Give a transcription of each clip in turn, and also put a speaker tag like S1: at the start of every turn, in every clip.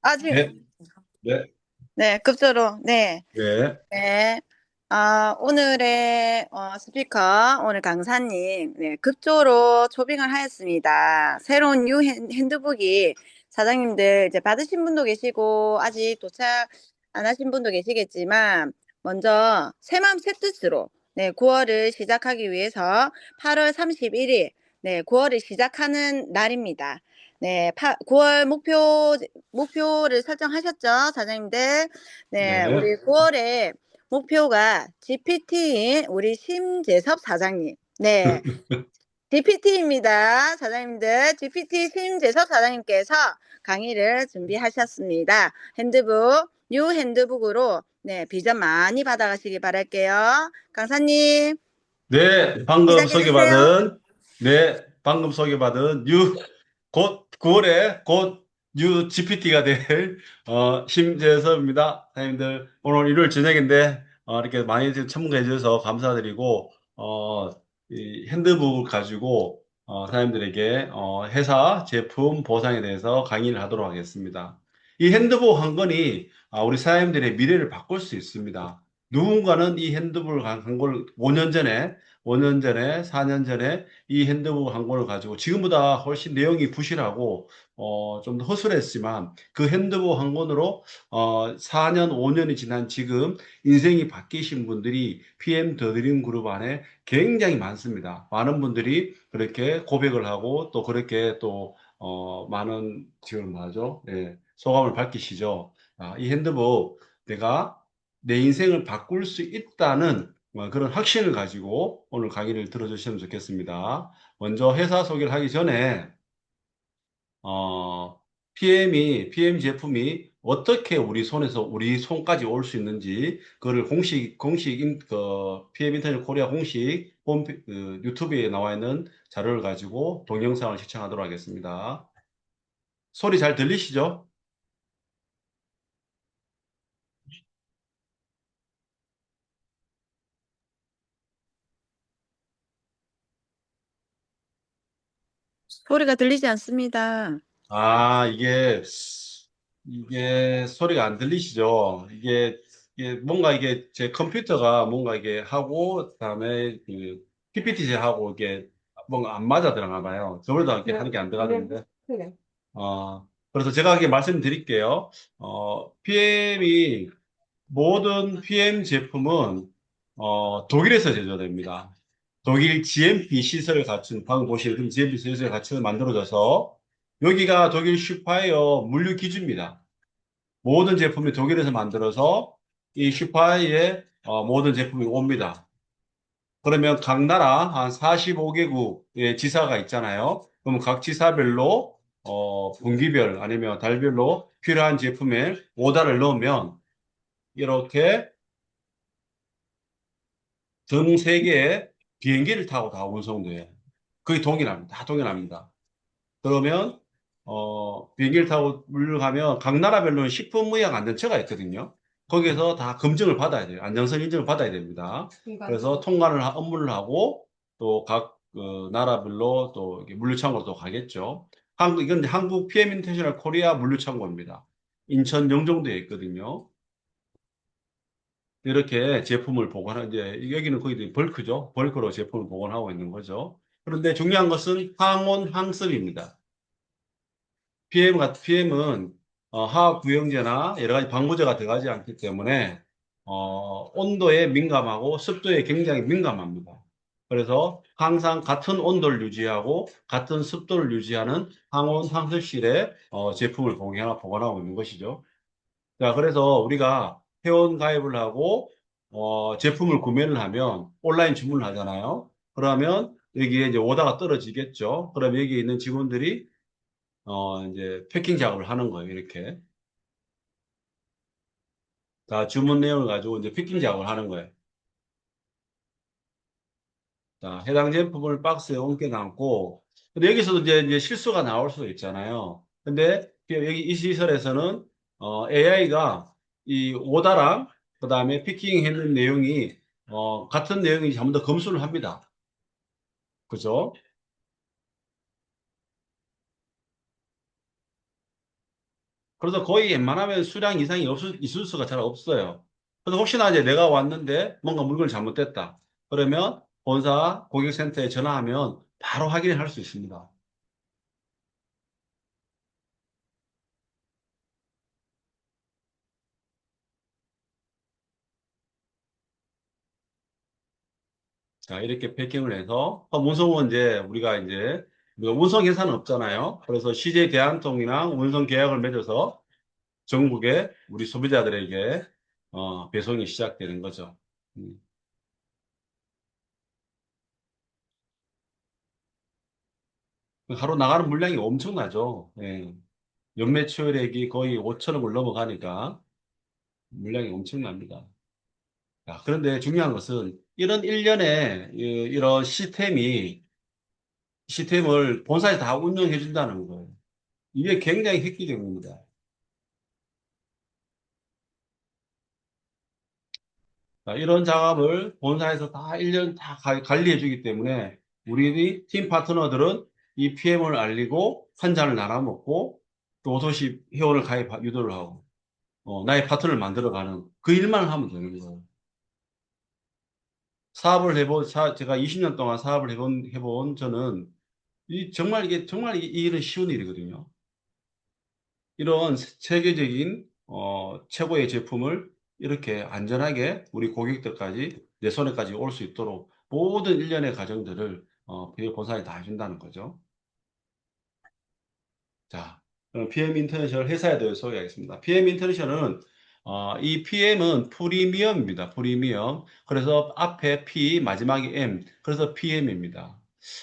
S1: 아직,
S2: 네, 네,
S1: 네, 급조로, 네,
S2: 네,
S1: 네. 오늘의 스피커, 오늘 강사님, 네, 급조로 초빙을 하였습니다. 새로운 뉴 핸드북이 사장님들 이제 받으신 분도 계시고, 아직 도착 안 하신 분도 계시겠지만, 먼저 새마음 새뜻으로, 네, 9월을 시작하기 위해서 8월 31일, 네, 9월을 시작하는 날입니다. 네, 9월 목표를 설정하셨죠, 사장님들? 네,
S2: 네.
S1: 우리 9월에 목표가 GPT인 우리 심재섭 사장님. 네, GPT입니다. 사장님들, GPT 심재섭 사장님께서 강의를 준비하셨습니다. 핸드북, 뉴 핸드북으로 네, 비전 많이 받아가시기 바랄게요. 강사님,
S2: 네, 방금
S1: 시작해 주세요.
S2: 소개받은, 네, 방금 소개받은 곧 9월에 곧 뉴 GPT가 될, 심재섭입니다. 사장님들, 오늘 일요일 저녁인데, 이렇게 많이 참가해 주셔서 감사드리고, 이 핸드북을 가지고, 사장님들에게, 회사 제품 보상에 대해서 강의를 하도록 하겠습니다. 이 핸드북 한 권이, 우리 사장님들의 미래를 바꿀 수 있습니다. 누군가는 이 핸드북을 한 걸 5년 전에, 4년 전에 이 핸드북 한 권을 가지고 지금보다 훨씬 내용이 부실하고, 좀 더 허술했지만 그 핸드북 한 권으로, 4년, 5년이 지난 지금 인생이 바뀌신 분들이 PM 더 드림 그룹 안에 굉장히 많습니다. 많은 분들이 그렇게 고백을 하고 또 그렇게 또, 많은 지금 뭐죠? 예, 소감을 밝히시죠. 이 핸드북 내가 내 인생을 바꿀 수 있다는 그런 확신을 가지고 오늘 강의를 들어주시면 좋겠습니다. 먼저 회사 소개를 하기 전에, PM 제품이 어떻게 우리 손에서 우리 손까지 올 수 있는지, 그거를 PM 인터넷 코리아 공식 유튜브에 나와 있는 자료를 가지고 동영상을 시청하도록 하겠습니다. 소리 잘 들리시죠?
S1: 소리가 들리지 않습니다.
S2: 이게 소리가 안 들리시죠? 이게 뭔가 이게 제 컴퓨터가 뭔가 이게 하고, 그다음에 그 PPT 하고 이게 뭔가 안 맞아 들어가 봐요. 저번에도 이렇게 하는 게 안 들어가는데. 그래서 제가 이렇게 말씀드릴게요. 모든 PM 제품은, 독일에서 제조됩니다. 독일 GMP 시설을 갖춘, 방금 보시는 그 GMP 시설을 갖춘 만들어져서, 여기가 독일 슈파이어 물류 기준입니다. 모든 제품이 독일에서 만들어서 이 슈파이에, 모든 제품이 옵니다. 그러면 각 나라 한 45개국의 지사가 있잖아요. 그럼 각 지사별로, 분기별 아니면 달별로 필요한 제품에 오다를 넣으면 이렇게 전 세계에 비행기를 타고 다 운송돼요. 그게 동일합니다. 다 동일합니다. 그러면, 비행기를 타고 물류가면 각 나라별로는 식품의약안전처가 있거든요. 거기에서 다 검증을 받아야 돼요. 안전성 인증을 받아야 됩니다. 그래서 업무를 하고 또 각 나라별로 또 이렇게 물류창고로 또 가겠죠. 이건 이제 한국 PM 인터내셔널 코리아 물류창고입니다. 인천 영종도에 있거든요. 이렇게 제품을 보관하, 이제, 여기는 거의 벌크죠. 벌크로 제품을 보관하고 있는 거죠. 그런데 중요한 것은 항온 항습입니다. PM은 화학 부형제나 여러 가지 방부제가 들어가지 않기 때문에, 온도에 민감하고 습도에 굉장히 민감합니다. 그래서 항상 같은 온도를 유지하고 같은 습도를 유지하는 항온 항습실에, 제품을 보관하고 있는 것이죠. 자, 그래서 우리가 회원 가입을 하고, 제품을 구매를 하면 온라인 주문을 하잖아요. 그러면 여기에 이제 오다가 떨어지겠죠. 그럼 여기 있는 직원들이, 이제 패킹 작업을 하는 거예요. 이렇게. 자, 주문 내용을 가지고 이제 패킹 작업을 하는 거예요. 자, 해당 제품을 박스에 옮겨 담고, 근데 여기서도 이제 실수가 나올 수도 있잖아요. 근데 여기 이 시설에서는, AI가 이 오다랑 그다음에 피킹했는 내용이, 같은 내용인지 한번 더 검수를 합니다. 그죠? 그래서 거의 웬만하면 수량 이상이 있을 수가 잘 없어요. 그래서 혹시나 이제 내가 왔는데 뭔가 물건이 잘못됐다. 그러면 본사 고객센터에 전화하면 바로 확인을 할 수 있습니다. 자, 이렇게 패킹을 해서 운송은 이제 우리가 운송 회사는 없잖아요. 그래서 CJ 대한통이랑 운송 계약을 맺어서 전국에 우리 소비자들에게 배송이 시작되는 거죠. 음. 하루 나가는 물량이 엄청나죠. 예. 연매 수율액이 거의 5천억을 넘어가니까 물량이 엄청납니다. 야, 그런데 중요한 것은 이런 일련의 이런 시스템을 본사에 다 운영해 준다는 거예요. 이게 굉장히 획기적입니다. 자, 이런 작업을 본사에서 다 1년 다 관리해 주기 때문에 우리 팀 파트너들은 이 PM을 알리고 한 잔을 나눠 먹고 또 오토시 회원을 가입 유도를 하고 나의 파트너를 만들어가는 그 일만 하면 되는 거예요. 제가 20년 동안 사업을 해본 저는 정말 이 일은 쉬운 일이거든요. 이런 세계적인 최고의 제품을 이렇게 안전하게 우리 고객들까지 내 손에까지 올 수 있도록 모든 일련의 과정들을 본사에 다 해준다는 거죠. 자, 그럼 PM 인터내셔널 회사에 대해서 소개하겠습니다. PM 인터내셔널은 이 PM은 프리미엄입니다. 프리미엄. 그래서 앞에 P, 마지막에 M. 그래서 PM입니다.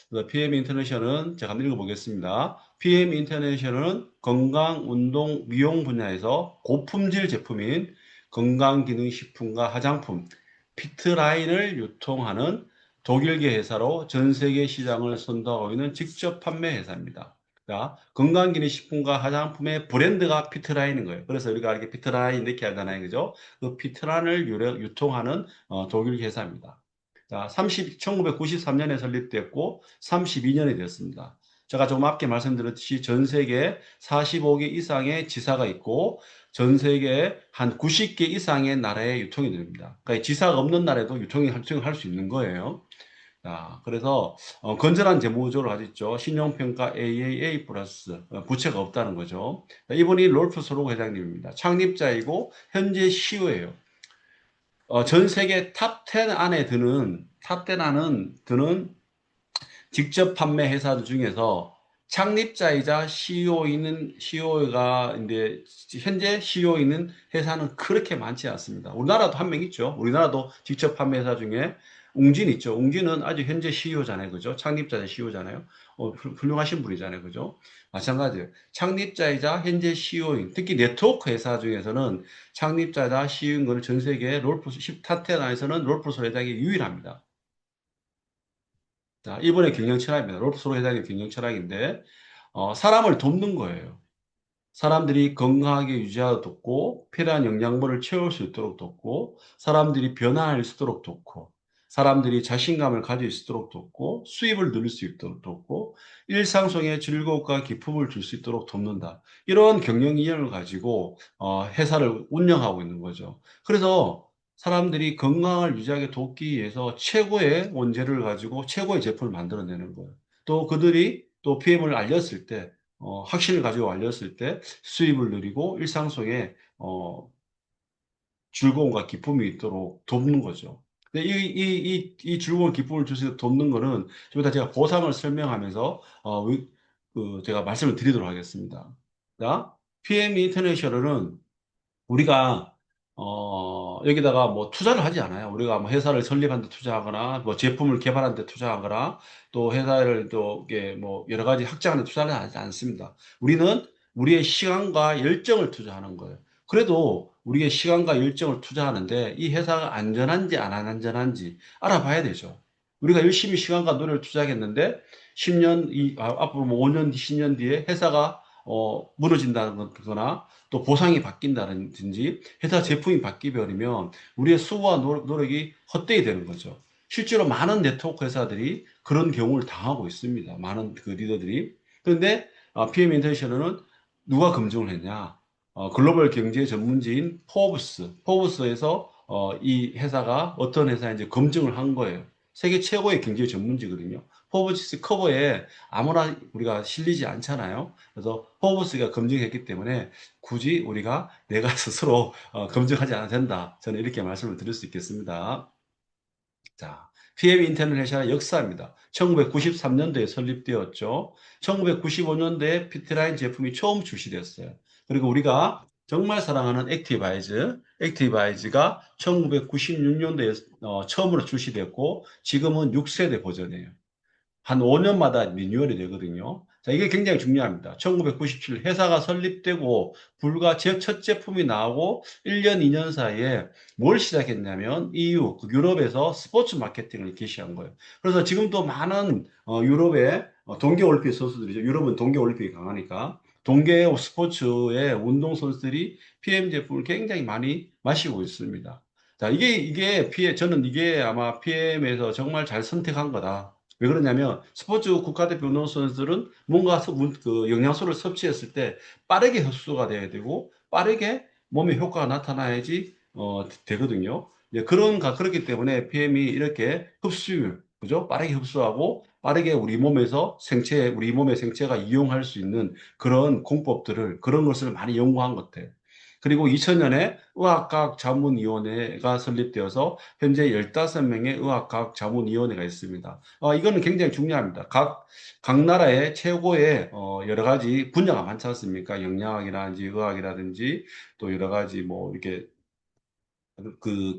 S2: 그래서 PM 인터내셔널은 제가 한번 읽어보겠습니다. PM 인터내셔널은 건강, 운동, 미용 분야에서 고품질 제품인 건강기능식품과 화장품, 피트라인을 유통하는 독일계 회사로 전 세계 시장을 선도하고 있는 직접 판매 회사입니다. 자, 건강기능식품과 화장품의 브랜드가 피트라인인 거예요. 그래서 우리가 이렇게 피트라인 이렇게 하잖아요. 그죠? 그 피트라인을 유통하는 독일 회사입니다. 자, 1993년에 설립됐고 32년이 되었습니다. 제가 조금 앞에 말씀드렸듯이 전 세계 45개 이상의 지사가 있고 전 세계 한 90개 이상의 나라에 유통이 됩니다. 그러니까 지사가 없는 나라에도 유통을 할 수 있는 거예요. 자, 그래서 건전한 재무구조를 가졌죠. 신용평가 AAA 플러스 부채가 없다는 거죠. 자, 이분이 롤프 소록 회장님입니다. 창립자이고 현재 CEO예요. 전 세계 탑10 안에 드는 직접 판매 회사들 중에서 창립자이자 CEO가 이제 현재 CEO 있는 회사는 그렇게 많지 않습니다. 우리나라도 한 명 있죠. 우리나라도 직접 판매 회사 중에 웅진 있죠. 웅진은 아주 현재 CEO잖아요. 그죠? 창립자자 CEO잖아요. 훌륭하신 분이잖아요. 그죠? 마찬가지예요. 창립자이자 현재 CEO인, 특히 네트워크 회사 중에서는 창립자자 CEO인 것은 전 세계 롤프 10탑10 안에서는 롤프 회장이 유일합니다. 자, 이번에 경영 철학입니다. 롤프스로 해당의 경영 철학인데, 사람을 돕는 거예요. 사람들이 건강하게 유지하도록 돕고, 필요한 영양분을 채울 수 있도록 돕고, 사람들이 변화할 수 있도록 돕고, 사람들이 자신감을 가질 수 있도록 돕고, 수입을 늘릴 수 있도록 돕고, 일상 속에 즐거움과 기쁨을 줄 수 있도록 돕는다. 이런 경영 이념을 가지고, 회사를 운영하고 있는 거죠. 그래서 사람들이 건강을 유지하게 돕기 위해서 최고의 원재료를 가지고 최고의 제품을 만들어내는 거예요. 또 그들이 또 PM을 알렸을 때, 확신을 가지고 알렸을 때 수입을 누리고 일상 속에 즐거움과 기쁨이 있도록 돕는 거죠. 근데 이 즐거운 기쁨을 줄 수 있도록 돕는 거는 좀 이따 제가 보상을 설명하면서 제가 말씀을 드리도록 하겠습니다. 자, PM 인터내셔널은 우리가 여기다가 뭐 투자를 하지 않아요. 우리가 뭐 회사를 설립하는 데 투자하거나 뭐 제품을 개발하는 데 투자하거나 또 회사를 또 이게 뭐 여러 가지 확장하는 데 투자를 하지 않습니다. 우리는 우리의 시간과 열정을 투자하는 거예요. 그래도 우리의 시간과 열정을 투자하는데 이 회사가 안전한지 안 안전한지 알아봐야 되죠. 우리가 열심히 시간과 노력을 투자하겠는데 10년, 앞으로 뭐 5년, 10년 뒤에 회사가 무너진다거나 또 보상이 바뀐다든지 회사 제품이 바뀌버리면 우리의 수고와 노력이 헛되이 되는 거죠. 실제로 많은 네트워크 회사들이 그런 경우를 당하고 있습니다. 많은 그 리더들이. 그런데 PM 인터내셔널은 누가 검증을 했냐? 글로벌 경제 전문지인 포브스에서 이 회사가 어떤 회사인지 검증을 한 거예요. 세계 최고의 경제 전문지거든요. 포브스 커버에 아무나 우리가 실리지 않잖아요. 그래서 포브스가 검증했기 때문에 굳이 우리가 내가 스스로 검증하지 않아도 된다. 저는 이렇게 말씀을 드릴 수 있겠습니다. 자, PM 인터내셔널 역사입니다. 1993년도에 설립되었죠. 1995년도에 피트라인 제품이 처음 출시되었어요. 그리고 우리가 정말 사랑하는 액티바이즈가 1996년도에 처음으로 출시됐고 지금은 6세대 버전이에요. 한 5년마다 리뉴얼이 되거든요. 자, 이게 굉장히 중요합니다. 1997 회사가 설립되고 불과 제 첫 제품이 나오고 1년, 2년 사이에 뭘 시작했냐면 EU, 그 유럽에서 스포츠 마케팅을 개시한 거예요. 그래서 지금도 많은 유럽의 동계올림픽 선수들이죠. 유럽은 동계올림픽이 강하니까 동계 스포츠의 운동선수들이 PM 제품을 굉장히 많이 마시고 있습니다. 자, 저는 이게 아마 PM에서 정말 잘 선택한 거다. 왜 그러냐면 스포츠 국가대표 운동 선수들은 뭔가 그 영양소를 섭취했을 때 빠르게 흡수가 돼야 되고 빠르게 몸에 효과가 나타나야지 되거든요. 이제 그렇기 때문에 PM이 이렇게 흡수율, 그죠? 빠르게 흡수하고 빠르게 우리 몸의 생체가 이용할 수 있는 그런 것을 많이 연구한 것 같아요. 그리고 2000년에 의학과학 자문위원회가 설립되어서 현재 15명의 의학과학 자문위원회가 있습니다. 이거는 굉장히 중요합니다. 각 나라의 최고의 여러 가지 분야가 많지 않습니까? 영양학이라든지 의학이라든지 또 여러 가지 뭐 이렇게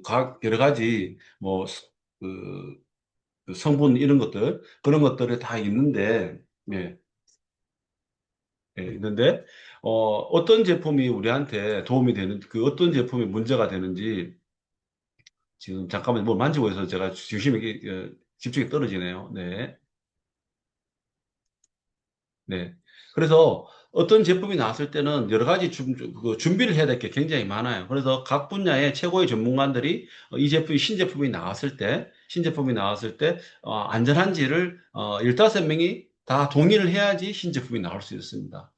S2: 각 여러 가지 뭐 그 성분 이런 것들 그런 것들이 다 있는데 예, 있는데 어떤 제품이 우리한테 도움이 되는 어떤 제품이 문제가 되는지 지금 잠깐만 뭘 만지고 있어서 제가 집중이 떨어지네요. 네. 네. 그래서 어떤 제품이 나왔을 때는 여러 가지 준비를 해야 될 게 굉장히 많아요. 그래서 각 분야의 최고의 전문가들이 신제품이 나왔을 때, 안전한지를, 15명이 다 동의를 해야지 신제품이 나올 수 있습니다.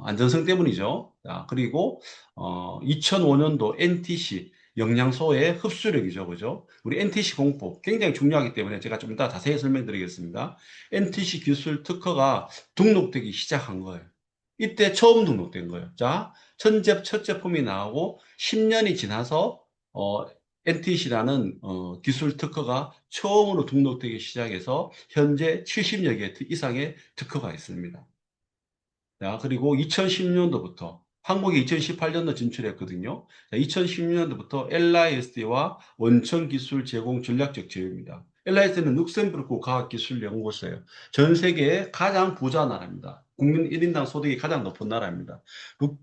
S2: 안전성 때문이죠. 자, 그리고, 2005년도 NTC, 영양소의 흡수력이죠. 그죠? 우리 NTC 공법 굉장히 중요하기 때문에 제가 좀 이따 자세히 설명드리겠습니다. NTC 기술 특허가 등록되기 시작한 거예요. 이때 처음 등록된 거예요. 자, 첫 제품이 나오고 10년이 지나서 NTC라는 기술 특허가 처음으로 등록되기 시작해서 현재 70여 개 이상의 특허가 있습니다. 자, 그리고 2010년도부터 한국이 2018년도 진출했거든요. 2016년도부터 LISD와 원천 기술 제공 전략적 제휴입니다. LISD는 룩셈부르크 과학기술연구소예요. 전 세계의 가장 부자 나라입니다. 국민 1인당 소득이 가장 높은 나라입니다. 룩,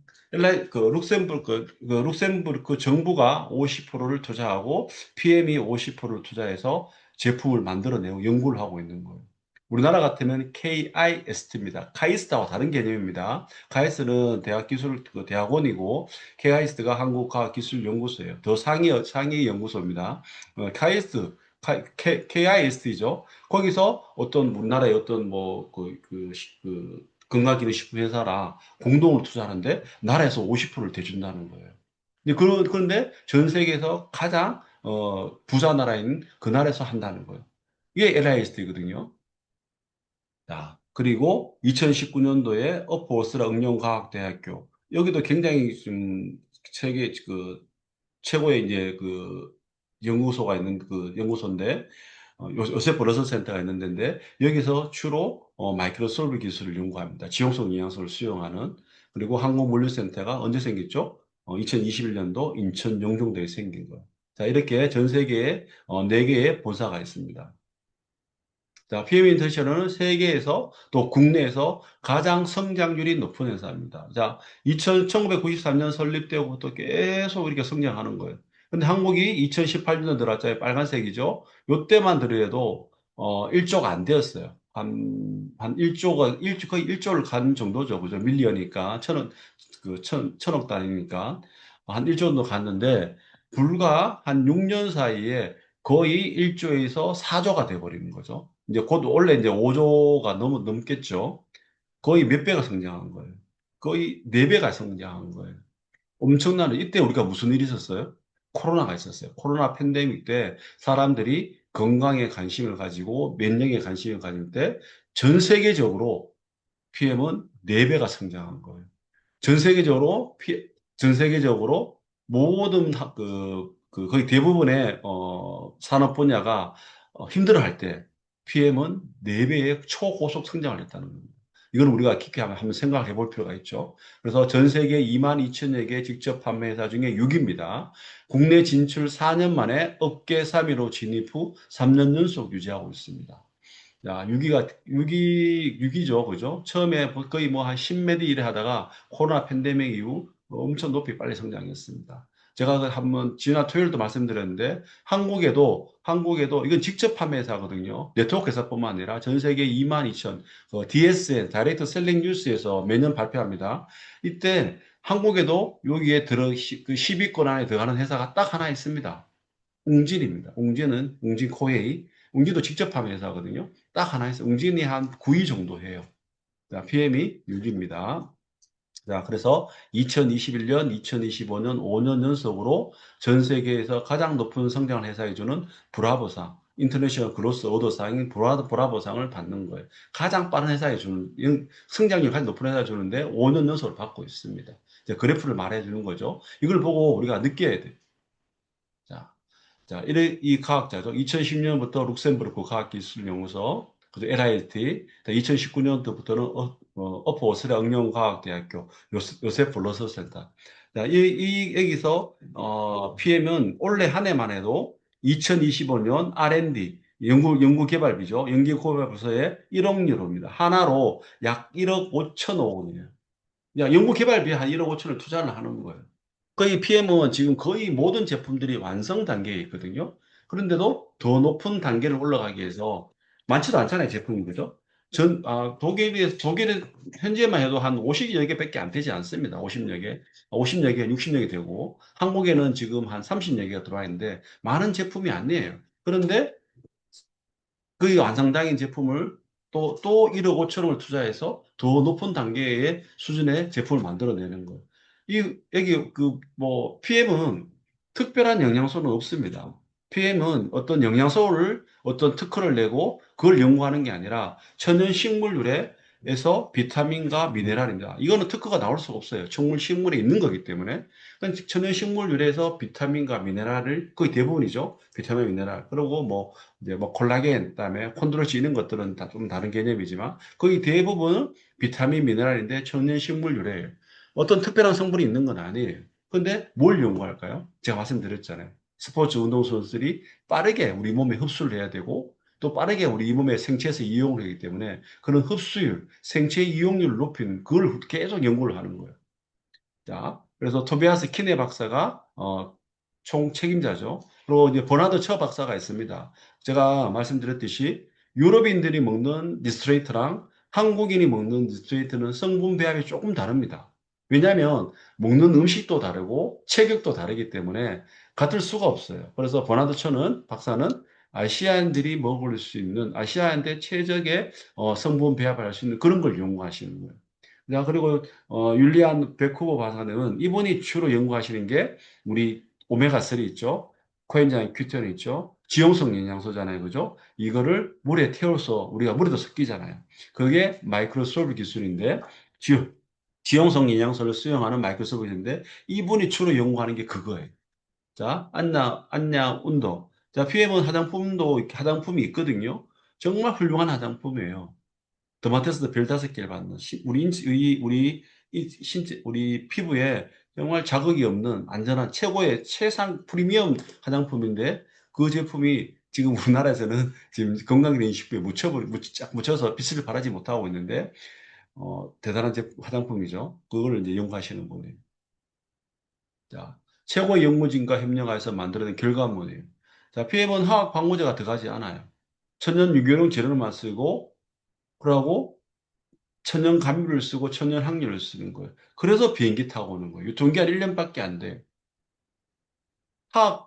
S2: 룩셈부르크 정부가 50%를 투자하고 PM이 50%를 투자해서 제품을 만들어내고 연구를 하고 있는 거예요. 우리나라 같으면 KIST입니다. 카이스트와 다른 개념입니다. 카이스트는 대학원이고, KIST가 한국과학기술연구소예요. 더 상위 연구소입니다. KIST죠. 거기서 우리나라의 어떤 건강기능식품 회사라 공동으로 투자하는데, 나라에서 50%를 대준다는 거예요. 그런데 전 세계에서 가장, 부자 나라인 그 나라에서 한다는 거예요. 이게 LIST거든요. 자, 그리고 2019년도에 어포스라 응용과학대학교. 여기도 굉장히 좀 세계 최고의 이제 연구소가 있는 연구소인데, 요세프 러셀 센터가 있는 데인데, 여기서 주로 마이크로솔브 기술을 연구합니다. 지용성 영양소를 수용하는. 그리고 항공물류센터가 언제 생겼죠? 2021년도 인천 용종도에 생긴 거예요. 자, 이렇게 전 세계에 4개의 본사가 있습니다. 자, PM 인터내셔널은 세계에서 또 국내에서 가장 성장률이 높은 회사입니다. 자, 1993년 설립되고부터 계속 이렇게 성장하는 거예요. 근데 한국이 2018년 들어왔잖아요. 빨간색이죠. 요때만 들어도 1조가 안 되었어요. 한 1조가, 거의 1조를 간 정도죠. 그죠? 밀리언이니까, 천억 단위니까. 한 1조 정도 갔는데, 불과 한 6년 사이에 거의 1조에서 4조가 돼버리는 거죠. 이제 곧 원래 이제 5조가 넘겠죠. 거의 몇 배가 성장한 거예요. 거의 4배가 성장한 거예요. 엄청난, 이때 우리가 무슨 일이 있었어요? 코로나가 있었어요. 코로나 팬데믹 때 사람들이 건강에 관심을 가지고 면역에 관심을 가질 때 전 세계적으로 PM은 4배가 성장한 거예요. 전 세계적으로, 전 세계적으로 모든 거의 대부분의, 산업 분야가 힘들어할 때 PM은 4배의 초고속 성장을 했다는 겁니다. 이건 우리가 깊이 한번 생각을 해볼 필요가 있죠. 그래서 전 세계 2만 2천여 개 직접 판매 회사 중에 6위입니다. 국내 진출 4년 만에 업계 3위로 진입 후 3년 연속 유지하고 있습니다. 야, 6위죠. 그죠? 처음에 거의 뭐 한 10매디 일을 하다가 코로나 팬데믹 이후 엄청 높이 빨리 성장했습니다. 제가 그 한번 지난 토요일도 말씀드렸는데 한국에도 이건 직접 판매 회사거든요. 네트워크 회사뿐만 아니라 전 세계 2만 2천 DSN 다이렉트 셀링 뉴스에서 매년 발표합니다. 이때 한국에도 여기에 그 10위권 안에 들어가는 회사가 딱 하나 있습니다. 웅진입니다. 웅진은 웅진 코웨이. 웅진도 직접 판매 회사거든요. 딱 하나 있어요. 웅진이 한 9위 정도 해요. 자, PM이 6위입니다. 자, 그래서 2021년, 2025년 5년 연속으로 전 세계에서 가장 높은 성장을 회사해주는 브라보상, 인터내셔널 그로스 오더상인 브라보상을 받는 거예요. 가장 빠른 회사에 주는, 성장률이 가장 높은 회사에 주는데 5년 연속으로 받고 있습니다. 이제 그래프를 말해주는 거죠. 이걸 보고 우리가 느껴야 돼요. 자, 이 과학자죠. 2010년부터 룩셈부르크 과학기술연구소, 그죠? LIT, 2019년도부터는 어퍼 오스트리아 응용과학대학교 요세프 러셀 센터. 자, 여기서 PM은 올해 한 해만 해도 2025년 R&D 연구개발비죠. 연구개발 부서의 1억 유로입니다. 하나로 약 1억 5천억 원이에요. 야, 연구개발비 한 1억 5천을 투자를 하는 거예요. 거의 PM은 지금 거의 모든 제품들이 완성 단계에 있거든요. 그런데도 더 높은 단계를 올라가기 위해서 많지도 않잖아요, 제품이. 그죠? 독일은 현재만 해도 한 50여 개밖에 안 되지 않습니다. 50여 개. 50여 개, 60여 개 되고, 한국에는 지금 한 30여 개가 들어와 있는데, 많은 제품이 아니에요. 그런데 그 완성당인 제품을 또 1억 5천억을 투자해서 더 높은 단계의 수준의 제품을 만들어내는 거예요. 여기 PM은 특별한 영양소는 없습니다. PM은 어떤 영양소를 어떤 특허를 내고 그걸 연구하는 게 아니라 천연 식물유래에서 비타민과 미네랄입니다. 이거는 특허가 나올 수가 없어요. 식물에 있는 거기 때문에. 그러니까 천연 식물유래에서 비타민과 미네랄을 거의 대부분이죠. 비타민, 미네랄. 그리고 이제 콜라겐, 그다음에 콘드로치 이런 것들은 다 좀 다른 개념이지만 거의 대부분은 비타민, 미네랄인데 천연 식물 유래예요. 어떤 특별한 성분이 있는 건 아니에요. 근데 뭘 연구할까요? 제가 말씀드렸잖아요. 스포츠 운동선수들이 빠르게 우리 몸에 흡수를 해야 되고 또 빠르게 우리 몸의 생체에서 이용을 하기 때문에 그런 흡수율, 생체 이용률을 높이는 그걸 계속 연구를 하는 거예요. 자, 그래서 토비아스 키네 박사가 총 책임자죠. 그리고 이제 버나드 처 박사가 있습니다. 제가 말씀드렸듯이 유럽인들이 먹는 니스트레이트랑 한국인이 먹는 니스트레이트는 성분 배합이 조금 다릅니다. 왜냐하면 먹는 음식도 다르고 체격도 다르기 때문에 같을 수가 없어요. 그래서 버나드 처는 박사는 아시아인들이 먹을 수 있는 아시아인들 최적의 성분 배합을 할 수 있는 그런 걸 연구하시는 거예요. 자, 그리고 율리안 베쿠버 박사는 이분이 주로 연구하시는 게 우리 오메가3 있죠. 코엔자임 Q10 있죠. 지용성 영양소잖아요. 그죠? 이거를 물에 태워서 우리가 물에도 섞이잖아요. 그게 마이크로솔브 기술인데 지용성 영양소를 수용하는 마이크로솔브인데 이분이 주로 연구하는 게 그거예요. 자, 안냐 운동. 자, PM은 화장품이 있거든요. 정말 훌륭한 화장품이에요. 토마토스도 별 5개를 받는 우리 피부에 정말 자극이 없는 안전한 최고의 최상 프리미엄 화장품인데 그 제품이 지금 우리나라에서는 지금 건강기능식품에 묻혀서 빛을 발하지 못하고 있는데 대단한 화장품이죠. 그걸 이제 연구하시는 분이에요. 자, 최고의 연구진과 협력해서 만들어낸 결과물이에요. 자, PM은 화학 방부제가 들어가지 않아요. 천연 유기농 재료만 쓰고 그러고 천연 감유를 쓰고 천연 항료를 쓰는 거예요. 그래서 비행기 타고 오는 거예요. 유통기한 1년밖에 안 돼요.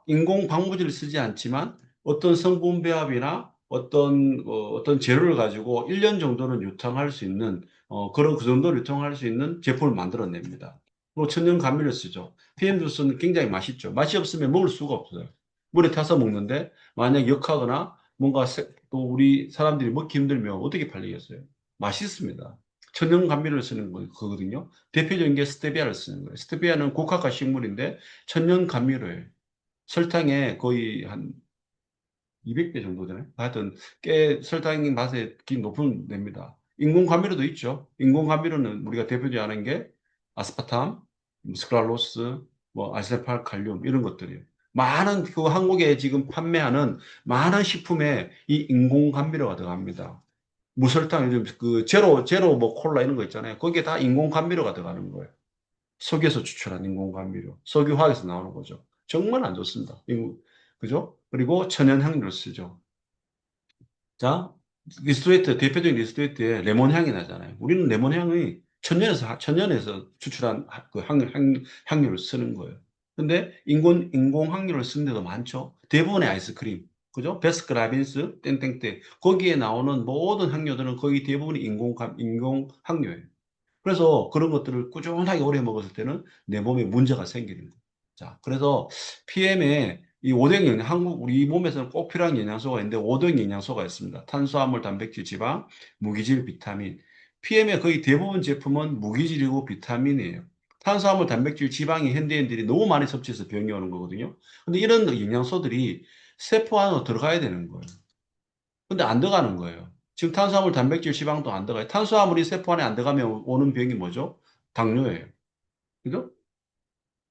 S2: 인공 방부제를 쓰지 않지만 어떤 성분 배합이나 어떤 재료를 가지고 1년 정도는 유통할 수 있는 그 정도 유통할 수 있는 제품을 만들어냅니다. 천연 감미를 쓰죠. PM 주스는 굉장히 맛있죠. 맛이 없으면 먹을 수가 없어요. 물에 타서 먹는데 만약 역하거나 뭔가 또 우리 사람들이 먹기 힘들면 어떻게 팔리겠어요? 맛있습니다. 천연 감미를 쓰는 거거든요. 대표적인 게 스테비아를 쓰는 거예요. 스테비아는 국화과 식물인데 천연 감미로 해요. 설탕에 거의 한 200배 정도 되나요? 하여튼 꽤 설탕 맛에 높은 냅니다. 인공 감미료도 있죠. 인공 감미료는 우리가 대표적으로 아는 게 아스파탐, 스크랄로스, 뭐 알세팔칼륨 이런 것들이에요. 많은 그 한국에 지금 판매하는 많은 식품에 이 인공 감미료가 들어갑니다. 무설탕 요즘 그 제로 뭐 콜라 이런 거 있잖아요. 거기에 다 인공 감미료가 들어가는 거예요. 석유에서 추출한 인공 감미료, 석유화학에서 나오는 거죠. 정말 안 좋습니다. 그죠? 그리고 천연 향료를 쓰죠. 자, 리스토레이트, 대표적인 리스토레이트에 레몬 향이 나잖아요. 우리는 레몬 향이 천연에서 추출한 그 향료를 쓰는 거예요. 근데 인공 향료를 쓰는 데도 많죠. 대부분의 아이스크림, 그죠? 베스킨라빈스, 땡땡땡. 거기에 나오는 모든 향료들은 거의 대부분이 인공 향료예요. 그래서 그런 것들을 꾸준하게 오래 먹었을 때는 내 몸에 문제가 생기는 거예요. 자, 그래서 PM에 이 5등 영양, 우리 몸에서는 꼭 필요한 영양소가 있는데 5등 영양소가 있습니다. 탄수화물, 단백질, 지방, 무기질, 비타민. PM의 거의 대부분 제품은 무기질이고 비타민이에요. 탄수화물, 단백질, 지방이 현대인들이 너무 많이 섭취해서 병이 오는 거거든요. 근데 이런 영양소들이 세포 안으로 들어가야 되는 거예요. 근데 안 들어가는 거예요. 지금 탄수화물, 단백질, 지방도 안 들어가요. 탄수화물이 세포 안에 안 들어가면 오는 병이 뭐죠? 당뇨예요. 그죠?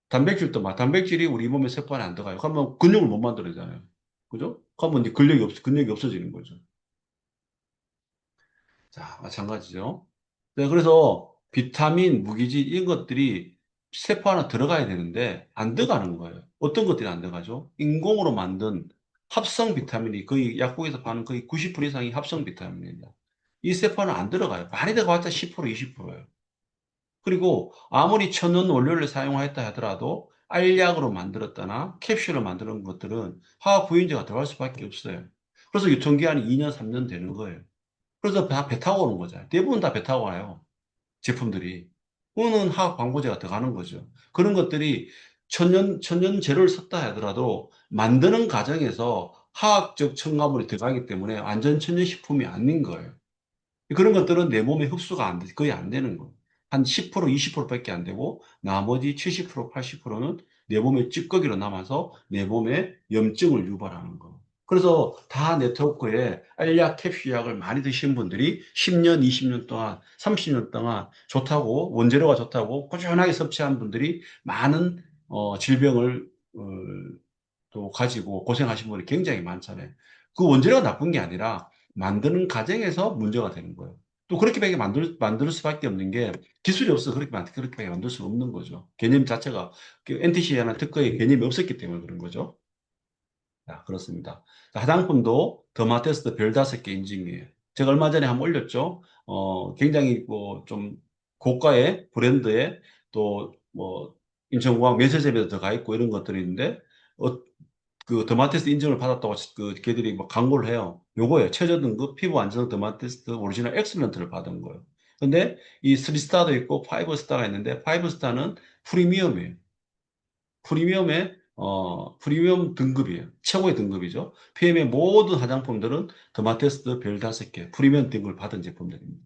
S2: 단백질도 단백질이 우리 몸의 세포 안에 안 들어가요. 그러면 근육을 못 만들어잖아요. 그죠? 그러면 이제 근력이 없어지는 거죠. 자, 마찬가지죠. 네, 그래서 비타민, 무기질 이런 것들이 세포 안에 들어가야 되는데 안 들어가는 거예요. 어떤 것들이 안 들어가죠? 인공으로 만든 합성 비타민이 거의 약국에서 파는 거의 90% 이상이 합성 비타민입니다. 이 세포는 안 들어가요. 많이 들어가봤자 10%, 20%예요. 그리고 아무리 천연 원료를 사용하였다 하더라도 알약으로 만들었다나 캡슐을 만드는 것들은 화학 부인제가 들어갈 수밖에 없어요. 그래서 유통기한이 2년, 3년 되는 거예요. 그래서 다 배 타고 오는 거잖아요. 대부분 다 배 타고 와요. 제품들이. 그거는 화학 방부제가 들어가는 거죠. 그런 것들이 천연 재료를 썼다 하더라도 만드는 과정에서 화학적 첨가물이 들어가기 때문에 완전 천연식품이 아닌 거예요. 그런 것들은 내 몸에 흡수가 거의 안 되는 거예요. 한 10%, 20%밖에 안 되고 나머지 70%, 80%는 내 몸에 찌꺼기로 남아서 내 몸에 염증을 유발하는 거. 그래서 다 네트워크에 알약, 캡슐약을 많이 드신 분들이 10년, 20년 동안, 30년 동안 좋다고, 원재료가 좋다고 꾸준하게 섭취한 분들이 많은 질병을 또 가지고 고생하신 분이 굉장히 많잖아요. 그 원재료가 나쁜 게 아니라 만드는 과정에서 문제가 되는 거예요. 또 그렇게밖에 만들 수밖에 없는 게 기술이 없어 그렇게밖에 만들 수 없는 거죠. 개념 자체가 NTC나 특허의 개념이 없었기 때문에 그런 거죠. 자, 그렇습니다. 자, 화장품도 더마테스트 별 5개 인증이에요. 제가 얼마 전에 한번 올렸죠. 굉장히 좀 고가의 브랜드에 또 인천공항 면세점에도 들어가 있고 이런 것들이 있는데 어, 그 더마테스트 인증을 받았다고 걔들이 막 광고를 해요. 요거예요. 최저 등급 피부 안전 더마테스트 오리지널 엑셀런트를 받은 거예요. 근데 이 3스타도 있고 5스타가 있는데 5스타는 프리미엄이에요. 프리미엄 등급이에요. 최고의 등급이죠. PM의 모든 화장품들은 더마테스트 별 5개 프리미엄 등급을 받은 제품들입니다.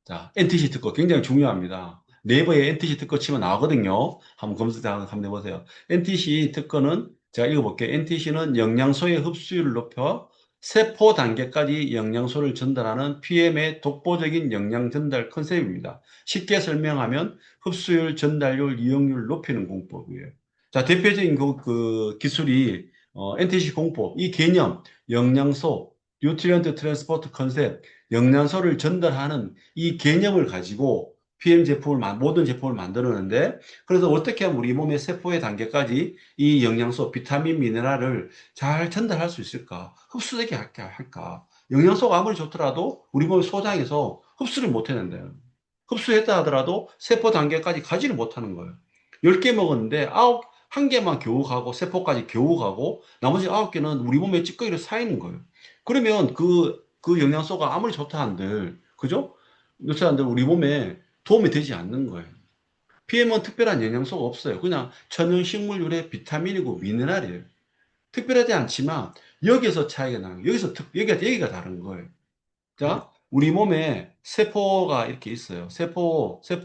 S2: 자, NTC 특허 굉장히 중요합니다. 네이버에 NTC 특허 치면 나오거든요. 한번 한번 해보세요. NTC 특허는 제가 읽어볼게요. NTC는 영양소의 흡수율을 높여 세포 단계까지 영양소를 전달하는 PM의 독보적인 영양 전달 컨셉입니다. 쉽게 설명하면 흡수율, 전달률, 이용률을 높이는 공법이에요. 자, 대표적인 그 기술이 NTC 공법, 이 개념, 영양소, 뉴트리언트 트랜스포트 컨셉, 영양소를 전달하는 이 개념을 가지고 모든 제품을 만들었는데, 그래서 어떻게 하면 우리 몸의 세포의 단계까지 이 영양소, 비타민, 미네랄을 잘 전달할 수 있을까? 흡수되게 할까? 영양소가 아무리 좋더라도 우리 몸의 소장에서 흡수를 못 해낸대요. 흡수했다 하더라도 세포 단계까지 가지를 못하는 거예요. 10개 먹었는데 한 개만 겨우 가고 세포까지 겨우 가고 나머지 9개는 우리 몸에 찌꺼기로 쌓이는 거예요. 그러면 그 영양소가 아무리 좋다 한들, 그죠? 좋다 한들 우리 몸에 도움이 되지 않는 거예요. PM은 특별한 영양소가 없어요. 그냥 천연 식물유래 비타민이고 미네랄이에요. 특별하지 않지만 여기서 차이가 나는 거예요. 여기가 다른 거예요. 자, 우리 몸에 세포가 이렇게 있어요.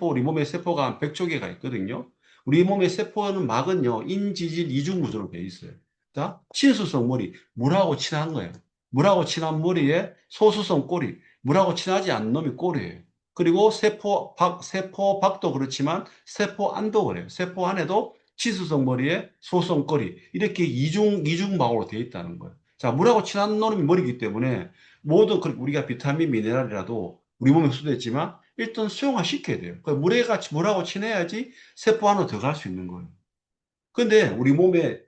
S2: 우리 몸에 세포가 한 100조 개가 있거든요. 우리 몸의 세포는 막은요, 인지질 이중 구조로 되어 있어요. 자, 친수성 머리, 물하고 친한 거예요. 물하고 친한 머리에 소수성 꼬리, 물하고 친하지 않는 놈이 꼬리예요. 그리고 세포 밖도 그렇지만 세포 안도 그래요. 세포 안에도 치수성 머리에 소수성 꼬리, 이렇게 이중막으로 되어 있다는 거예요. 자, 물하고 친한 놈이 머리이기 때문에 모든 우리가 비타민, 미네랄이라도 우리 몸에 흡수됐지만 일단 수용화 시켜야 돼요. 물하고 친해야지 세포 안으로 들어갈 수 있는 거예요. 근데 우리 몸에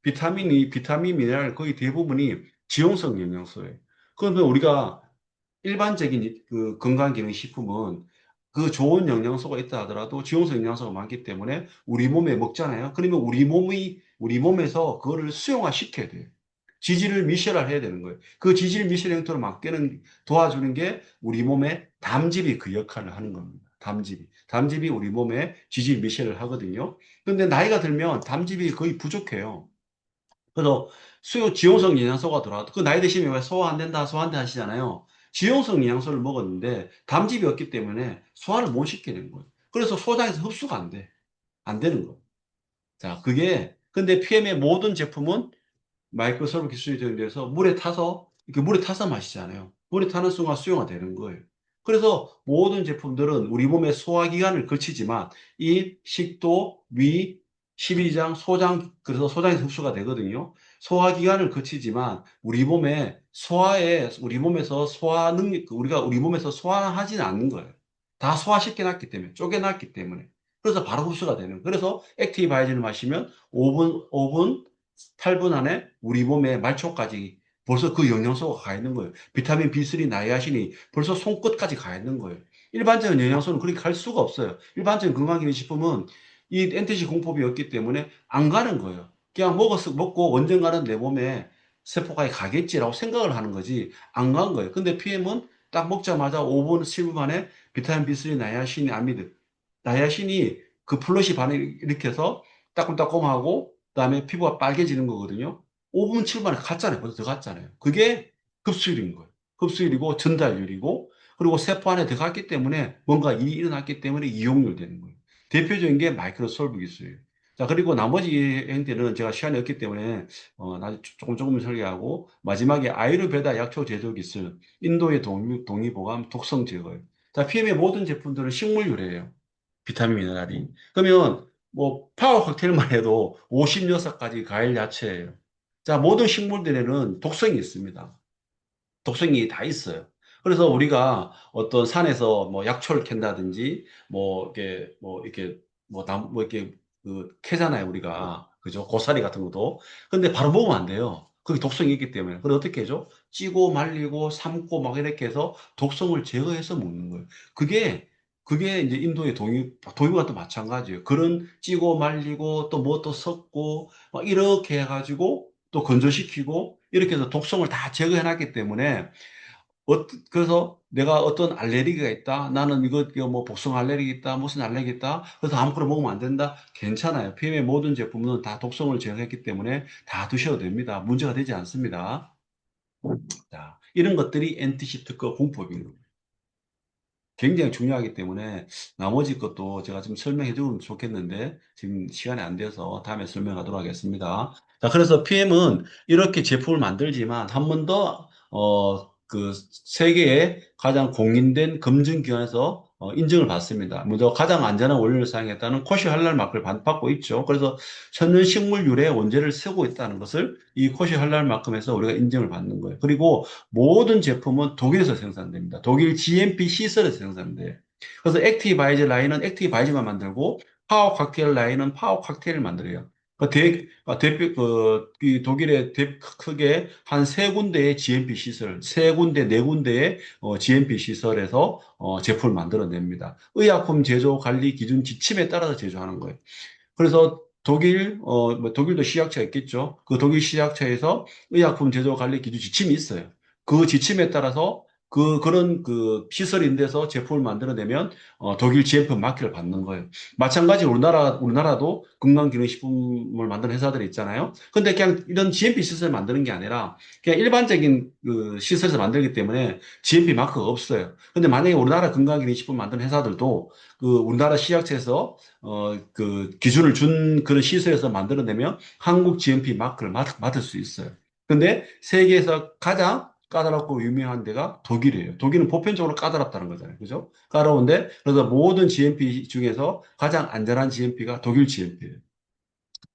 S2: 비타민, 미네랄 거의 대부분이 지용성 영양소예요. 그러면 우리가 일반적인 그 건강기능식품은 그 좋은 영양소가 있다 하더라도 지용성 영양소가 많기 때문에 우리 몸에 먹잖아요. 그러면 우리 몸에서 그거를 수용화 시켜야 돼요. 지질을 미쉐를 해야 되는 거예요. 그 지질 미쉐 형태로 막게는 도와주는 게 우리 몸의 담즙이 그 역할을 하는 겁니다. 담즙이 우리 몸에 지질 미쉐를 하거든요. 근데 나이가 들면 담즙이 거의 부족해요. 그래서 지용성 영양소가 들어와도 그 나이 드시면 왜 소화 안 된다, 소화 안 된다 하시잖아요. 지용성 영양소를 먹었는데 담즙이 없기 때문에 소화를 못 시키는 거예요. 그래서 소장에서 흡수가 안 돼. 안 되는 거예요. 자, 근데 PM의 모든 제품은 마이크로솔브 기술이 적용돼서 물에 타서 마시잖아요. 물에 타는 순간 수용화 되는 거예요. 그래서 모든 제품들은 우리 몸의 소화기관을 거치지만 이 식도, 위, 십이장, 소장, 그래서 소장에서 흡수가 되거든요. 소화기관을 거치지만 우리 몸에서 소화 능력, 우리 몸에서 소화하지는 않는 거예요. 다 소화시켜놨기 때문에, 쪼개놨기 때문에. 그래서 바로 흡수가 되는 거예요. 그래서 액티바이진을 마시면 5분 8분 안에 우리 몸에 말초까지 벌써 그 영양소가 가 있는 거예요. 비타민 B3, 나이아신이 벌써 손끝까지 가 있는 거예요. 일반적인 영양소는 그렇게 갈 수가 없어요. 일반적인 건강기능식품은 이 NTC 공법이 없기 때문에 안 가는 거예요. 그냥 먹고 언젠가는 내 몸에 세포가 가겠지라고 생각을 하는 거지 안 간 거예요. 근데 PM은 딱 먹자마자 5분, 7분 만에 비타민 B3, 나이아신, 아미드, 나이아신이 그 플러시 반응을 일으켜서 따끔따끔하고 그다음에 피부가 빨개지는 거거든요. 5분, 7분 만에 갔잖아요. 벌써 들어갔잖아요. 그게 흡수율인 거예요. 흡수율이고 전달률이고 그리고 세포 안에 들어갔기 때문에 뭔가 일이 일어났기 때문에 이용률 되는 거예요. 대표적인 게 마이크로솔브 기술이에요. 자, 그리고 나머지 행태는 제가 시간이 없기 때문에 나중에 조금 설계하고 마지막에 아유르베다 약초 제조 기술, 인도의 동의보감, 독성 제거예요. 자, PM의 모든 제품들은 식물 유래예요. 비타민 미네랄이. 그러면 뭐 파워 칵테일만 해도 56가지 과일 야채예요. 자, 모든 식물들에는 독성이 있습니다. 독성이 다 있어요. 그래서 우리가 어떤 산에서 뭐 약초를 캔다든지 뭐 이렇게 캐잖아요, 우리가. 그죠? 고사리 같은 것도. 근데 바로 먹으면 안 돼요. 그게 독성이 있기 때문에. 그래서 어떻게 해죠? 찌고 말리고 삶고 막 이렇게 해서 독성을 제거해서 먹는 거예요. 그게 이제 인도의 동의와 또 마찬가지예요. 그런 찌고 말리고 또 뭐 또 섞고 막 이렇게 해가지고 또 건조시키고 이렇게 해서 독성을 다 제거해 놨기 때문에 그래서 내가 어떤 알레르기가 있다. 나는 이거 뭐 복숭아 알레르기 있다. 무슨 알레르기 있다. 그래서 아무거나 먹으면 안 된다. 괜찮아요. PM의 모든 제품은 다 독성을 제거했기 때문에 다 드셔도 됩니다. 문제가 되지 않습니다. 자, 이런 것들이 NTC 특허 공법입니다. 굉장히 중요하기 때문에 나머지 것도 제가 좀 설명해 주면 좋겠는데 지금 시간이 안 돼서 다음에 설명하도록 하겠습니다. 자, 그래서 PM은 이렇게 제품을 만들지만 한 번 더, 그 세계의 가장 공인된 검증기관에서 인증을 받습니다. 먼저 가장 안전한 원료를 사용했다는 코시 할랄 마크를 받고 있죠. 그래서 천연식물 유래 원재를 쓰고 있다는 것을 이 코시 할랄 마크에서 우리가 인증을 받는 거예요. 그리고 모든 제품은 독일에서 생산됩니다. 독일 GMP 시설에서 생산돼요. 그래서 액티바이즈 라인은 액티바이즈만 만들고 파워 칵테일 라인은 파워 칵테일을 만들어요. 이 독일의 크게 한 세 군데의 GMP 시설, 세 군데, 네 군데의 GMP 시설에서 제품을 만들어냅니다. 의약품 제조 관리 기준 지침에 따라서 제조하는 거예요. 그래서 뭐 독일도 시약처가 있겠죠. 그 독일 시약처에서 의약품 제조 관리 기준 지침이 있어요. 그 지침에 따라서 그런 그 시설이 있는 데서 제품을 만들어내면 독일 GMP 마크를 받는 거예요. 마찬가지로 우리나라도 건강기능식품을 만드는 회사들이 있잖아요. 근데 그냥 이런 GMP 시설을 만드는 게 아니라 그냥 일반적인 그 시설에서 만들기 때문에 GMP 마크가 없어요. 근데 만약에 우리나라 건강기능식품 만드는 회사들도 그 우리나라 식약처에서 그 기준을 준 그런 시설에서 만들어내면 한국 GMP 마크를 맡을 수 있어요. 근데 세계에서 가장 까다롭고 유명한 데가 독일이에요. 독일은 보편적으로 까다롭다는 거잖아요. 그죠? 까다로운데, 그래서 모든 GMP 중에서 가장 안전한 GMP가 독일 GMP예요.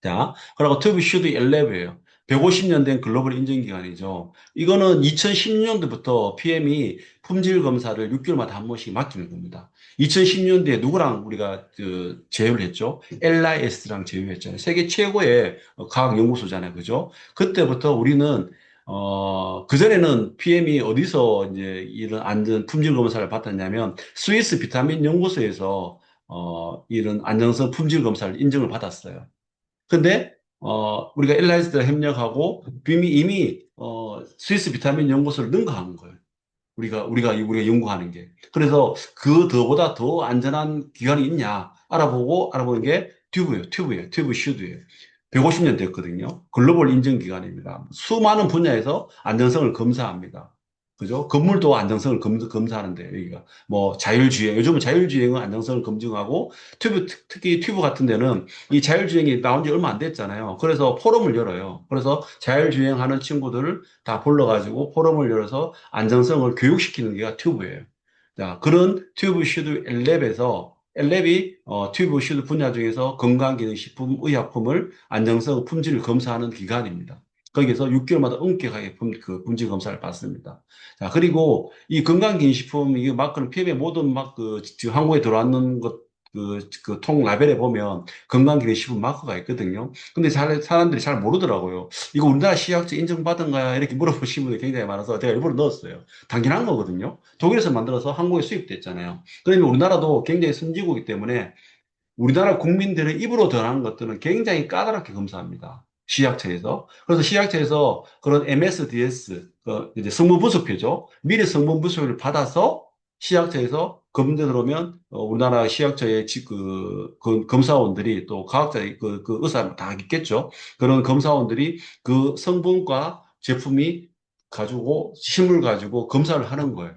S2: 자, 그리고 투비 슈드 11이에요. 150년 된 글로벌 인증기관이죠. 이거는 2010년도부터 PM이 품질 검사를 6개월마다 한 번씩 맡기는 겁니다. 2010년도에 누구랑 우리가 그 제휴를 했죠? LIS랑 제휴했잖아요. 세계 최고의 과학 연구소잖아요. 그죠? 그때부터 우리는 그전에는 PM이 어디서 이제 이런 안전 품질 검사를 받았냐면 스위스 비타민 연구소에서 이런 안정성 품질 검사를 인증을 받았어요. 근데 우리가 엘라이스랑 협력하고 이미 스위스 비타민 연구소를 능가한 거예요. 우리가 연구하는 게. 그래서 그 더보다 더 안전한 기관이 있냐 알아보는 게 튜브 슈드예요. 150년 됐거든요. 글로벌 인증 기관입니다. 수많은 분야에서 안전성을 검사합니다. 그죠? 건물도 안정성을 검사하는데, 여기가. 뭐, 자율주행. 요즘은 자율주행은 안정성을 검증하고, 특히 튜브 같은 데는 이 자율주행이 나온 지 얼마 안 됐잖아요. 그래서 포럼을 열어요. 그래서 자율주행하는 친구들을 다 불러가지고 포럼을 열어서 안정성을 교육시키는 게가 튜브예요. 자, 그런 튜브 슈드 엘랩에서 엘랩이 튜브 슈드 분야 중에서 건강기능식품, 의약품을 안정성, 품질을 검사하는 기관입니다. 거기에서 6개월마다 엄격하게 품질 검사를 받습니다. 자, 그리고 이 건강기능식품, 이게 마크는 PM의 모든 지금 한국에 들어왔는 그 통 라벨에 보면 건강기능식품 마크가 있거든요. 근데 사람들이 잘 모르더라고요. 이거 우리나라 식약처 인증받은 거야? 이렇게 물어보시는 분들이 굉장히 많아서 제가 일부러 넣었어요. 당연한 거거든요. 독일에서 만들어서 한국에 수입됐잖아요. 그러면 우리나라도 굉장히 선진국이기 때문에 우리나라 국민들의 입으로 드러나는 것들은 굉장히 까다롭게 검사합니다. 시약처에서. 그래서 시약처에서 그런 MSDS, 이제 성분분석표죠. 미리 성분분석을 받아서 시약처에서 검증 들어오면 우리나라 시약처의 검사원들이 또 과학자, 그 의사 다 있겠죠. 그런 검사원들이 그 성분과 제품이 가지고, 실물 가지고 검사를 하는 거예요.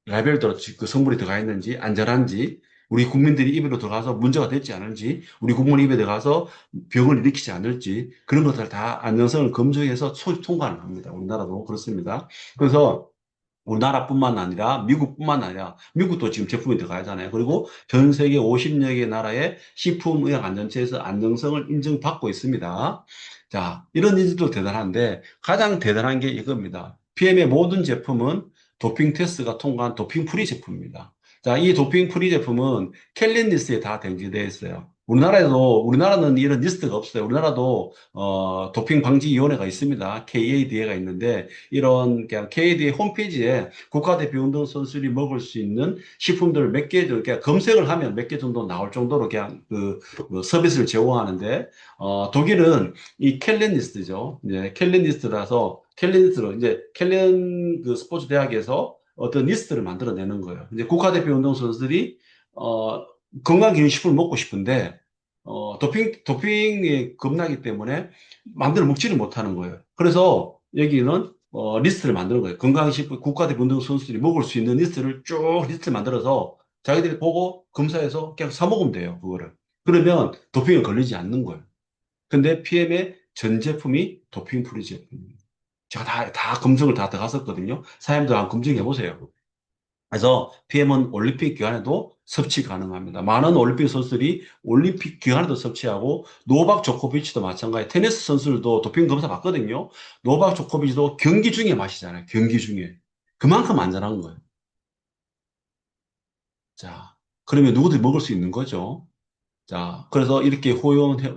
S2: 라벨대로 그 성분이 들어가 있는지, 안전한지, 우리 국민들이 입으로 들어가서 문제가 됐지 않은지, 우리 국민 입에 들어가서 병을 일으키지 않을지, 그런 것들 다 안전성을 검증해서 통과를 합니다. 우리나라도 그렇습니다. 그래서 우리나라뿐만 아니라 미국뿐만 아니라 미국도 지금 제품이 들어가잖아요. 그리고 전 세계 50여 개 나라의 식품의약안전처에서 안정성을 인증받고 있습니다. 자, 이런 인증도 대단한데 가장 대단한 게 이겁니다. PM의 모든 제품은 도핑 테스트가 통과한 도핑 프리 제품입니다. 자, 이 도핑 프리 제품은 캘린 리스트에 다 등재되어 있어요. 우리나라는 이런 리스트가 없어요. 우리나라도 도핑 방지 위원회가 있습니다. KADA가 있는데 이런 그냥 KADA 홈페이지에 국가대표 운동선수들이 먹을 수 있는 식품들 몇 개, 그냥 검색을 하면 몇 개 정도 나올 정도로 그냥 그 서비스를 제공하는데 독일은 이 캘린 리스트죠. 이제 캘린 리스트라서 캘린 리스트로 이제 캘린 그 스포츠 대학에서 어떤 리스트를 만들어내는 거예요. 이제 국가대표 운동선수들이 건강기능식품을 먹고 싶은데, 도핑이 겁나기 때문에 마음대로 먹지를 못하는 거예요. 그래서 여기는, 리스트를 만드는 거예요. 건강식품, 국가대표 운동 선수들이 먹을 수 있는 리스트를 쭉 리스트를 만들어서 자기들이 보고 검사해서 그냥 사 먹으면 돼요. 그거를. 그러면 도핑에 걸리지 않는 거예요. 근데 PM의 전 제품이 도핑 프리 제품입니다. 제가 다 검증을 다 들어갔었거든요. 사장님들 한번 검증해 보세요. 그래서 PM은 올림픽 기간에도 섭취 가능합니다. 많은 올림픽 선수들이 올림픽 기간에도 섭취하고 노박 조코비치도 마찬가지. 테니스 선수들도 도핑 검사 받거든요. 노박 조코비치도 경기 중에 마시잖아요. 경기 중에. 그만큼 안전한 거예요. 자, 그러면 누구든지 먹을 수 있는 거죠. 자, 그래서 이렇게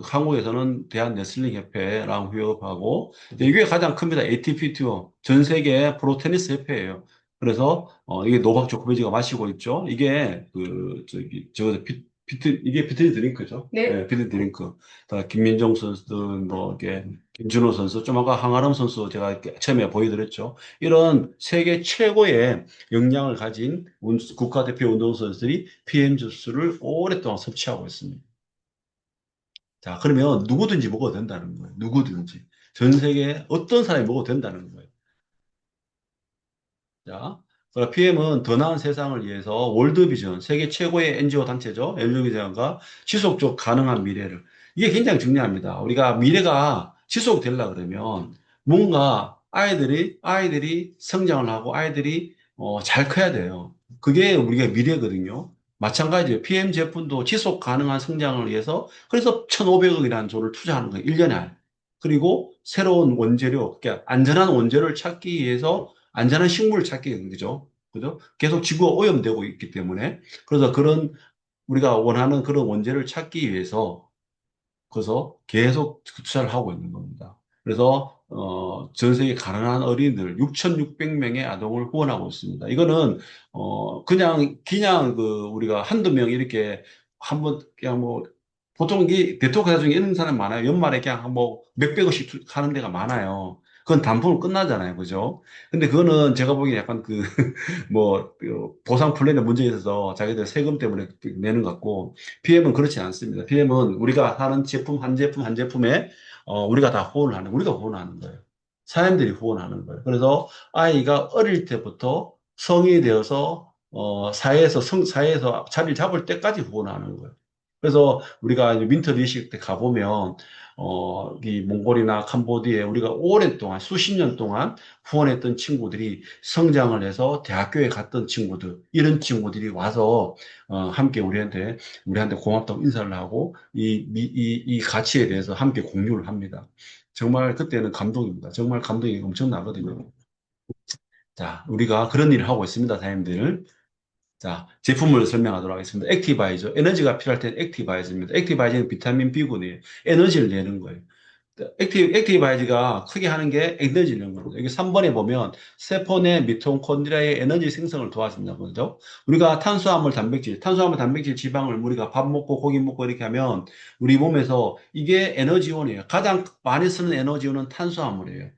S2: 한국에서는 대한레슬링협회랑 휴업하고, 이게 가장 큽니다. ATP 투어. 전 세계 프로 테니스 협회예요. 그래서, 이게 노박 조코비치가 마시고 있죠. 이게, 이게 비트니 드링크죠.
S3: 네.
S2: 네, 비트니 드링크. 다 김민정 선수든, 뭐, 이렇게, 김준호 선수, 좀 아까 황아름 선수 제가 이렇게 처음에 보여드렸죠. 이런 세계 최고의 역량을 가진 국가대표 운동선수들이 PM 주스를 오랫동안 섭취하고 있습니다. 자, 그러면 누구든지 먹어도 된다는 거예요. 누구든지. 전 세계 어떤 사람이 먹어도 된다는 거예요. 자, PM은 더 나은 세상을 위해서 월드비전, 세계 최고의 NGO 단체죠. 연구기관과 지속적 가능한 미래를. 이게 굉장히 중요합니다. 우리가 미래가 지속되려 그러면 뭔가 아이들이 성장을 하고 아이들이 잘 커야 돼요. 그게 우리가 미래거든요. 마찬가지예요. PM 제품도 지속 가능한 성장을 위해서 그래서 1,500억이라는 돈을 투자하는 거예요. 1년에. 그리고 새로운 원재료, 그러니까 안전한 원재료를 찾기 위해서 안전한 식물을 찾게 되는 거죠. 그죠? 계속 지구가 오염되고 있기 때문에. 그래서 우리가 원하는 그런 원재료를 찾기 위해서, 그래서 계속 투자를 하고 있는 겁니다. 그래서, 전 세계 가난한 어린이들 6,600명의 아동을 후원하고 있습니다. 이거는, 그냥 우리가 한두 명 이렇게 그냥 뭐, 보통 이 대토크사 중에 이런 사람 많아요. 연말에 그냥 뭐 몇백억씩 하는 데가 많아요. 그건 단품으로 끝나잖아요. 그죠? 근데 그거는 제가 보기에 약간 보상 플랜에 문제 있어서 자기들 세금 때문에 내는 것 같고, PM은 그렇지 않습니다. PM은 우리가 하는 제품, 한 제품에, 우리가 다 우리가 후원하는 거예요. 사람들이 후원하는 거예요. 그래서 아이가 어릴 때부터 성인이 되어서, 사회에서 자리를 잡을 때까지 후원하는 거예요. 그래서 우리가 이제 윈터 리식 때 가보면, 이 몽골이나 캄보디아에 우리가 오랫동안, 수십 년 동안 후원했던 친구들이 성장을 해서 대학교에 갔던 친구들, 이런 친구들이 와서, 함께 우리한테 고맙다고 인사를 하고, 이 가치에 대해서 함께 공유를 합니다. 정말 그때는 감동입니다. 정말 감동이 엄청나거든요. 자, 우리가 그런 일을 하고 있습니다, 사장님들. 자, 제품을 설명하도록 하겠습니다. 액티바이저. 에너지가 필요할 때는 액티바이저입니다. 액티바이저는 비타민 B군이에요. 에너지를 내는 거예요. 액티바이저가 크게 하는 게 에너지를 내는 겁니다. 여기 3번에 보면 세포 내 미토콘드리아의 에너지 생성을 도와줍니다. 그죠? 우리가 탄수화물, 단백질, 지방을 우리가 밥 먹고 고기 먹고 이렇게 하면 우리 몸에서 이게 에너지원이에요. 가장 많이 쓰는 에너지원은 탄수화물이에요.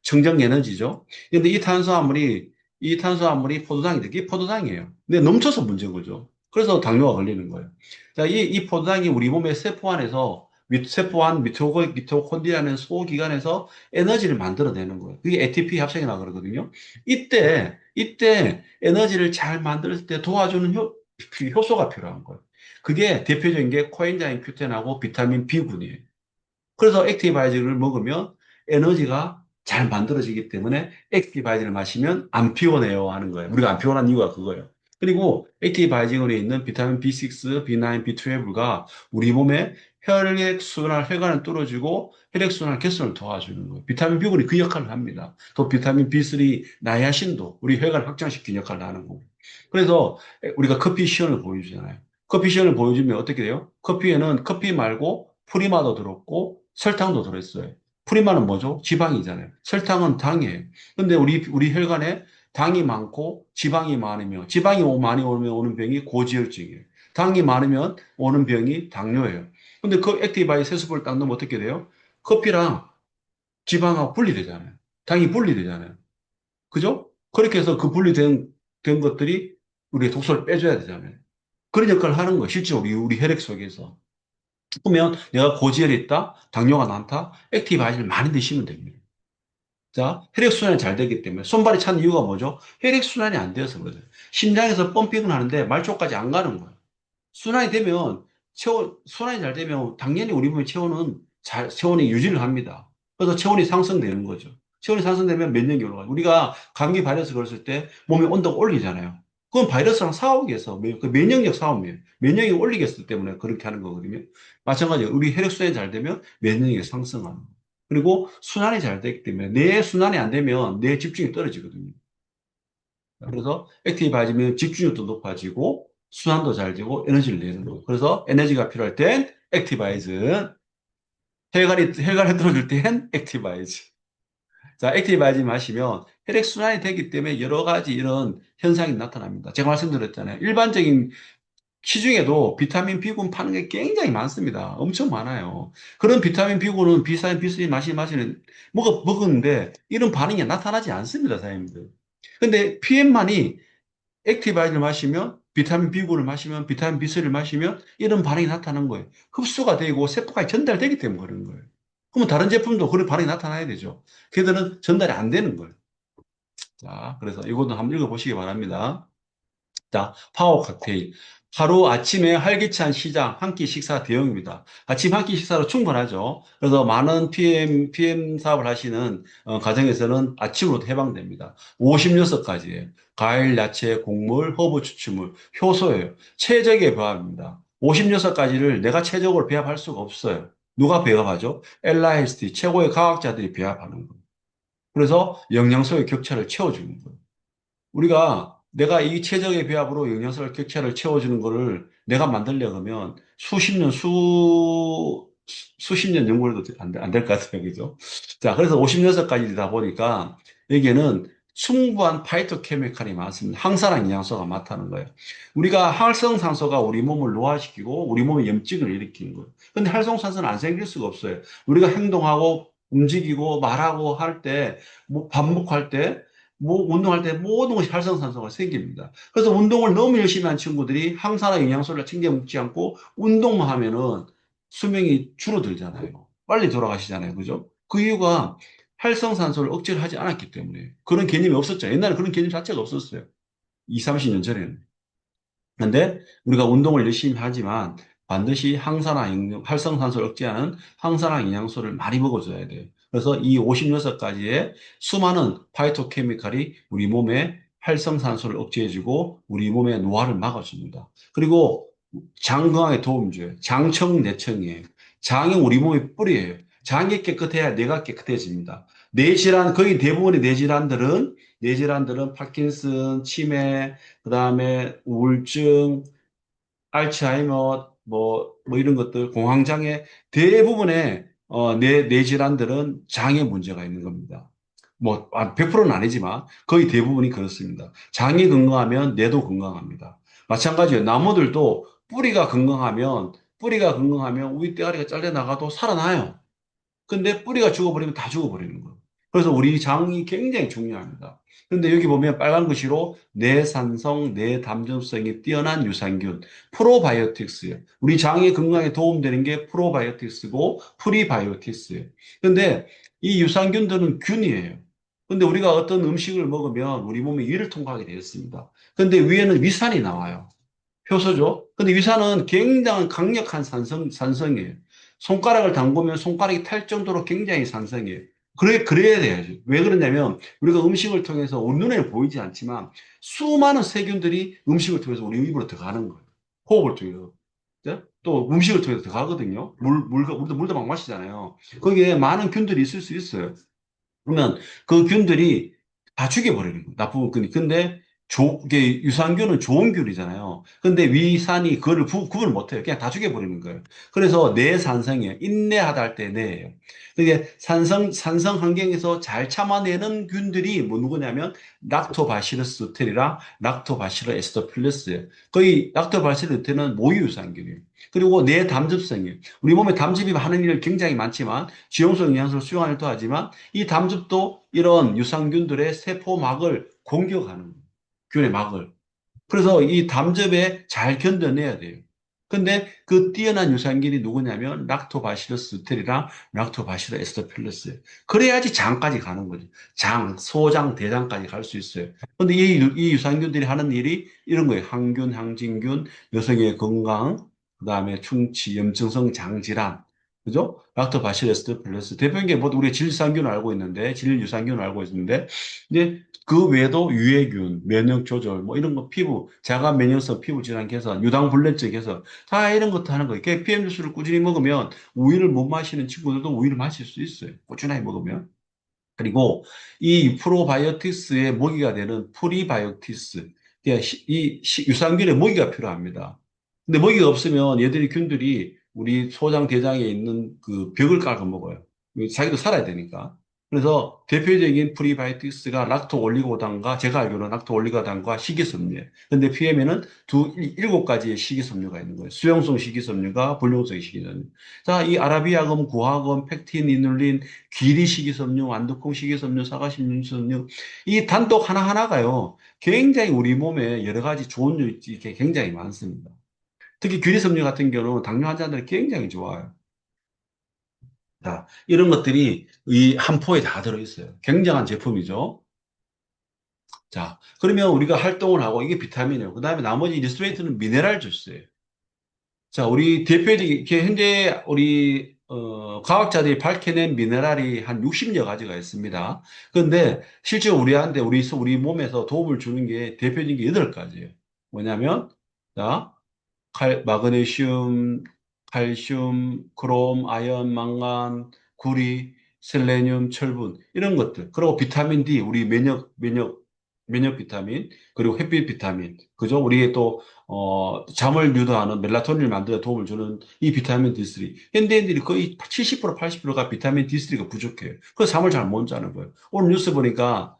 S2: 청정 에너지죠. 근데 이 탄수화물이 이게 포도당이에요. 근데 넘쳐서 문제인 거죠. 그래서 당뇨가 걸리는 거예요. 자, 이 포도당이 우리 몸의 세포 안에서 세포 안 미토콘드리아라는 소기관에서 에너지를 만들어내는 거예요. 그게 ATP 합성이라고 그러거든요. 이때 에너지를 잘 만들 때 도와주는 효소가 필요한 거예요. 그게 대표적인 게 코엔자임 Q10하고 비타민 B군이에요. 그래서 액티바이저를 먹으면 에너지가 잘 만들어지기 때문에 액티바이저를 마시면 안 피곤해요 하는 거예요. 우리가 안 피곤한 이유가 그거예요. 그리고 액티바이저에 있는 비타민 B6, B9, B12가 우리 몸에 혈관을 뚫어주고 혈액순환 개선을 도와주는 거예요. 비타민 B군이 그 역할을 합니다. 또 비타민 B3, 나이아신도 우리 혈관을 확장시키는 역할을 하는 거고. 그래서 우리가 커피 시연을 보여주잖아요. 커피 시연을 보여주면 어떻게 돼요? 커피에는 커피 말고 프리마도 들었고 설탕도 들어있어요. 프리마는 뭐죠? 지방이잖아요. 설탕은 당이에요. 근데 우리 혈관에 당이 많고 지방이 많으면, 지방이 많이 오면 오는 병이 고지혈증이에요. 당이 많으면 오는 병이 당뇨예요. 근데 그 액티바이 세수분을 딱 넣으면 어떻게 돼요? 커피랑 지방하고 분리되잖아요. 당이 분리되잖아요. 그죠? 그렇게 해서 그 된 것들이 우리의 독소를 빼줘야 되잖아요. 그런 역할을 하는 거예요. 실제 우리 혈액 속에서. 그러면 내가 고지혈이 있다, 당뇨가 많다, 액티바이저를 많이 드시면 됩니다. 자, 혈액순환이 잘 되기 때문에 손발이 찬 이유가 뭐죠? 혈액순환이 안 되어서 그래요. 심장에서 펌핑은 하는데 말초까지 안 가는 거예요. 순환이 되면 순환이 잘 되면 당연히 우리 몸의 체온이 유지를 합니다. 그래서 체온이 상승되는 거죠. 체온이 상승되면 면역이 올라가요. 우리가 감기 바이러스 걸렸을 때 몸의 온도가 올리잖아요. 그건 바이러스랑 싸우기 위해서 그 면역력 싸움이에요. 면역이 올리기 위해서 때문에 그렇게 하는 거거든요. 마찬가지로 우리 혈액순환이 잘 되면 면역력이 상승하는 거예요. 그리고 순환이 잘 되기 때문에 뇌 순환이 안 되면 뇌 집중이 떨어지거든요. 그래서 액티브해지면 집중력도 높아지고 순환도 잘 되고 에너지를 내는 거예요. 그래서 에너지가 필요할 땐 액티바이즈, 혈관이 들어줄 땐 액티바이즈. 자, 액티바이즈 마시면 혈액순환이 되기 때문에 여러 가지 이런 현상이 나타납니다. 제가 말씀드렸잖아요. 시중에도 비타민 B군 파는 게 굉장히 많습니다. 엄청 많아요. 그런 비타민 B군은 비타민 B3 마시는, 먹었는데 이런 반응이 나타나지 않습니다, 사장님들. 근데 PM만이 액티바이를 마시면, 비타민 B군을 마시면, 비타민 B3를 마시면 이런 반응이 나타나는 거예요. 흡수가 되고 세포까지 전달되기 때문에 그런 거예요. 그러면 다른 제품도 그런 반응이 나타나야 되죠. 걔들은 전달이 안 되는 거예요. 자, 그래서 이것도 한번 읽어보시기 바랍니다. 자, 파워 칵테일. 하루 아침에 활기찬 시장 한 끼 식사 대용입니다. 아침 한 끼 식사로 충분하죠. 그래서 많은 PM 사업을 하시는 가정에서는 아침으로도 해방됩니다. 56가지예요. 과일, 야채, 곡물, 허브 추출물, 효소예요. 최적의 배합입니다. 56가지를 내가 최적으로 배합할 수가 없어요. 누가 배합하죠? 엘라 헬스티 최고의 과학자들이 배합하는 거예요. 그래서 영양소의 격차를 채워주는 거예요. 우리가 내가 이 최적의 배합으로 영양소를 격차를 채워주는 거를 내가 만들려고 하면 수십 년 연구를 해도 안 될 것 같아요. 그죠? 자, 그래서 56가지다 보니까 여기에는 충분한 파이토케미칼이 많습니다. 항산화 영양소가 많다는 거예요. 우리가 활성산소가 우리 몸을 노화시키고 우리 몸에 염증을 일으키는 거예요. 근데 활성산소는 안 생길 수가 없어요. 우리가 행동하고 움직이고 말하고 할 때, 뭐 반복할 때 운동할 때 모든 것이 활성산소가 생깁니다. 그래서 운동을 너무 열심히 한 친구들이 항산화 영양소를 챙겨 먹지 않고 운동만 하면은 수명이 줄어들잖아요. 빨리 돌아가시잖아요. 그죠? 그 이유가 활성산소를 억제를 하지 않았기 때문에 그런 개념이 없었죠. 옛날에 그런 개념 자체가 없었어요. 2, 30년 전에는. 근데 우리가 운동을 열심히 하지만 반드시 활성산소를 억제하는 항산화 영양소를 많이 먹어줘야 돼요. 그래서 이 56가지의 수많은 파이토케미칼이 우리 몸에 활성산소를 억제해주고 우리 몸의 노화를 막아줍니다. 그리고 장 건강에 도움 줘요. 장청, 내청이에요. 장이 우리 몸의 뿌리예요. 장이 깨끗해야 뇌가 깨끗해집니다. 뇌질환, 거의 대부분의 뇌질환들은 파킨슨, 치매, 그 다음에 우울증, 알츠하이머, 뭐 이런 것들, 공황장애, 대부분의 뇌질환들은 장에 문제가 있는 겁니다. 100%는 아니지만 거의 대부분이 그렇습니다. 장이 건강하면 뇌도 건강합니다. 마찬가지예요. 나무들도 뿌리가 건강하면 우리 떼가리가 잘려나가도 살아나요. 근데 뿌리가 죽어버리면 다 죽어버리는 거예요. 그래서 우리 장이 굉장히 중요합니다. 근데 여기 보면 빨간 글씨로 내산성, 내담즙성이 뛰어난 유산균, 프로바이오틱스예요. 우리 장의 건강에 도움되는 게 프로바이오틱스고 프리바이오틱스예요. 근데 이 유산균들은 균이에요. 근데 우리가 어떤 음식을 먹으면 우리 몸에 위를 통과하게 되어 있습니다. 근데 위에는 위산이 나와요. 효소죠. 근데 위산은 굉장히 강력한 산성이에요. 손가락을 담그면 손가락이 탈 정도로 굉장히 산성이에요. 그래야 돼야죠. 왜 그러냐면 우리가 음식을 통해서 우리 눈에 보이지 않지만 수많은 세균들이 음식을 통해서 우리 입으로 들어가는 거예요. 호흡을 통해서. 그죠? 또 음식을 통해서 들어가거든요. 우리도 물도 막 마시잖아요. 거기에 많은 균들이 있을 수 있어요. 그러면 그 균들이 다 죽여버리는 거예요. 나쁜 균이. 근데 이게 유산균은 좋은 균이잖아요. 근데 위산이 그거를 구분을 못해요. 그냥 다 죽여버리는 거예요. 그래서 내산성이에요. 인내하다 할 때 내예요. 이게 산성 환경에서 잘 참아내는 균들이 누구냐면 락토바시러스 루테리랑 락토바시러 에스터필러스예요. 거의 락토바시러 루테는 모유 유산균이에요. 그리고 내담즙성이에요. 우리 몸에 담즙이 하는 일 굉장히 많지만 지용성 영양소를 수용하는 일도 하지만 이 담즙도 이런 유산균들의 세포막을 공격하는 거예요. 균의 막을. 그래서 이 담즙에 잘 견뎌내야 돼요. 근데 그 뛰어난 유산균이 누구냐면 락토바시러스 루테리랑 락토바시러 에스터필러스예요. 그래야지 장까지 가는 거죠. 장, 소장, 대장까지 갈 수 있어요. 근데 이 유산균들이 하는 일이 이런 거예요. 항균, 항진균, 여성의 건강, 그다음에 충치, 염증성 장질환. 그죠? 락토바시러스 필러스 대표적인 게 뭐 우리가 질산균을 알고 있는데 질유산균을 알고 있는데 이제 그 외에도 유해균, 면역 조절, 뭐 이런 거 피부, 자가 면역성 피부 질환 개선, 유당불내증 개선 다 이런 것도 하는 거예요. PM 주스를 꾸준히 먹으면 우유를 못 마시는 친구들도 우유를 마실 수 있어요. 꾸준하게 먹으면. 그리고 이 프로바이오틱스의 먹이가 되는 프리바이오틱스, 그러니까 유산균의 먹이가 필요합니다. 근데 먹이가 없으면 얘들이 균들이 우리 소장 대장에 있는 그 벽을 깔아 먹어요. 자기도 살아야 되니까. 그래서 대표적인 프리바이오틱스가 락토 올리고당과 제가 알기로는 락토 올리고당과 식이섬유예요. 근데 PM에는 일곱 가지의 식이섬유가 있는 거예요. 수용성 식이섬유가 불용성 식이섬유. 자, 이 아라비아금, 구화금, 펙틴, 이눌린, 귀리 식이섬유, 완두콩 식이섬유, 사과 식이섬유 이 단독 하나하나가요. 굉장히 우리 몸에 여러 가지 좋은 요인이 굉장히 많습니다. 특히 귀리섬유 같은 경우는 당뇨 환자들이 굉장히 좋아요. 자, 이런 것들이 이 한 포에 다 들어있어요. 굉장한 제품이죠. 자, 그러면 우리가 활동을 하고 이게 비타민이에요. 그 다음에 나머지 리스토레이트는 미네랄 주스예요. 자, 우리 대표적인, 이렇게 현재 우리, 과학자들이 밝혀낸 미네랄이 한 60여 가지가 있습니다. 그런데 실제 우리한테, 우리 몸에서 도움을 주는 게 대표적인 게 8가지예요. 뭐냐면, 자, 마그네슘, 칼슘, 크롬, 아연, 망간, 구리, 셀레늄, 철분 이런 것들. 그리고 비타민 D, 우리 면역 비타민, 그리고 햇빛 비타민. 그죠? 우리의 또 잠을 유도하는 멜라토닌을 만드는 데 도움을 주는 이 비타민 D3. 현대인들이 거의 70% 80%가 비타민 D3가 부족해요. 그래서 잠을 잘 못 자는 거예요. 오늘 뉴스 보니까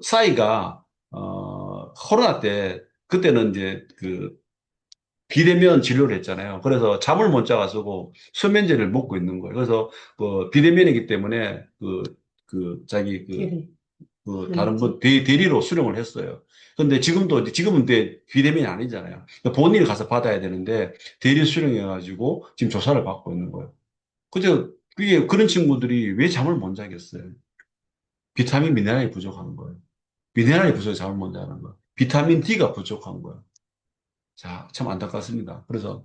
S2: 싸이가 코로나 때 그때는 이제 비대면 진료를 했잖아요. 그래서 잠을 못 자가지고 수면제를 먹고 있는 거예요. 그래서 비대면이기 때문에 자기 다른 대리로 수령을 했어요. 근데 지금은 비대면이 아니잖아요. 그러니까 본인이 가서 받아야 되는데 대리 수령해가지고 지금 조사를 받고 있는 거예요. 그런 친구들이 왜 잠을 못 자겠어요? 비타민 미네랄이 부족한 거예요. 미네랄이 부족해서 잠을 못 자는 거예요. 비타민 D가 부족한 거예요. 자, 참 안타깝습니다. 그래서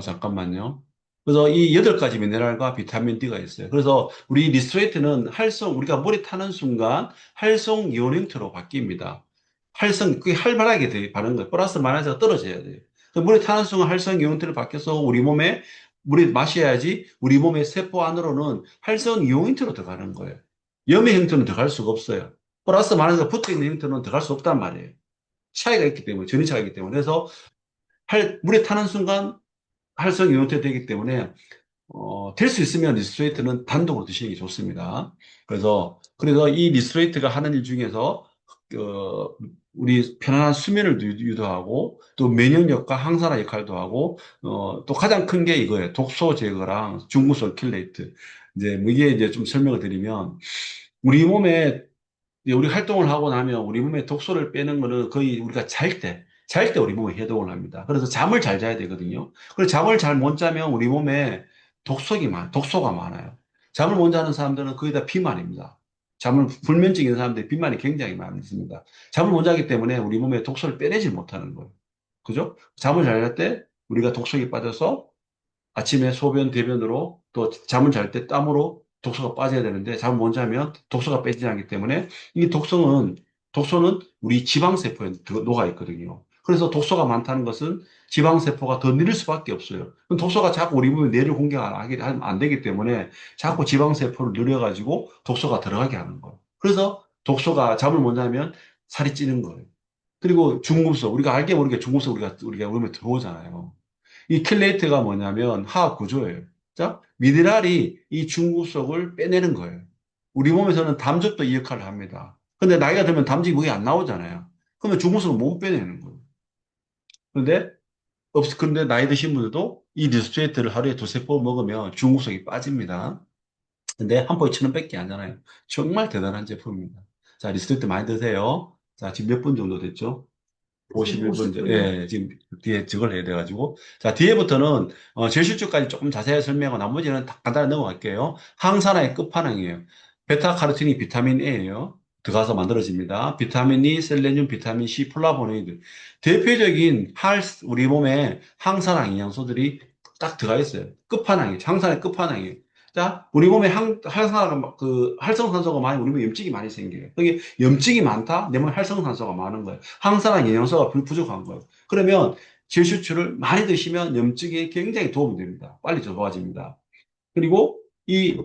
S2: 잠깐만요. 그래서 이 8가지 미네랄과 비타민 D가 있어요. 그래서 우리 리스트레이트는 우리가 물에 타는 순간 활성 이온 형태로 바뀝니다. 그게 활발하게 바는 거예요. 플러스 마이너스가 떨어져야 돼요. 그래서 물에 타는 순간 활성 이온 형태로 바뀌어서 물에 마셔야지 우리 몸의 세포 안으로는 활성 이온 형태로 들어가는 거예요. 염의 형태는 들어갈 수가 없어요. 플러스 마이너스가 붙어 있는 형태는 들어갈 수 없단 말이에요. 차이가 있기 때문에, 전이차가 있기 때문에. 그래서 물에 타는 순간 활성이 용퇴되기 때문에 될 수 있으면 리스트레이트는 단독으로 드시는 게 좋습니다. 그래서 이 리스트레이트가 하는 일 중에서 우리 편안한 수면을 유도하고 또 면역력과 항산화 역할도 하고 또 가장 큰 게 이거예요. 독소 제거랑 중구성 킬레이트. 이제 이게 이제 좀 설명을 드리면 우리 몸에 이제 우리 활동을 하고 나면 우리 몸에 독소를 빼는 거는 거의 우리가 잘 때 우리 몸에 해독을 합니다. 그래서 잠을 잘 자야 되거든요. 그래서 잠을 잘 못 자면 우리 몸에 독소가 많아요. 잠을 못 자는 사람들은 거의 다 비만입니다. 불면증 있는 사람들이 비만이 굉장히 많습니다. 잠을 못 자기 때문에 우리 몸에 독소를 빼내지 못하는 거예요. 그죠? 잠을 잘 잘 때 우리가 독소에 빠져서 아침에 소변, 대변으로 또 잠을 잘 때 땀으로 독소가 빠져야 되는데 잠을 못 자면 독소가 빼지지 않기 때문에 이 독소는 우리 지방세포에 녹아 있거든요. 그래서 독소가 많다는 것은 지방세포가 더 늘릴 수밖에 없어요. 그럼 독소가 자꾸 우리 몸에 뇌를 공격하면 안 되기 때문에 자꾸 지방세포를 늘려가지고 독소가 들어가게 하는 거예요. 그래서 독소가 잠을 못 자면 살이 찌는 거예요. 그리고 중금속, 우리가 알게 모르게 중금속 우리가 몸에 들어오잖아요. 이 킬레이트가 뭐냐면 화학 구조예요. 자, 미네랄이 이 중구석을 빼내는 거예요. 우리 몸에서는 담즙도 이 역할을 합니다. 근데 나이가 들면 담즙이 거의 안 나오잖아요. 그러면 중구석을 못 빼내는 거예요. 그런데 그런데 나이 드신 분들도 이 리스트레이트를 하루에 두세 번 먹으면 중구석이 빠집니다. 근데 한 포에 1,000원밖에 안 하잖아요. 정말 대단한 제품입니다. 자, 리스트레이트 많이 드세요. 자, 지금 몇 분 정도 됐죠? 51분, 예, 지금 뒤에 저걸 해야 돼가지고. 자, 뒤에부터는, 제실주까지 조금 자세히 설명하고 나머지는 다 간단히 넘어갈게요. 항산화의 끝판왕이에요. 베타카로틴이 비타민 A예요. 들어가서 만들어집니다. 비타민 E, 셀레늄, 비타민 C, 플라보노이드. 대표적인 우리 몸에 항산화 영양소들이 딱 들어가 있어요. 끝판왕이에요. 항산화의 끝판왕이에요. 자, 우리 몸에 활성산소가 많이, 우리 몸에 염증이 많이 생겨요. 그게 염증이 많다? 내 몸에 활성산소가 많은 거예요. 항산화 영양소가 부족한 거예요. 그러면 질수추를 많이 드시면 염증에 굉장히 도움이 됩니다. 빨리 좋아집니다. 그리고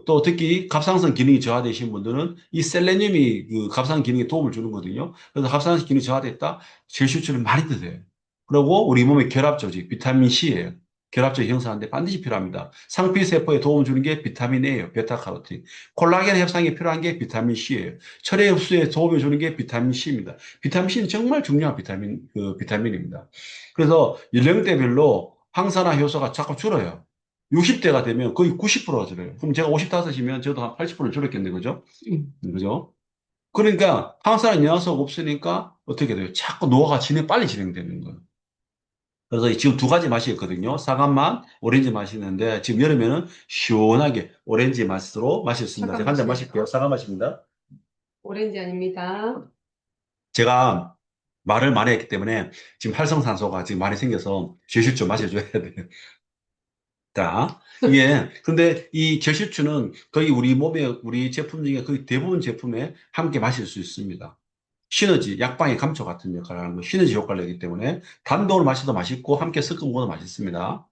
S2: 또 특히 갑상선 기능이 저하되신 분들은 이 셀레늄이 갑상 기능에 도움을 주는 거거든요. 그래서 갑상선 기능이 저하됐다? 질수추를 많이 드세요. 그리고 우리 몸의 결합 조직, 비타민 C예요. 결합체 형성하는데 반드시 필요합니다. 상피세포에 도움 주는 게 비타민 A예요. 베타카로틴. 콜라겐 협상에 필요한 게 비타민 C예요. 철의 흡수에 도움을 주는 게 비타민 C입니다. 비타민 C는 정말 중요한 비타민입니다. 그래서 연령대별로 항산화 효소가 자꾸 줄어요. 60대가 되면 거의 90%가 줄어요. 그럼 제가 55이면 저도 한 80% 줄었겠네, 그죠? 그죠? 그러니까 항산화 영양소가 없으니까 어떻게 돼요? 자꾸 노화가 빨리 진행되는 거예요. 그래서 지금 두 가지 맛이 있거든요. 사과맛, 오렌지 맛이 있는데 지금 여름에는 시원하게 오렌지 맛으로 마셨습니다. 제가 한 잔 마실게요. 사과 맛입니다.
S3: 오렌지 아닙니다.
S2: 제가 말을 많이 했기 때문에 지금 활성산소가 지금 많이 생겨서 제실 좀 마셔줘야 돼요. 자, 근데 이 제실주는 거의 우리 몸에, 우리 제품 중에 거의 대부분 제품에 함께 마실 수 있습니다. 시너지, 약방의 감초 같은 역할을 하는 거, 시너지 효과를 내기 때문에 단독으로 마셔도 맛있고 함께 섞어 먹어도 맛있습니다.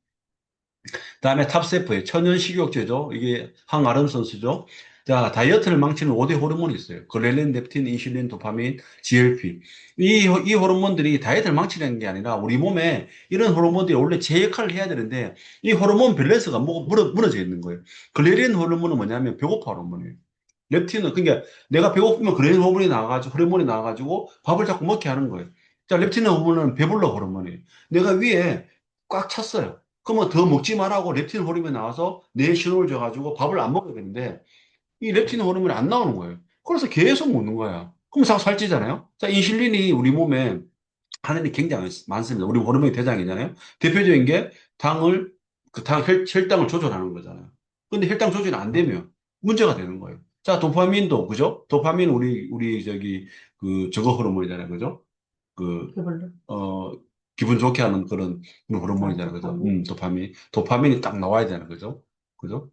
S2: 그다음에 탑세프의 천연 식욕제죠. 이게 항아름 선수죠. 자, 다이어트를 망치는 5대 호르몬이 있어요. 글렐린, 렙틴, 인슐린, 도파민, GLP. 이 호르몬들이 다이어트를 망치는 게 아니라 우리 몸에 이런 호르몬들이 원래 제 역할을 해야 되는데 이 호르몬 밸런스가 무너져 있는 거예요. 글렐린 호르몬은 뭐냐면 배고파 호르몬이에요. 렙틴은 그러니까 내가 배고프면 그레인 호르몬이 나와가지고 밥을 자꾸 먹게 하는 거예요. 자, 렙틴 호르몬은 배불러 호르몬이에요. 내가 위에 꽉 찼어요. 그러면 더 먹지 말라고 렙틴 호르몬이 나와서 뇌에 신호를 줘가지고 밥을 안 먹어야 되는데 이 렙틴 호르몬이 안 나오는 거예요. 그래서 계속 먹는 거야. 그럼 자꾸 살찌잖아요. 자, 인슐린이 우리 몸에 하는 일이 굉장히 많습니다. 우리 호르몬의 대장이잖아요. 대표적인 게 당을 혈당을 조절하는 거잖아요. 근데 혈당 조절이 안 되면 문제가 되는 거예요. 자, 도파민도 그죠? 도파민 우리 저기 그 저거 호르몬이잖아요. 그죠? 그
S3: 배불러.
S2: 기분 좋게 하는 그런 호르몬이잖아요. 그죠?
S3: 도파민.
S2: 도파민이 딱 나와야 되는 거죠. 그죠?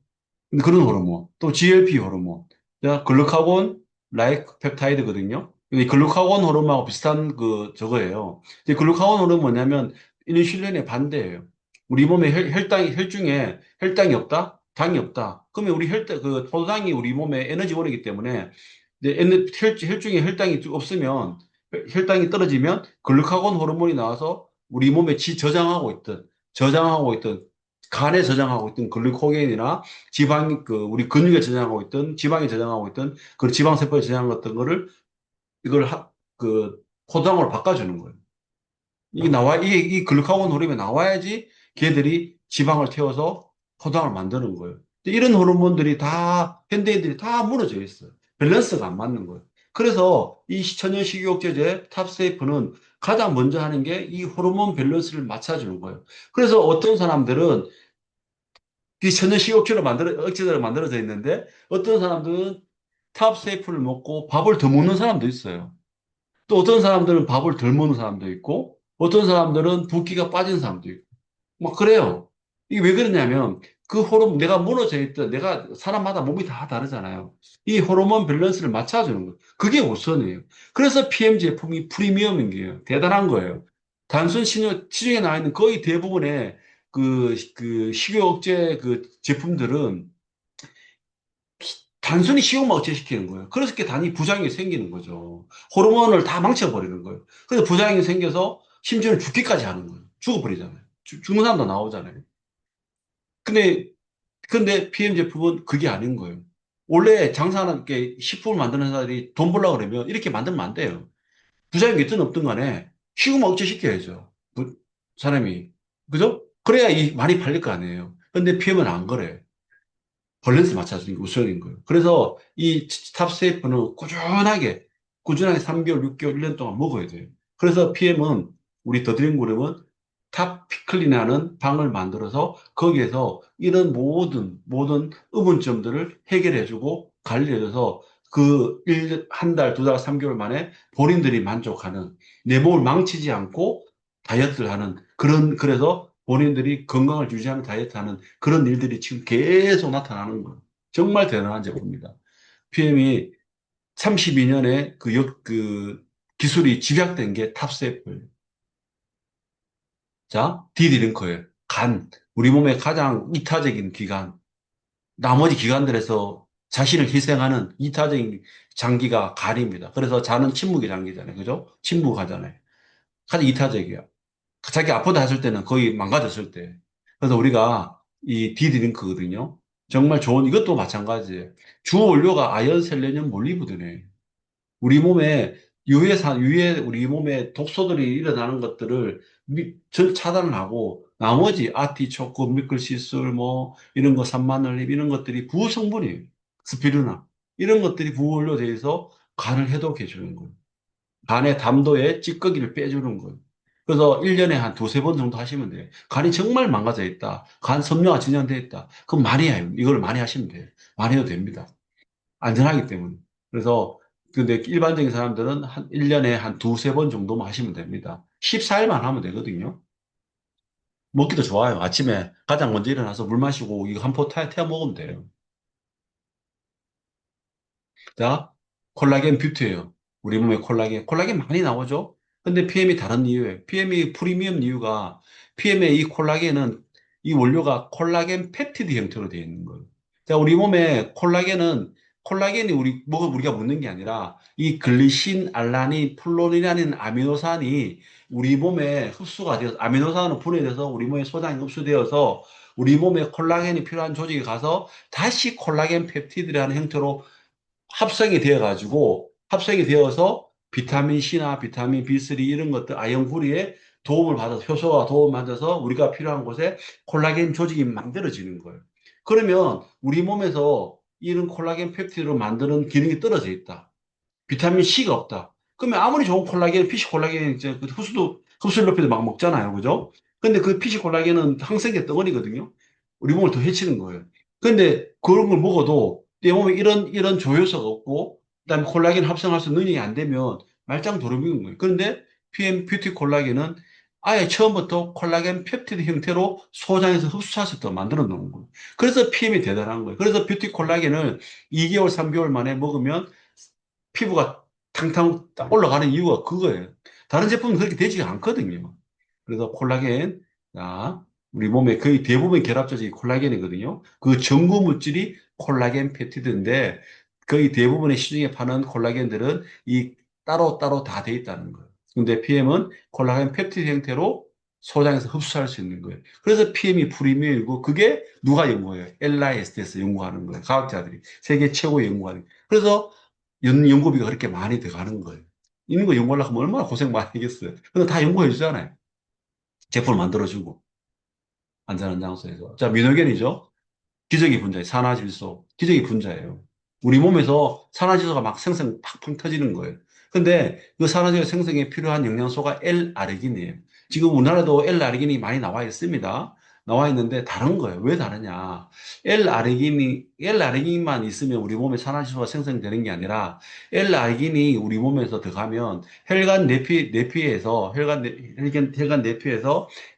S2: 근데 그런 호르몬, 또 GLP 호르몬, 자, 글루카곤 라이크 펩타이드거든요. 이 글루카곤 호르몬하고 비슷한 저거예요. 이 글루카곤 호르몬은 뭐냐면 인슐린의 반대예요. 우리 몸에 혈중에 혈당이 없다? 당이 없다. 그러면 우리 포도당이 우리 몸에 에너지원이기 때문에 이제 혈중에 혈당이 없으면 혈당이 떨어지면 글루카곤 호르몬이 나와서 우리 몸에 저장하고 있던 간에 저장하고 있던 글루코겐이나 우리 근육에 저장하고 있던, 지방에 저장하고 있던, 그 지방세포에 저장했던 거를, 이걸, 포도당으로 바꿔주는 거예요. 이 글루카곤 호르몬이 나와야지 걔들이 지방을 태워서 포도당을 만드는 거예요. 이런 호르몬들이 현대인들이 다 무너져 있어요. 밸런스가 안 맞는 거예요. 그래서 이 천연 식이요법제 탑세이프는 가장 먼저 하는 게 이 호르몬 밸런스를 맞춰주는 거예요. 그래서 어떤 사람들은 이 천연 식욕제로 억제제로 만들어져 있는데 어떤 사람들은 탑세이프를 먹고 밥을 더 먹는 사람도 있어요. 또 어떤 사람들은 밥을 덜 먹는 사람도 있고 어떤 사람들은 붓기가 빠진 사람도 있고 막 그래요. 이게 왜 그러냐면 그 호르몬 내가 무너져 있던 내가 사람마다 몸이 다 다르잖아요. 이 호르몬 밸런스를 맞춰주는 거. 그게 우선이에요. 그래서 PM 제품이 프리미엄인 게요. 대단한 거예요. 단순 시중에 나와 있는 거의 대부분의 그 식욕 억제 그 제품들은 단순히 식욕만 억제시키는 거예요. 그래서 이렇게 단위 부작용이 생기는 거죠. 호르몬을 다 망쳐버리는 거예요. 그래서 부작용이 생겨서 심지어는 죽기까지 하는 거예요. 죽어버리잖아요. 죽는 사람도 나오잖아요. 근데, PM 제품은 그게 아닌 거예요. 원래 장사하는 게 식품을 만드는 회사들이 돈 벌려고 그러면 이렇게 만들면 안 돼요. 부작용이 있든 없든 간에 식욕만 억제시켜야죠. 사람이. 그죠? 그래야 많이 팔릴 거 아니에요. 근데 PM은 안 그래요. 밸런스 맞춰주는 게 우선인 거예요. 그래서 이 탑세이프는 꾸준하게 3개월, 6개월, 1년 동안 먹어야 돼요. 그래서 PM은 우리 더드림그룹은 탑피클리나는 방을 만들어서 거기에서 이런 모든 의문점들을 해결해주고 관리해줘서 한 달, 두 달, 3개월 만에 본인들이 만족하는 내 몸을 망치지 않고 다이어트를 하는 그래서 본인들이 건강을 유지하는 다이어트 하는 그런 일들이 지금 계속 나타나는 거예요. 정말 대단한 제품입니다. PM이 32년에 기술이 집약된 게 탑세이프예요. 자, D드링커예요. 우리 몸의 가장 이타적인 기관. 나머지 기관들에서 자신을 희생하는 이타적인 장기가 간입니다. 그래서 자는 침묵의 장기잖아요. 그죠? 침묵하잖아요. 가장 이타적이야. 자기 아프다 했을 때는 거의 망가졌을 때. 그래서 우리가 이 D드링크거든요. 정말 좋은, 이것도 마찬가지예요. 주 원료가 아연, 셀레늄, 몰리브드네. 우리 몸에 우리 몸에 독소들이 일어나는 것들을 전 차단을 하고, 나머지 아티초코, 미끌시술, 뭐, 이런 거, 산마늘잎, 이런 것들이 부성분이에요. 스피루나. 이런 것들이 부원료에 대해서 간을 해독해 주는 거예요. 간의 담도에 찌꺼기를 빼주는 거예요. 그래서 1년에 한 두세 번 정도 하시면 돼요. 간이 정말 망가져 있다. 간 섬유가 진전돼 있다. 그럼 많이 해요. 이걸 많이 하시면 돼요. 많이 해도 됩니다. 안전하기 때문에. 그래서, 근데 일반적인 사람들은 한 1년에 한 두세 번 정도만 하시면 됩니다. 14일만 하면 되거든요. 먹기도 좋아요. 아침에 가장 먼저 일어나서 물 마시고 이거 한 포 태워 먹으면 돼요. 자, 콜라겐 뷰티예요. 우리 몸에 콜라겐 많이 나오죠? 근데 PM이 다른 이유예요. PM이 프리미엄 이유가 PM의 이 콜라겐은 이 원료가 콜라겐 펩티드 형태로 되어 있는 거예요. 자, 우리 몸에 콜라겐이 우리가 묻는 게 아니라 이 글리신, 알라닌, 플로리라는 아미노산이 우리 몸에 흡수가 되어서 아미노산은 분해돼서 우리 몸에 소장이 흡수되어서 우리 몸에 콜라겐이 필요한 조직에 가서 다시 콜라겐 펩티드라는 형태로 합성이 되어서 비타민 C나 비타민 B3 이런 것들 아연구리에 도움을 받아서 효소가 도움을 받아서 우리가 필요한 곳에 콜라겐 조직이 만들어지는 거예요. 그러면 우리 몸에서 이런 콜라겐 펩티드를 만드는 기능이 떨어져 있다. 비타민 C가 없다. 그러면 아무리 좋은 콜라겐, 피시 콜라겐, 이제 그 흡수를 높여도 막 먹잖아요. 그죠? 근데 그 피시 콜라겐은 항생제 덩어리거든요. 우리 몸을 더 해치는 거예요. 근데 그런 걸 먹어도 내 몸에 이런 조효소가 없고, 그다음에 콜라겐 합성할 수 있는 능력이 안 되면 말짱 도루묵인 거예요. 그런데 PM 뷰티 콜라겐은 아예 처음부터 콜라겐 펩티드 형태로 소장해서 흡수할 수 있도록 만들어 놓은 거예요. 그래서 PM이 대단한 거예요. 그래서 뷰티 콜라겐을 2개월, 3개월 만에 먹으면 피부가 탕탕 딱 올라가는 이유가 그거예요. 다른 제품은 그렇게 되지 않거든요. 그래서 콜라겐, 자, 우리 몸에 거의 대부분 결합 조직이 콜라겐이거든요. 그 전구 물질이 콜라겐 펩티드인데 거의 대부분의 시중에 파는 콜라겐들은 이 따로따로 다 돼 있다는 거예요. 근데 PM은 콜라겐 펩티드 형태로 소장해서 흡수할 수 있는 거예요. 그래서 PM이 프리미엄이고 그게 누가 연구해요? LISD에서 연구하는 거예요. 과학자들이. 세계 최고의 연구하는. 그래서 연구비가 그렇게 많이 들어가는 거예요. 이런 거 연구하려고 하면 얼마나 고생 많이 하겠어요. 근데 다 연구해 주잖아요. 제품을 만들어주고, 안전한 장소에서. 자, 미노겐이죠. 기저귀 분자예요. 산화질소. 기저귀 분자예요. 우리 몸에서 산화질소가 막 팡팡 터지는 거예요. 근데 그 산화질소 생성에 필요한 영양소가 L-아르긴이에요. 지금 우리나라도 L-아르긴이 많이 나와 있습니다. 나와 있는데 다른 거예요. 왜 다르냐? L-아르긴만 있으면 우리 몸에 산화질소가 생성되는 게 아니라 L-아르긴이 우리 몸에서 들어가면 혈관 내피에서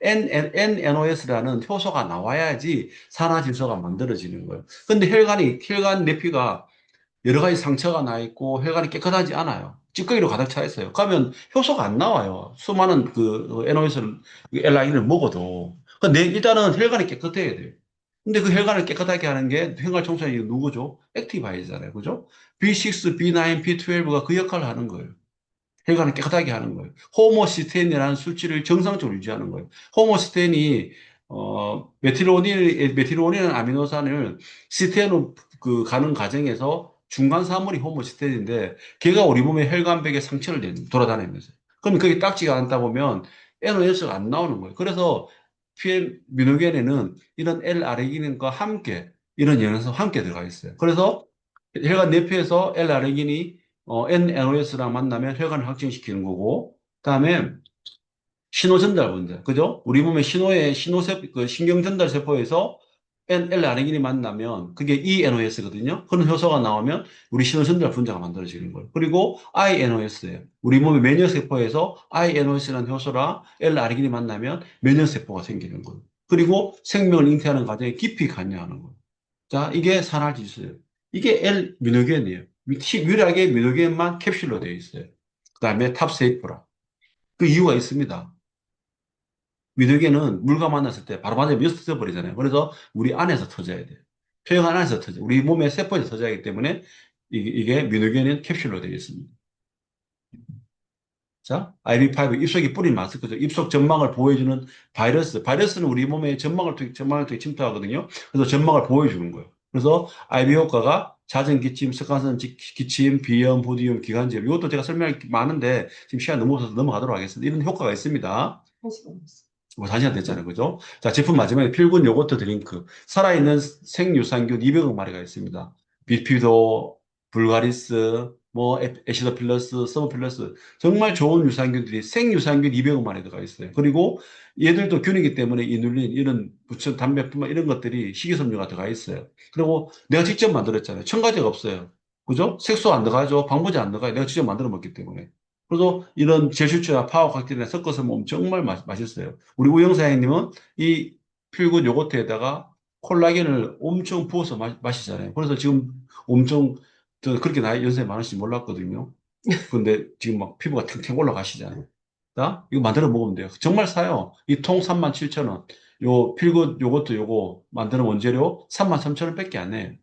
S2: NNOS라는 효소가 나와야지 산화질소가 만들어지는 거예요. 근데 혈관 내피가 여러 가지 상처가 나 있고 혈관이 깨끗하지 않아요. 찌꺼기로 가득 차 있어요. 그러면 효소가 안 나와요. 수많은 그 NOS를, LIN을 먹어도. 근데 일단은 혈관이 깨끗해야 돼요. 근데 그 혈관을 깨끗하게 하는 게 혈관 청소년이 누구죠? 액티바이잖아요. 그죠? B6, B9, B12가 그 역할을 하는 거예요. 혈관을 깨끗하게 하는 거예요. 호모시스테인이라는 수치를 정상적으로 유지하는 거예요. 호모시스테인이 메틸오닌이라는 아미노산을 시스테인으로 가는 과정에서 중간 사물이 호모시스테인인데 걔가 우리 몸의 혈관벽에 상처를 돌아다니면서 그럼 거기 딱지가 않다 보면 NOS가 안 나오는 거예요. 그래서 PM 미노겐에는 이런 L-아르기닌과 함께 이런 영양소가 함께 들어가 있어요. 그래서 혈관 내피에서 L-아르기닌이 NNOS랑 만나면 혈관을 확진시키는 거고, 그다음에 신호전달 문제, 그죠? 우리 몸의 그 신경전달 세포에서 L아르긴이 만나면 그게 ENOS거든요. 그런 효소가 나오면 우리 신호전달 분자가 만들어지는 거예요. 그리고 INOS예요. 우리 몸의 면역세포에서 INOS라는 효소랑 L아르긴이 만나면 면역세포가 생기는 거예요. 그리고 생명을 잉태하는 과정에 깊이 관여하는 거예요. 자, 이게 산화지수예요. 이게 L-미노겐이에요. 유일하게 미노겐만 캡슐로 되어 있어요. 그 다음에 탑세이프라. 그 이유가 있습니다. 미노겐은 물과 만났을 때 바로 맞으면 터져버리잖아요. 그래서 우리 안에서 터져야 돼요. 폐혈관 안에서 터져. 우리 몸의 세포에서 터져야 하기 때문에 이게 미노겐은 캡슐로 되어 있습니다. 자, IP5 입속에 뿌린 마스크죠. 입속 점막을 보호해주는 바이러스. 바이러스는 우리 몸에 점막을 통해 침투하거든요. 그래서 점막을 보호해주는 거예요. 그래서 IV 효과가 잦은 기침, 석가선 기침, 비염, 부비움, 기관지염. 이것도 제가 설명할 게 많은데 지금 시간 너무 없어서 넘어가도록 하겠습니다. 이런 효과가 있습니다.
S3: 한 시간 됐어.
S2: 뭐 4시간 됐잖아요. 그죠? 자, 제품 마지막에 필군 요거트 드링크. 살아있는 생유산균 200억 마리가 있습니다. 비피도, 불가리스, 뭐, 애시도필러스, 서머필러스. 정말 좋은 유산균들이 생유산균 200억 마리 들어가 있어요. 그리고 얘들도 균이기 때문에 이눌린, 이런 부천, 담배뿐만 이런 것들이 식이섬유가 들어가 있어요. 그리고 내가 직접 만들었잖아요. 첨가제가 없어요. 그죠? 색소 안 들어가죠. 방부제 안 들어가요. 내가 직접 만들어 먹기 때문에. 그래서 이런 제슈추나 파워 칵테일이나 섞어서 먹으면 정말 맛있어요. 우리 우영 사장님은 이 필굿 요거트에다가 콜라겐을 엄청 부어서 마시잖아요. 그래서 지금 엄청 저 그렇게 나이 연세 많으신지 몰랐거든요. 근데 지금 막 피부가 탱탱 올라가시잖아요. 자, 이거 만들어 먹으면 돼요. 정말 싸요. 이 통 37,000원. 요 필굿 요거트 요거 만드는 원재료 33,000원 밖에 안 해요.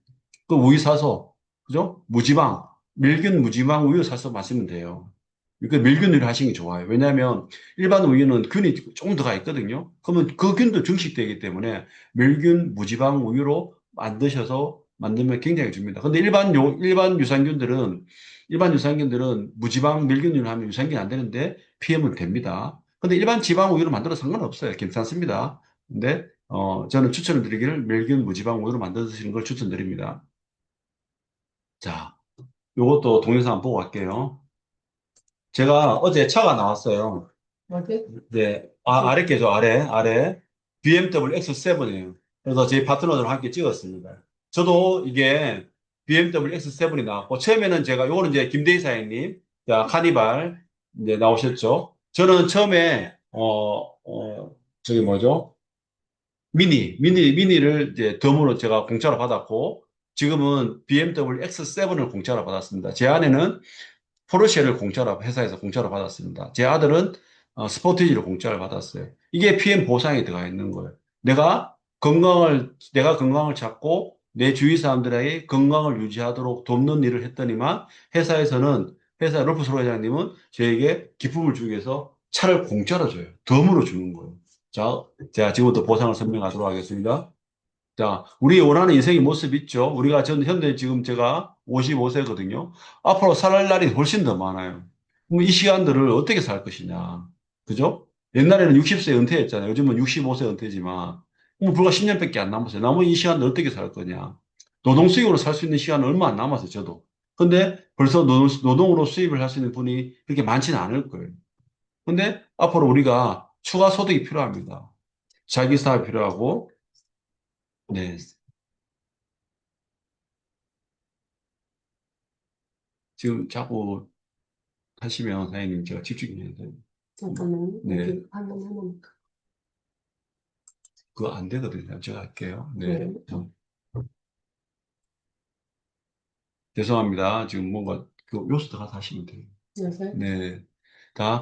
S2: 그 우유 사서, 그죠? 무지방, 밀균 무지방 우유 사서 마시면 돼요. 이거 밀균으로 하시는 게 좋아요. 왜냐하면 일반 우유는 균이 조금 들어가 있거든요. 그러면 그 균도 증식되기 때문에 밀균 무지방 우유로 만드셔서 만들면 굉장히 줍니다. 근데 일반 유산균들은 무지방 밀균으로 하면 유산균이 안 되는데 PM은 됩니다. 근데 일반 지방 우유로 만들어도 상관없어요. 괜찮습니다. 근데 저는 추천을 드리기를 밀균 무지방 우유로 만들어 드시는 걸 추천드립니다. 자, 요것도 동영상 한번 보고 갈게요. 제가 어제 차가 나왔어요.
S3: 어디?
S2: 네, 아래 게죠, 아래. BMW X7이에요. 그래서 제 파트너들과 함께 찍었습니다. 저도 이게 BMW X7이 나왔고, 처음에는 요거는 이제 김대희 사장님, 자, 카니발, 이제 나오셨죠. 저는 처음에, 저기 뭐죠? 미니를 이제 덤으로 제가 공짜로 받았고, 지금은 BMW X7을 공짜로 받았습니다. 제 아내는 포르쉐를 공짜로 회사에서 공짜로 받았습니다. 제 아들은 스포티지를 공짜로 받았어요. 이게 PM 보상에 들어가 있는 거예요. 내가 건강을 찾고 내 주위 사람들에게 건강을 유지하도록 돕는 일을 했더니만 회사 롤프스 회장님은 저에게 기쁨을 주기 위해서 차를 공짜로 줘요. 덤으로 주는 거예요. 자, 제가 지금부터 보상을 설명하도록 하겠습니다. 자, 우리 원하는 인생의 모습 있죠? 현재 지금 제가 55세거든요. 앞으로 살 날이 훨씬 더 많아요. 그럼 이 시간들을 어떻게 살 것이냐. 그죠? 옛날에는 60세 은퇴했잖아요. 요즘은 65세 은퇴지만, 뭐 불과 10년밖에 안 남았어요. 남은 이 시간을 어떻게 살 거냐. 노동 수익으로 살 수 있는 시간은 얼마 안 남았어요, 저도. 근데 벌써 노동으로 수입을 할 수 있는 분이 그렇게 많지는 않을 거예요. 근데 앞으로 우리가 추가 소득이 필요합니다. 자기 사업이 필요하고, 네. 지금 자꾸 하시면 사장님 제가 집중해야 돼요.
S3: 잠깐만요.
S2: 네.
S3: 여기 화면 하나만.
S2: 그거 안 되거든요. 제가 할게요. 네.
S3: 네.
S2: 죄송합니다. 지금 뭔가 그 요소 들어가서 하시면 돼요.
S3: 여보세요?
S2: 네.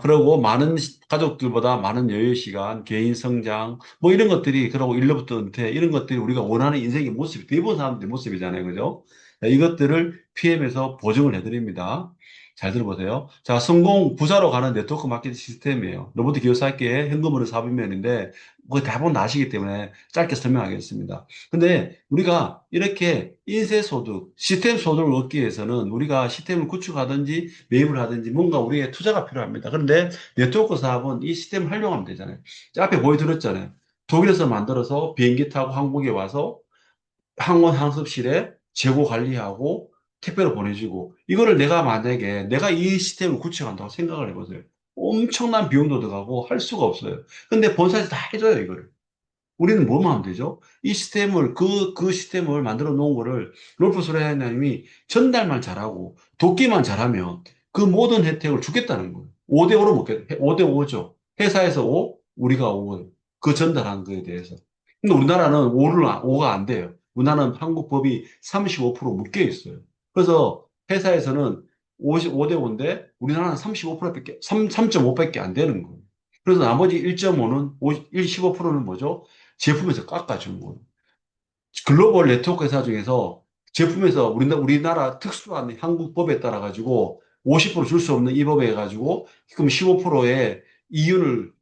S2: 그러고 많은 가족들보다 많은 여유 시간, 개인 성장, 뭐 이런 것들이, 그러고 일로부터 은퇴, 이런 것들이 우리가 원하는 인생의 모습이, 대부분 사람들의 모습이잖아요. 그죠? 자, 이것들을 PM에서 보증을 해드립니다. 잘 들어보세요. 자, 성공 부자로 가는 네트워크 마케팅 시스템이에요. 로봇 기업 쌓기의 현금으로 사업면인데, 그거 대부분 아시기 때문에 짧게 설명하겠습니다. 근데 우리가 이렇게 인쇄소득, 시스템 소득을 얻기 위해서는 우리가 시스템을 구축하든지 매입을 하든지 뭔가 우리의 투자가 필요합니다. 그런데 네트워크 사업은 이 시스템을 활용하면 되잖아요. 앞에 보여드렸잖아요. 독일에서 만들어서 비행기 타고 한국에 와서 항원 항습실에 재고 관리하고 택배로 보내주고, 이거를 내가 이 시스템을 구축한다고 생각을 해보세요. 엄청난 비용도 들어가고 할 수가 없어요. 근데 본사에서 다 해줘요, 이거를. 우리는 뭐만 하면 되죠? 그 시스템을 만들어 놓은 거를 롤프 소라이나님이 전달만 잘하고 돕기만 잘하면 그 모든 혜택을 주겠다는 거예요. 5대5로 먹겠다. 5대5죠. 회사에서 5, 우리가 5. 그 전달한 거에 대해서. 근데 우리나라는 5가 안 돼요. 우리나라는 한국 법이 35% 묶여 있어요. 그래서 회사에서는 5대5인데 우리나라는 35%밖에, 3.5밖에 안 되는 거예요. 그래서 나머지 1.5는, 15%는 뭐죠? 제품에서 깎아주는 거예요. 글로벌 네트워크 회사 중에서 제품에서 우리나라 특수한 한국 법에 따라 가지고 50%줄 수 없는 이 법에 해가지고 그럼 15%의 이윤을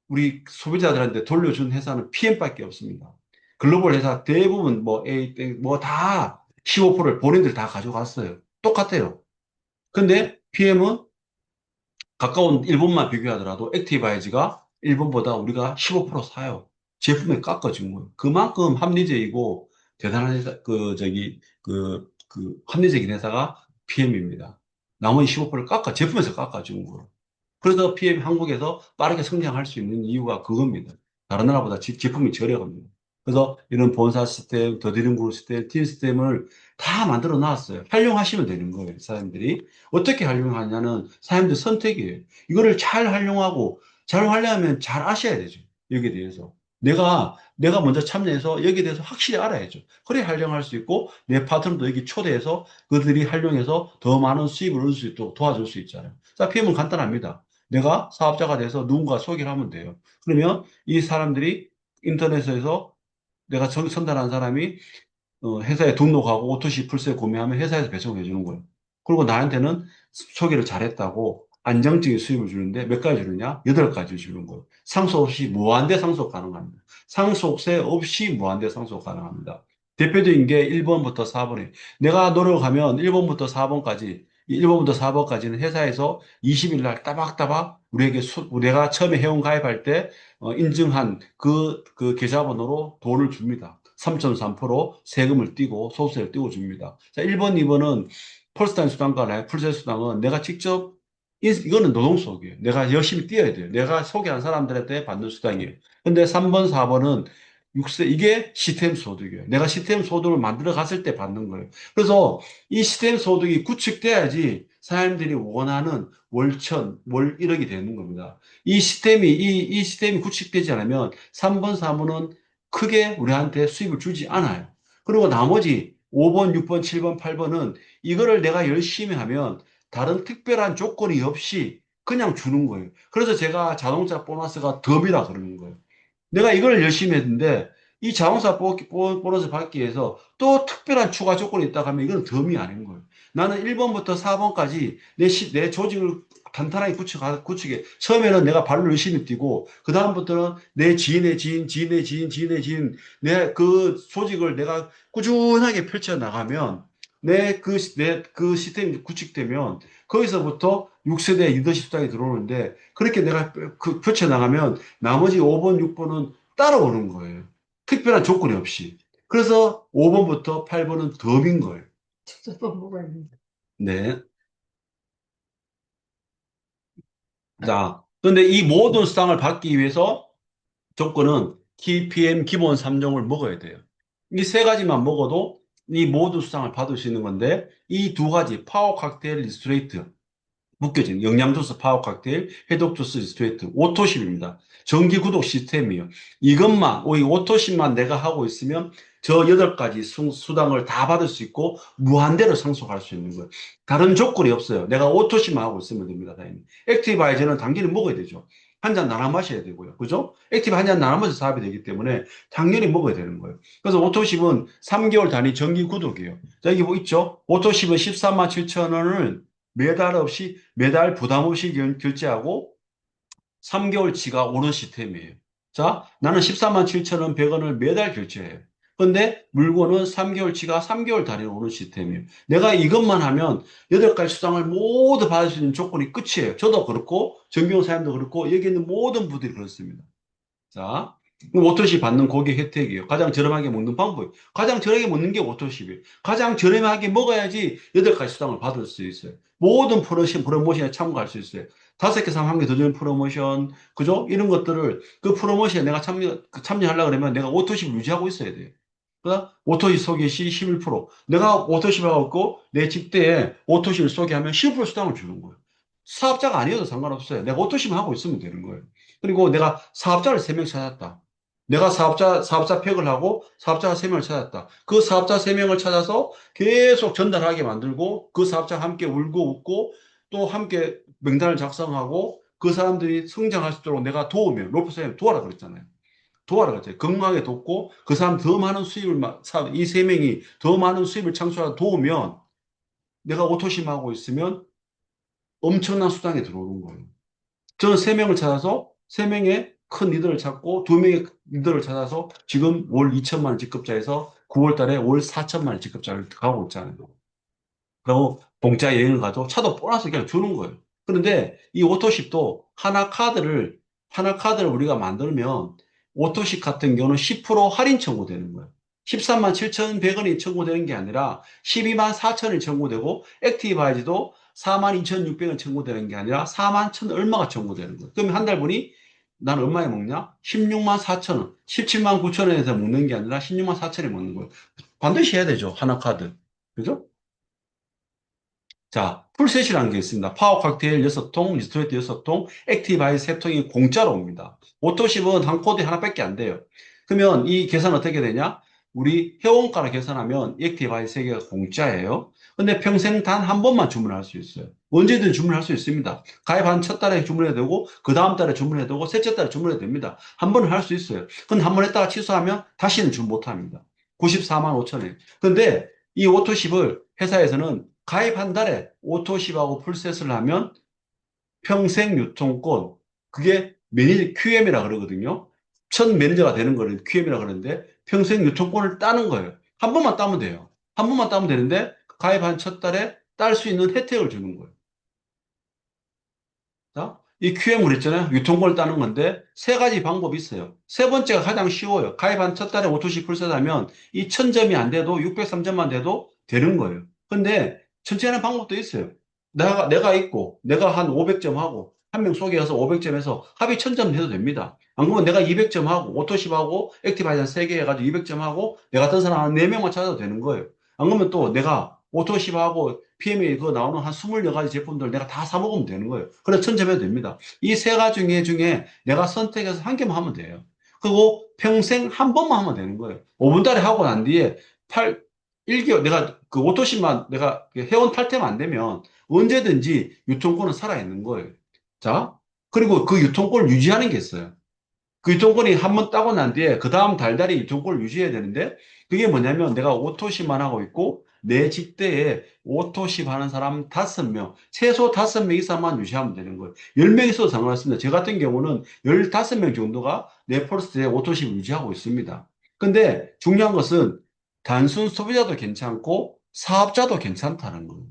S2: 우리 소비자들한테 돌려준 회사는 PM밖에 없습니다. 글로벌 회사 대부분 뭐 A, 뭐다 15%를 본인들 다 가져갔어요. 똑같아요. 근데 PM은 가까운 일본만 비교하더라도 액티바이즈가 일본보다 우리가 15% 사요. 제품에 깎아준 거예요. 그만큼 합리적이고 대단한 회사, 합리적인 회사가 PM입니다. 나머지 15%를 제품에서 깎아준 거예요. 그래서 PM 한국에서 빠르게 성장할 수 있는 이유가 그겁니다. 다른 나라보다 제품이 저렴합니다. 그래서 이런 본사 시스템, 더드림 그룹 시스템, 팀 시스템을 다 만들어 놨어요. 활용하시면 되는 거예요, 사람들이. 어떻게 활용하냐는 사람들 선택이에요. 이거를 잘 활용하고, 잘 활용하면 잘 아셔야 되죠. 여기에 대해서. 내가 먼저 참여해서 여기에 대해서 확실히 알아야죠. 그래 활용할 수 있고, 내 파트너도 여기 초대해서 그들이 활용해서 더 많은 수입을 얻을 수 있도록 도와줄 수 있잖아요. 자, PM은 간단합니다. 내가 사업자가 돼서 누군가 소개를 하면 돼요. 그러면 이 사람들이 인터넷에서 내가 선단한 사람이 회사에 등록하고 오토시 풀세 구매하면 회사에서 배송해 주는 거예요. 그리고 나한테는 소개를 잘했다고 안정적인 수입을 주는데 몇 가지 주느냐? 8가지 주는 거예요. 상속 없이 무한대 상속 가능합니다. 상속세 없이 무한대 상속 가능합니다. 대표적인 게 1번부터 4번에 내가 노력하면 1번부터 4번까지 1번부터 4번까지는 회사에서 20일 날 따박따박 우리에게 내가 처음에 회원 가입할 때 인증한 그 계좌번호로 돈을 줍니다. 3.3% 세금을 떼고 소득세를 떼고 줍니다. 자, 1번, 2번은 폴스타인 수당과 라이프ル 수당은 내가 직접 이거는 노동소득이에요. 내가 열심히 뛰어야 돼요. 내가 소개한 사람들한테 받는 수당이에요. 근데 3번, 4번은 육세 이게 시스템 소득이에요. 내가 시스템 소득을 만들어 갔을 때 받는 거예요. 그래서 이 시스템 소득이 구축돼야지 사람들이 원하는 월천, 월 1억이 되는 겁니다. 이 시스템이 구축되지 않으면 3번, 4번은 크게 우리한테 수입을 주지 않아요. 그리고 나머지 5번, 6번, 7번, 8번은 이거를 내가 열심히 하면 다른 특별한 조건이 없이 그냥 주는 거예요. 그래서 제가 자동차 보너스가 덤이라 그러는 거예요. 내가 이걸 열심히 했는데 이 자동차 보너스 받기 위해서 또 특별한 추가 조건이 있다고 하면 이건 덤이 아닌 거예요. 나는 1번부터 4번까지 내 조직을 탄탄하게 구축해. 처음에는 내가 발로 열심히 뛰고, 그다음부터는 내 지인의 지인, 지인의 지인, 지인의 지인, 내 그 조직을 내가 꾸준하게 펼쳐나가면, 내 그 시스템이 구축되면, 거기서부터 6세대 리더십 수당이 들어오는데, 그렇게 내가 펼쳐나가면, 나머지 5번, 6번은 따라오는 거예요. 특별한 조건이 없이. 그래서 5번부터 8번은 덤인 거예요.
S3: 직접 먹어야 된다.
S2: 네. 자, 그런데 이 모든 수당을 받기 위해서 조건은 TPM 기본 3종을 먹어야 돼요. 이 세 가지만 먹어도 이 모든 수당을 받을 수 있는 건데, 이 두 가지, 파워 칵테일 리스트레이트, 묶여진 영양주스 파워 칵테일, 해독주스 리스트레이트, 오토십입니다. 정기 구독 시스템이에요. 이것만, 이 오토십만 내가 하고 있으면 저 8가지 수당을 다 받을 수 있고 무한대로 상속할 수 있는 거예요. 다른 조건이 없어요. 내가 오토십만 하고 있으면 됩니다. 다행히. 액티바이저는 당연히 먹어야 되죠. 한 잔 나눠 마셔야 되고요. 그죠? 액티브 한 잔 나눠 마셔서 사업이 되기 때문에 당연히 먹어야 되는 거예요. 그래서 오토십은 3개월 단위 정기 구독이에요. 자, 여기 뭐 있죠? 오토십은 13만 7천 원을 매달 부담 없이 결제하고 3개월치가 오는 시스템이에요. 자, 나는 14만 7천 원 100원을 매달 결제해요. 근데 물건은 3개월치가 3개월 단위로 오는 시스템이에요. 내가 이것만 하면 8가지 수당을 모두 받을 수 있는 조건이 끝이에요. 저도 그렇고, 정경 사장도 그렇고, 여기 있는 모든 분들이 그렇습니다. 자, 오토십 받는 고객 혜택이에요. 가장 저렴하게 먹는 방법이에요. 가장 저렴하게 먹는 게 오토십이에요. 가장 저렴하게 먹어야지 8가지 수당을 받을 수 있어요. 모든 프로모션에 참가할 수 있어요. 5개 사면 1개 더 주는 프로모션, 그죠? 이런 것들을 그 프로모션에 내가 참여하려고 그러면 내가 오토십을 유지하고 있어야 돼요. 그러니까 오토십 소개 시 11%. 내가 오토십하고 있고 내 집대에 오토십을 소개하면 15% 수당을 주는 거예요. 사업자가 아니어도 상관없어요. 내가 오토십 하고 있으면 되는 거예요. 그리고 내가 사업자를 3명 찾았다. 내가 사업자 팩을 하고 사업자가 3명을 찾았다. 그 사업자 3명을 찾아서 계속 전달하게 만들고 그 사업자와 함께 울고 웃고 또 함께 명단을 작성하고 그 사람들이 성장할 수 있도록 내가 도우면, 롤프 선생님 도와라 그랬잖아요. 도와라 그랬잖아요. 건강하게 돕고 그 사람 더 많은 수입을, 이 3명이 더 많은 수입을 창출하고 도우면 내가 오토심하고 있으면 엄청난 수당이 들어오는 거예요. 저는 3명을 찾아서 3명의 큰 리더를 찾고 2명의 리더를 찾아서 지금 월 2천만 원 직급자에서 9월 달에 월 4천만 원 직급자를 가고 있잖아요. 그리고 공짜 여행을 가도 차도 보너스 그냥 주는 거예요. 그런데 이 오토십도 하나 카드를 우리가 만들면 오토십 같은 경우는 10% 할인 청구되는 거예요. 13만 7,100원이 청구되는 게 아니라 12만 4천원이 청구되고 액티바이즈도 4만 2,600원 청구되는 게 아니라 4만 1천 얼마가 청구되는 거예요. 그러면 한 달 분이 난 얼마에 먹냐? 16만 4천원, 17만 9천원에서 먹는 게 아니라 16만 4천원에 먹는 거예요. 반드시 해야 되죠. 하나카드. 그죠? 자, 풀셋이라는 게 있습니다. 파워 칵테일 6통, 리스토레이트 6통, 액티바이 3통이 공짜로 옵니다. 오토십은 한 코드에 하나밖에 안 돼요. 그러면 이 계산 어떻게 되냐? 우리 회원가로 계산하면 액티바이 3개가 공짜예요. 근데 평생 단 한 번만 주문할 수 있어요. 언제든 주문할 수 있습니다. 가입한 첫 달에 주문해도 되고, 그 다음 달에 주문해도 되고, 셋째 달에 주문해도 됩니다. 한 번은 할 수 있어요. 근데 한 번 했다가 취소하면 다시는 주문 못 합니다. 94만 5천원. 근데 이 오토십을 회사에서는 가입 한 달에 오토십하고 풀셋을 하면 평생 유통권, 그게 매니저 QM이라 그러거든요. 첫 매니저가 되는 거는 QM이라 그러는데 평생 유통권을 따는 거예요. 한 번만 따면 돼요. 한 번만 따면 되는데 가입한 첫 달에 딸 수 있는 혜택을 주는 거예요. 자, 이 QM을 했잖아요. 유통권을 따는 건데 세 가지 방법이 있어요. 세 번째가 가장 쉬워요. 가입한 첫 달에 오토시 풀셋하면 이 1000점이 안 돼도 603점만 돼도 되는 거예요. 근데 천천히 하는 방법도 있어요. 내가 있고 내가 한 500점 하고 한 명 소개해서 500점에서 합의 1000점 해도 됩니다. 안 그러면 내가 200점 하고 오토십하고 액티바이전 3개 해가지고 200점 하고 내가 같은 사람 한 4명만 찾아도 되는 거예요. 안 그러면 또 내가 오토십하고 PME 그거 나오는 한 20가지 제품들 내가 다 사 먹으면 되는 거예요. 그래서 1000점 해도 됩니다. 이 세 가지 중에 내가 선택해서 한 개만 하면 돼요. 그리고 평생 한 번만 하면 되는 거예요. 5분 달에 하고 난 뒤에 1개월, 내가 그 오토십만 내가 회원 탈퇴만 안 되면 언제든지 유통권은 살아있는 거예요. 자, 그리고 그 유통권을 유지하는 게 있어요. 그 유통권이 한 번 따고 난 뒤에 그 다음 달달이 유통권을 유지해야 되는데 그게 뭐냐면 내가 오토십만 하고 있고 내 직대에 오토십 하는 사람 5명, 최소 5명 이상만 유지하면 되는 거예요. 10명 있어도 상관없습니다. 저 같은 경우는 15명 정도가 내 폴스에 오토십을 유지하고 있습니다. 근데 중요한 것은 단순 소비자도 괜찮고 사업자도 괜찮다는 거예요.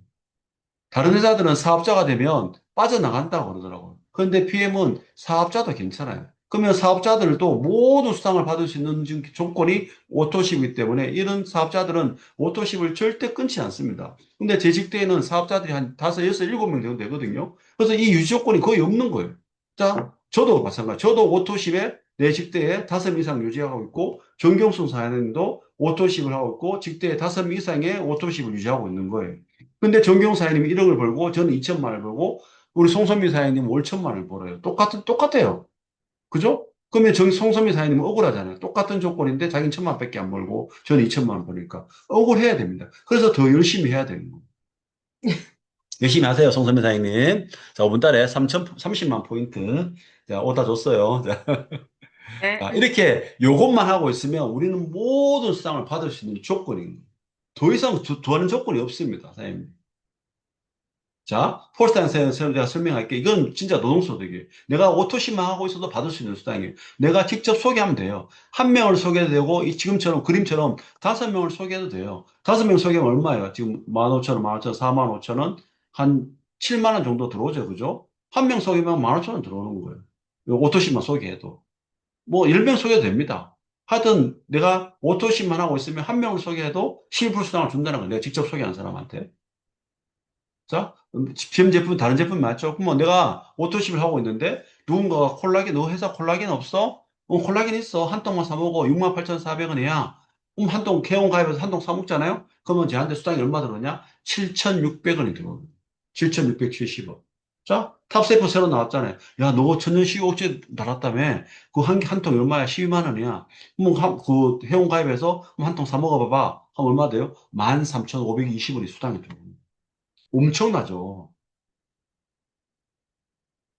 S2: 다른 회사들은 사업자가 되면 빠져나간다고 그러더라고요. 그런데 PM은 사업자도 괜찮아요. 그러면 사업자들도 모든 수당을 받을 수 있는 조건이 오토십이기 때문에 이런 사업자들은 오토십을 절대 끊지 않습니다. 근데 제 직대에는 사업자들이 한 5, 6, 7명 정도 되거든요. 그래서 이 유지 조건이 거의 없는 거예요. 자, 저도 마찬가지. 저도 오토십에 내 직대에 5명 이상 유지하고 있고, 정경순 사장님도 오토십을 하고 있고, 직대에 5명 이상의 오토십을 유지하고 있는 거예요. 근데 정경 사장님이 1억을 벌고 저는 2천만 원을 벌고 우리 송선미 사장님은 월 1천만 원을 벌어요. 똑같아요. 그죠? 그러면 송선미 사장님은 억울하잖아요. 똑같은 조건인데 자기는 1천만 원밖에 안 벌고 저는 2천만 원 벌니까 억울해야 됩니다. 그래서 더 열심히 해야 되는 거예요. 열심히 하세요, 송선미 사장님. 자, 5분 달에 30만 포인트. 자, 오다 줬어요. 자,
S1: 네.
S2: 이렇게 요것만 하고 있으면 우리는 모든 수당을 받을 수 있는 조건인 거예요. 더 이상 두하는 조건이 없습니다, 사장님. 자, 폴스타인에서 내가 설명할게. 이건 진짜 노동소득이에요. 내가 오토십만 하고 있어도 받을 수 있는 수당이에요. 내가 직접 소개하면 돼요. 한 명을 소개해도 되고, 지금처럼 그림처럼 5명을 소개해도 돼요. 5명 소개하면 얼마예요? 지금 15,000원, 15,000원, 45,000원, 한 7만 원 정도 들어오죠. 그죠? 한 명 소개하면 15,000원 들어오는 거예요. 오토십만 소개해도. 뭐 10명 소개해도 됩니다. 하여튼 내가 오토십만 하고 있으면 한 명을 소개해도 12% 수당을 준다는 거예요. 내가 직접 소개한 사람한테. 자, GM 제품, 다른 제품 맞죠? 그럼 내가 오토십을 하고 있는데, 누군가가 콜라겐, 너 회사 콜라겐 없어? 콜라겐 있어. 한 통만 사먹어. 68,400원이야. 그럼 한 통, 개원 가입해서 한 통 사먹잖아요? 그러면 쟤한테 수당이 얼마 들어오냐? 7,600원이 들어오는 7,670원. 자, 탑세이프 새로 나왔잖아요. 야, 너 천년식욕제 달았다며? 그 한 통 얼마야? 12만 원이야. 그 회원 가입해서 한 통 사먹어봐봐. 그럼 얼마 돼요? 13,520원이 수당이 들어오는 엄청나죠.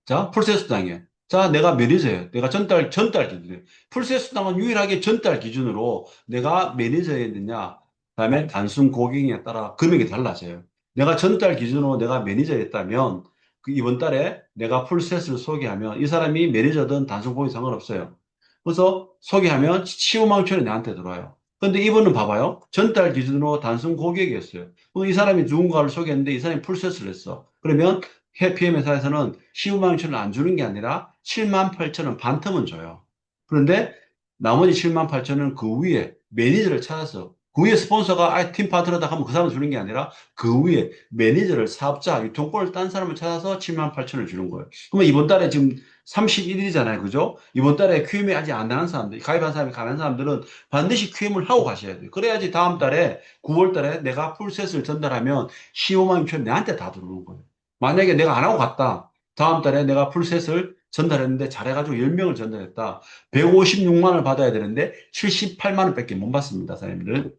S2: 자, 풀셋 수당이에요. 자, 내가 매니저예요. 내가 전달 기준이에요. 풀셋 수당은 유일하게 전달 기준으로 내가 매니저였느냐, 그다음에 단순 고객에 따라 금액이 달라져요. 내가 전달 기준으로 내가 매니저였다면 이번 달에 내가 풀셋을 소개하면 이 사람이 매니저든 단순 고객 상관없어요. 그래서 소개하면 15만 5천원이 나한테 들어와요. 근데 이분은 봐봐요. 전달 기준으로 단순 고객이었어요. 그럼 이 사람이 누군가를 소개했는데 이 사람이 풀셋을 했어. 그러면 PM 회사에서는 15만 5천원을 안 주는 게 아니라 7만 8천원 반틈은 줘요. 그런데 나머지 7만 8천원은 그 위에 매니저를 찾아서 그 위에 스폰서가 팀 파트너다 하면 그 사람 주는 게 아니라 그 위에 매니저를 사업자, 유통권을 딴 사람을 찾아서 7만 8천원을 주는 거예요. 그러면 이번 달에 지금 31일이잖아요. 그죠? 이번 달에 QM이 아직 안 나는 사람들, 가입한 사람이 가는 사람들은 반드시 QM을 하고 가셔야 돼요. 그래야지 다음 달에 9월 달에 내가 풀셋을 전달하면 15만 6천 내한테 다 들어오는 거예요. 만약에 내가 안 하고 갔다. 다음 달에 내가 풀셋을 전달했는데 잘해가지고 10명을 전달했다. 156만 원을 받아야 되는데 78만 원밖에 못 받습니다, 사장님들.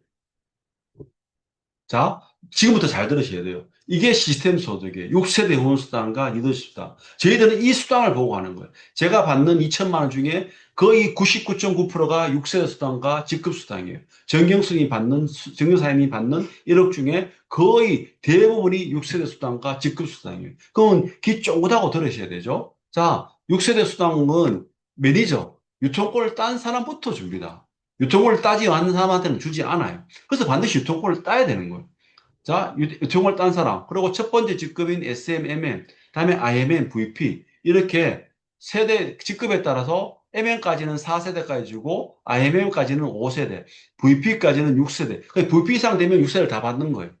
S2: 자, 지금부터 잘 들으셔야 돼요. 이게 시스템 소득이에요. 6세대 후원 수당과 리더십 수당. 저희들은 이 수당을 보고 하는 거예요. 제가 받는 2천만 원 중에 거의 99.9%가 6세대 수당과 직급 수당이에요. 정경사님이 받는 1억 중에 거의 대부분이 6세대 수당과 직급 수당이에요. 그건 귀 쫑긋하고 들으셔야 되죠. 자, 6세대 수당은 매니저, 유통권을 딴 사람부터 줍니다. 유통권을 따지 않는 사람한테는 주지 않아요. 그래서 반드시 유통권을 따야 되는 거예요. 자, 유통권을 딴 사람. 그리고 첫 번째 직급인 SMMM, 다음에 IMM, VP. 이렇게 세대 직급에 따라서 MM까지는 4세대까지 주고, IMM까지는 5세대, VP까지는 6세대. VP 이상 되면 6세대를 다 받는 거예요.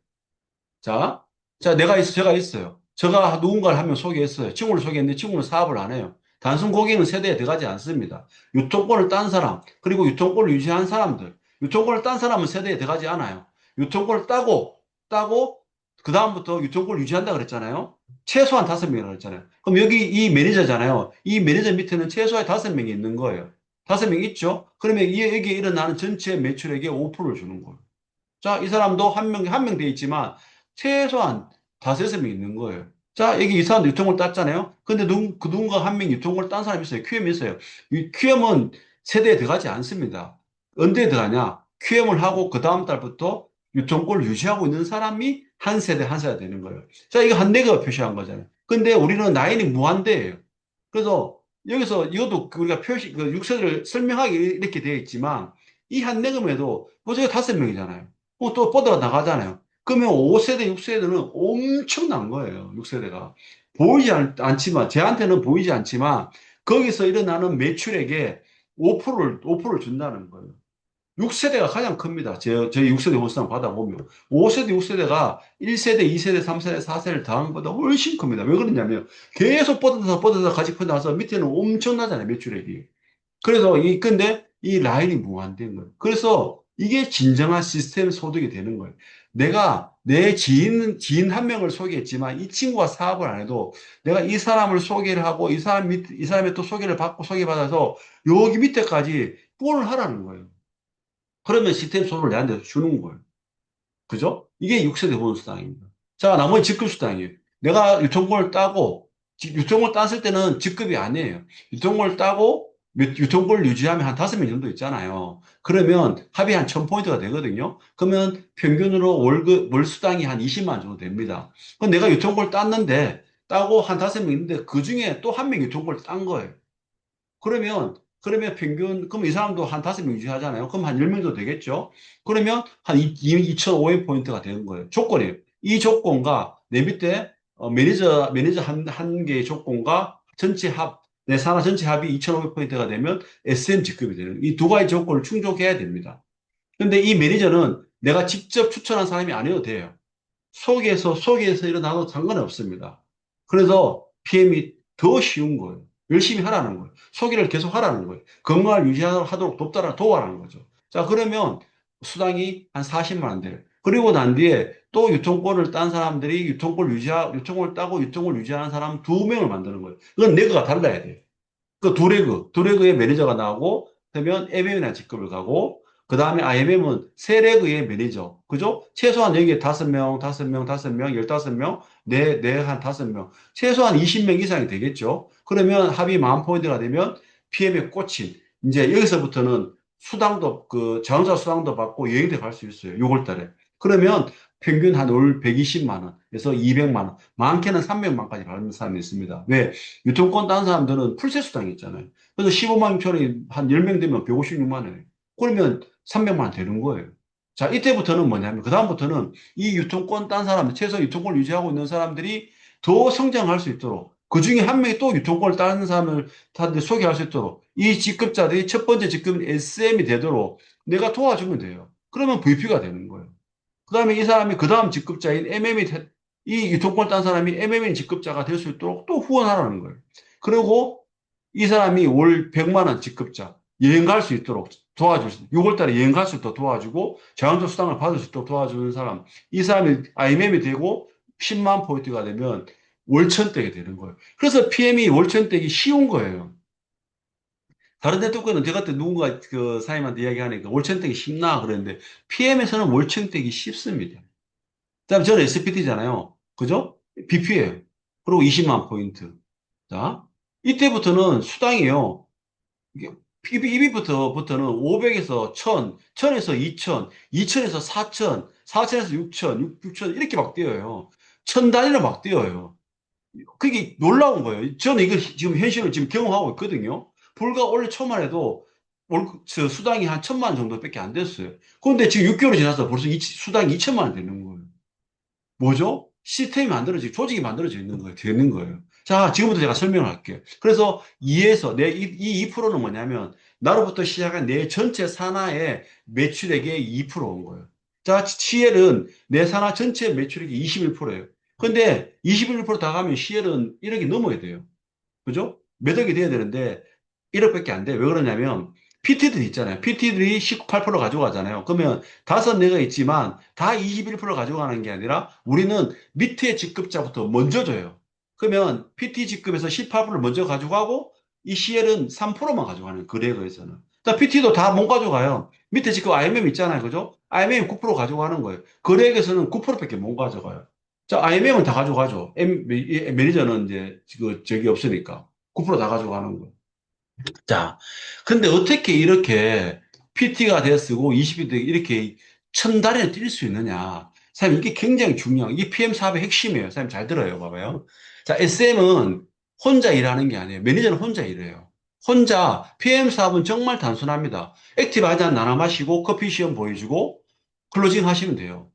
S2: 자, 제가 있어요. 제가 누군가를 한 명 소개했어요. 친구를 소개했는데 친구는 사업을 안 해요. 단순 고객은 세대에 들어가지 않습니다. 유통권을 딴 사람, 그리고 유통권을 유지한 사람들. 유통권을 딴 사람은 세대에 들어가지 않아요. 유통권을 따고, 그다음부터 유통권을 유지한다 그랬잖아요. 최소한 5명이라고 그랬잖아요. 그럼 여기 이 매니저잖아요. 이 매니저 밑에는 최소한 5명이 있는 거예요. 5명 있죠? 그러면 여기에 일어나는 전체 매출액의 5%를 주는 거예요. 자, 이 사람도 한 명 돼 있지만 최소한 5~6명 있는 거예요. 자, 여기 이 사람도 유통을 땄잖아요. 근데 누군가 한 명 유통을 딴 사람이 있어요. QM이 있어요. 이 QM은 세대에 들어가지 않습니다. 언제 들어가냐? QM을 하고 그 다음 달부터 유통권을 유지하고 있는 사람이 한 세대 되는 거예요. 자, 이거 한 4개가 표시한 거잖아요. 근데 우리는 라인이 무한대예요. 그래서 여기서 이것도 우리가 그 6세대를 설명하기 이렇게 되어 있지만 이 한 4금에도 보세요. 5명이잖아요. 또 뻗어 나가잖아요. 그러면 5세대, 6세대는 엄청난 거예요. 6세대가. 보이지 않지만, 저한테는 보이지 않지만, 거기서 일어나는 매출액의 5%를 준다는 거예요. 6세대가 가장 큽니다. 저희 6세대 호수당 받아보면. 5세대, 6세대가 1세대, 2세대, 3세대, 4세대를 더한 것보다 훨씬 큽니다. 왜 그러냐면, 계속 뻗어서 같이 퍼나서 밑에는 엄청나잖아요. 매출액이. 그래서 근데 이 라인이 무한대인 거예요. 그래서 이게 진정한 시스템 소득이 되는 거예요. 내가 내 지인 한 명을 소개했지만 이 친구가 사업을 안 해도 내가 이 사람을 소개를 하고 이 사람의 또 소개를 받고 소개받아서 여기 밑에까지 뽀를 하라는 거예요. 그러면 시스템 소득을 내한테 주는 거예요. 그죠? 이게 6세대 보너스당입니다. 자, 나머지 직급수당이에요. 내가 유통권을 따고, 유통권을 땄을 때는 직급이 아니에요. 유통권을 따고, 유통권을 유지하면 한 5명 정도 있잖아요. 그러면 합이 한 1000포인트가 되거든요. 그러면 평균으로 월 수당이 한 20만 원 정도 됩니다. 그럼 내가 유통권을 따고 한 5명 있는데 그 중에 또 한 명 유통권을 딴 거예요. 그러면 평균, 그럼 이 사람도 한 5명 유지하잖아요. 그럼 한 10명도 되겠죠? 그러면 한 2,500포인트가 되는 거예요. 조건이에요. 이 조건과 내 밑에 매니저 한 개의 조건과 내 산하 전체 합이 2,500포인트가 되면 SM 직급이 되는, 이 두 가지 조건을 충족해야 됩니다. 근데 이 매니저는 내가 직접 추천한 사람이 아니어도 돼요. 속에서 일어나도 상관이 없습니다. 그래서 PM이 더 쉬운 거예요. 열심히 하라는 거예요. 소개를 계속 하라는 거예요. 건강을 유지하도록 도와라는 거죠. 자, 그러면 수당이 한 40만 원 돼요. 그리고 난 뒤에 또 유통권을 딴 사람들이 유통권을 따고 유통권을 유지하는 사람 2명을 만드는 거예요. 이건 레그가 달라야 돼요. 그 두 레그의 매니저가 나오고, 그러면 MM이나 직급을 가고, 그 다음에 IMM은 세 레그의 매니저. 그죠? 최소한 여기에 5명, 5명, 5명, 15명, 한 5명. 최소한 20명 이상이 되겠죠? 그러면 합이 10,000포인트가 되면 PM에 꽂힌, 이제 여기서부터는 자동차 수당도 받고 여행도 갈 수 있어요. 6월 달에. 그러면 평균 한 월 120만 원에서 200만 원, 많게는 300만 원까지 받는 사람이 있습니다. 왜? 유통권 딴 사람들은 풀세 수당이 있잖아요. 그래서 15만 6천 원이 한 10명 되면 156만 원이에요. 그러면 300만 원 되는 거예요. 자, 이때부터는 뭐냐면, 그다음부터는 이 유통권 딴 사람, 최소 유통권을 유지하고 있는 사람들이 더 성장할 수 있도록, 그 중에 한 명이 또 유통권을 따는 사람을 다들 소개할 수 있도록, 이 직급자들이 첫 번째 직급인 SM이 되도록 내가 도와주면 돼요. 그러면 VP가 되는 거예요. 그 다음에 이 사람이 그 다음 직급자인 이 유통권을 딴 사람이 MM인 직급자가 될 수 있도록 또 후원하라는 거예요. 그리고 이 사람이 월 100만 원 직급자, 여행 갈 수 있도록 도와줄 수, 6월 달에 여행 갈 수 있도록 도와주고, 자연적 수당을 받을 수 있도록 도와주는 사람, 이 사람이 IMM이 되고 10만 포인트가 되면 월천댁이 되는 거예요. 그래서 PM이 월천댁이 쉬운 거예요. 다른 네트워크는 제가 그때 누군가 그 사장님한테 이야기하니까 월천댁이 쉽나 그랬는데, PM에서는 월천댁이 쉽습니다. 그다음에 저는 SPT잖아요. 그죠? BP예요. 그리고 20만 포인트. 자, 이때부터는 수당이요. 이게 EB부터는 500에서 1000, 1000에서 2000, 2000에서 4000, 4000에서 6000, 6000 이렇게 막 뛰어요. 1000 단위로 막 뛰어요. 그게 놀라운 거예요. 저는 이거 지금 현실을 지금 경험하고 있거든요. 불과 올해 초만 해도 저 수당이 한 1000만 원 정도밖에 안 됐어요. 그런데 지금 6개월이 지나서 벌써 수당이 2000만 원 되는 거예요. 뭐죠? 시스템이 만들어지고 조직이 만들어져 있는 거예요. 되는 거예요. 자, 지금부터 제가 설명을 할게요. 그래서 2에서 이 2%는 뭐냐면 나로부터 시작한 내 전체 산하의 매출액의 2%인 거예요. 자, CL은 내 산하 전체 매출액이 21%예요. 근데 21%다 가면 CL은 1억이 넘어야 돼요. 그죠? 몇 억이 돼야 되는데 1억밖에 안 돼요. 왜 그러냐면 PT들이 있잖아요. PT들이 18% 가져가잖아요. 그러면 다섯 네가 있지만 다 21% 가져가는 게 아니라 우리는 밑에 직급자부터 먼저 줘요. 그러면 PT 직급에서 18%를 먼저 가져가고 이 CL은 3%만 가져가는 거래거에서는. PT도 다 못 가져가요. 밑에 직급 IMM 있잖아요. 그죠? IMM 9% 가져가는 거예요. 거래액에서는 9%밖에 못 가져가요. 자, IMM은 다 가져가죠. 매니저는 이제 저기 없으니까 9%다 가져가는 거예요. 자, 근데 어떻게 이렇게 PT가 되쓰고 20이 되고 이렇게 천 달에 뛸 수 있느냐? 사장님, 이게 굉장히 중요한, 이게 PM 사업의 핵심이에요. 사장님 잘 들어요. 봐봐요. 자, SM은 혼자 일하는 게 아니에요. 매니저는 혼자 일해요. 혼자, PM 사업은 정말 단순합니다. 액티브 한 잔 나눠 마시고 커피 시험 보여주고 클로징 하시면 돼요.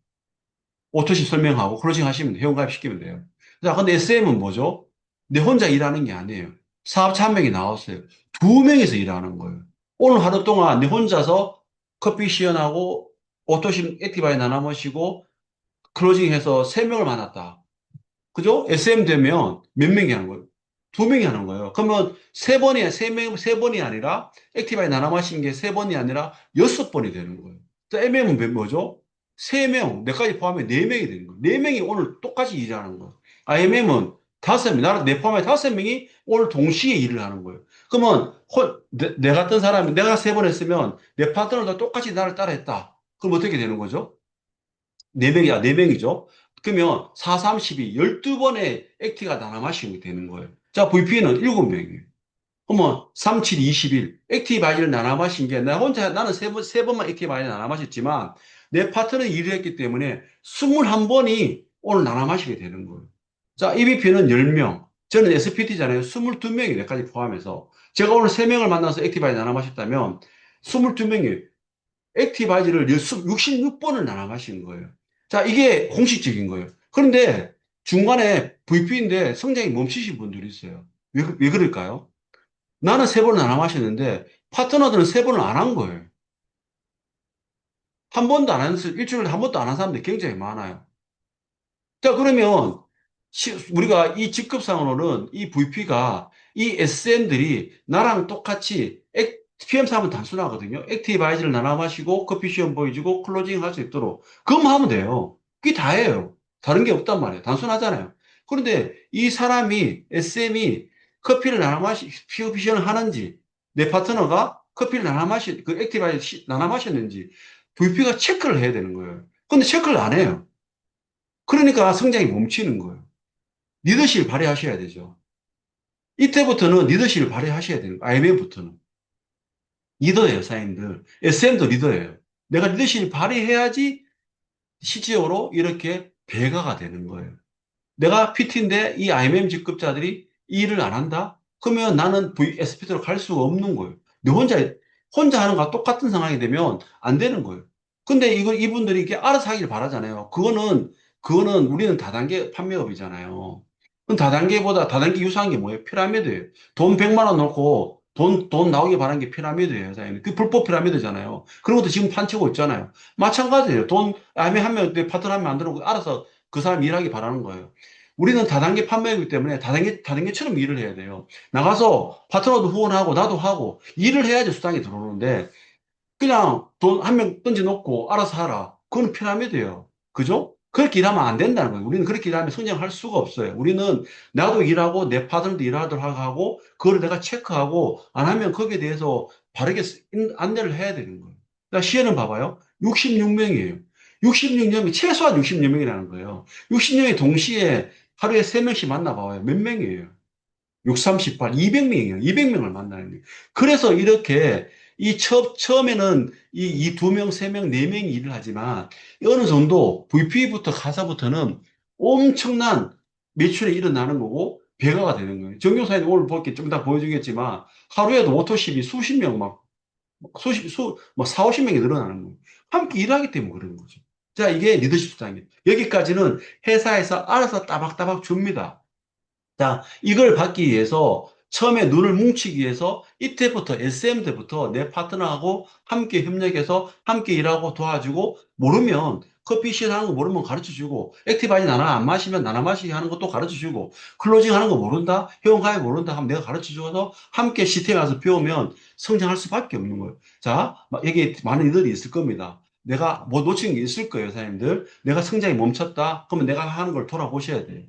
S2: 오토시 설명하고 클로징 하시면 돼요. 회원가입 시키면 돼요. 자, 근데 SM은 뭐죠? 내 혼자 일하는 게 아니에요. 사업자 한 명이 나왔어요. 두 명이서 일하는 거예요. 오늘 하루 동안 내 혼자서 커피 시연하고 오토시 액티바에 나눠 마시고 클로징 해서 세 명을 만났다. 그죠? SM 되면 몇 명이 하는 거예요? 두 명이 하는 거예요. 그러면 세 번이 아니라, 액티바에 나눠 마신 게 세 번이 아니라 여섯 번이 되는 거예요. MM은 뭐죠? 세 명, 내까지 포함해 네 명이 되는 거예요. 네 명이 오늘 똑같이 일하는 거예요. IMM은 다섯 명, 내 포함해 다섯 명이 오늘 동시에 일을 하는 거예요. 그러면, 내 같은 사람이, 내가 세 번 했으면 내 파트너도 똑같이 나를 따라 했다. 그럼 어떻게 되는 거죠? 네 명이죠. 그러면 4, 3, 12, 12번의 액티가 나눠 마시면 되는 거예요. 자, VP는 7명이에요. 그러면 3, 7, 21. 액티 바이를 나눠 마신 게, 나는 세 번만 액티 바이를 나눠 마셨지만, 내 파트너는 일을 했기 때문에 21번이 오늘 나눠 마시게 되는 거예요. 자, EBP는 10명. 저는 SPT잖아요. 22명이 내까지 포함해서. 제가 오늘 3명을 만나서 액티 바이 나눠 마셨다면, 22명이 액티 바이를 66번을 나눠 마시는 거예요. 자, 이게 공식적인 거예요. 그런데 중간에 VP인데 성장이 멈추신 분들이 있어요. 왜 그럴까요? 나는 세 번을 안 마셨는데 파트너들은 세 번을 안 한 거예요. 한 번도 안 한, 일주일에 한 번도 안 한 사람들이 굉장히 많아요. 자, 그러면 우리가 이 직급상으로는 이 VP가 이 SM들이 나랑 똑같이 PM 사업은 단순하거든요. 액티브 아이즈를 나눠 마시고 커피 시험 보여주고 클로징 할 수 있도록 그것만 하면 돼요. 그게 다예요. 다른 게 없단 말이에요. 단순하잖아요. 그런데 이 사람이 SM이 커피를 나눠 커피 시험을 하는지 내 파트너가 커피를 그 액티브 아이즈 나눠 마셨는지 VP가 체크를 해야 되는 거예요. 근데 체크를 안 해요. 그러니까 성장이 멈추는 거예요. 리더십을 발휘하셔야 되죠. 이때부터는 리더십을 발휘하셔야 되는 거예요. IMF부터는. 리더예요, 사장님들. SM도 리더예요. 내가 리더십을 발휘해야지 실질적으로 이렇게 배가가 되는 거예요. 내가 PT인데 이 IMM 직급자들이 이 일을 안 한다? 그러면 나는 SPT로 갈 수가 없는 거예요. 너 혼자 하는 거와 똑같은 상황이 되면 안 되는 거예요. 근데 이분들이 이게 알아서 하길 바라잖아요. 그거는 우리는 다단계 판매업이잖아요. 그럼 다단계 유사한 게 뭐예요? 피라미드예요. 돈 100만 원 넣고 돈 나오길 바라는 게 피라미드예요, 사장님. 그 불법 피라미드잖아요. 그런 것도 지금 판치고 있잖아요. 마찬가지예요. IMM 한 명, 파트너 한 명 만들고 알아서 그 사람 일하기 바라는 거예요. 우리는 다단계 판매이기 때문에 다단계처럼 일을 해야 돼요. 나가서 파트너도 후원하고 나도 하고 일을 해야지 수당이 들어오는데 그냥 돈 한 명 던져놓고 알아서 하라. 그건 피라미드예요. 그죠? 그렇게 일하면 안 된다는 거예요. 우리는 그렇게 일하면 성장할 수가 없어요. 우리는 나도 일하고 내 파트너도 일하도록 하고 그걸 내가 체크하고 안 하면 거기에 대해서 바르게 안내를 해야 되는 거예요. 그러니까 시에는 봐봐요. 66명이에요. 66명이 최소한 66명이라는 거예요. 60명이 동시에 하루에 3명씩 만나봐요. 몇 명이에요? 6, 38, 200명이에요. 200명을 만나는 거예요. 그래서 이렇게 처음에는 이 2명, 3명, 4명이 일을 하지만 어느 정도 VP부터 가사부터는 엄청난 매출이 일어나는 거고 배가가 되는 거예요. 정교사님 오늘 볼게 좀 이따 보여주겠지만 하루에도 오토십이 수십 명 뭐 4, 50명이 늘어나는 거예요. 함께 일하기 때문에 그러는 거죠. 자, 이게 리더십 수당이에요. 여기까지는 회사에서 알아서 따박따박 줍니다. 자, 이걸 받기 위해서 처음에 눈을 뭉치기 위해서 이때부터 SM 때부터 내 파트너하고 함께 협력해서 함께 일하고 도와주고 모르면 커피 시연하는 거 모르면 가르쳐주고 액티바이즈 나나 안 마시면 나나 마시게 하는 것도 가르쳐주고 클로징 하는 거 모른다? 회원가입 모른다? 하면 내가 가르쳐줘서 함께 시스템에 가서 배우면 성장할 수밖에 없는 거예요. 자, 여기 많은 이들이 있을 겁니다. 내가 뭐 놓친 게 있을 거예요, 사장님들. 내가 성장이 멈췄다? 그러면 내가 하는 걸 돌아보셔야 돼요.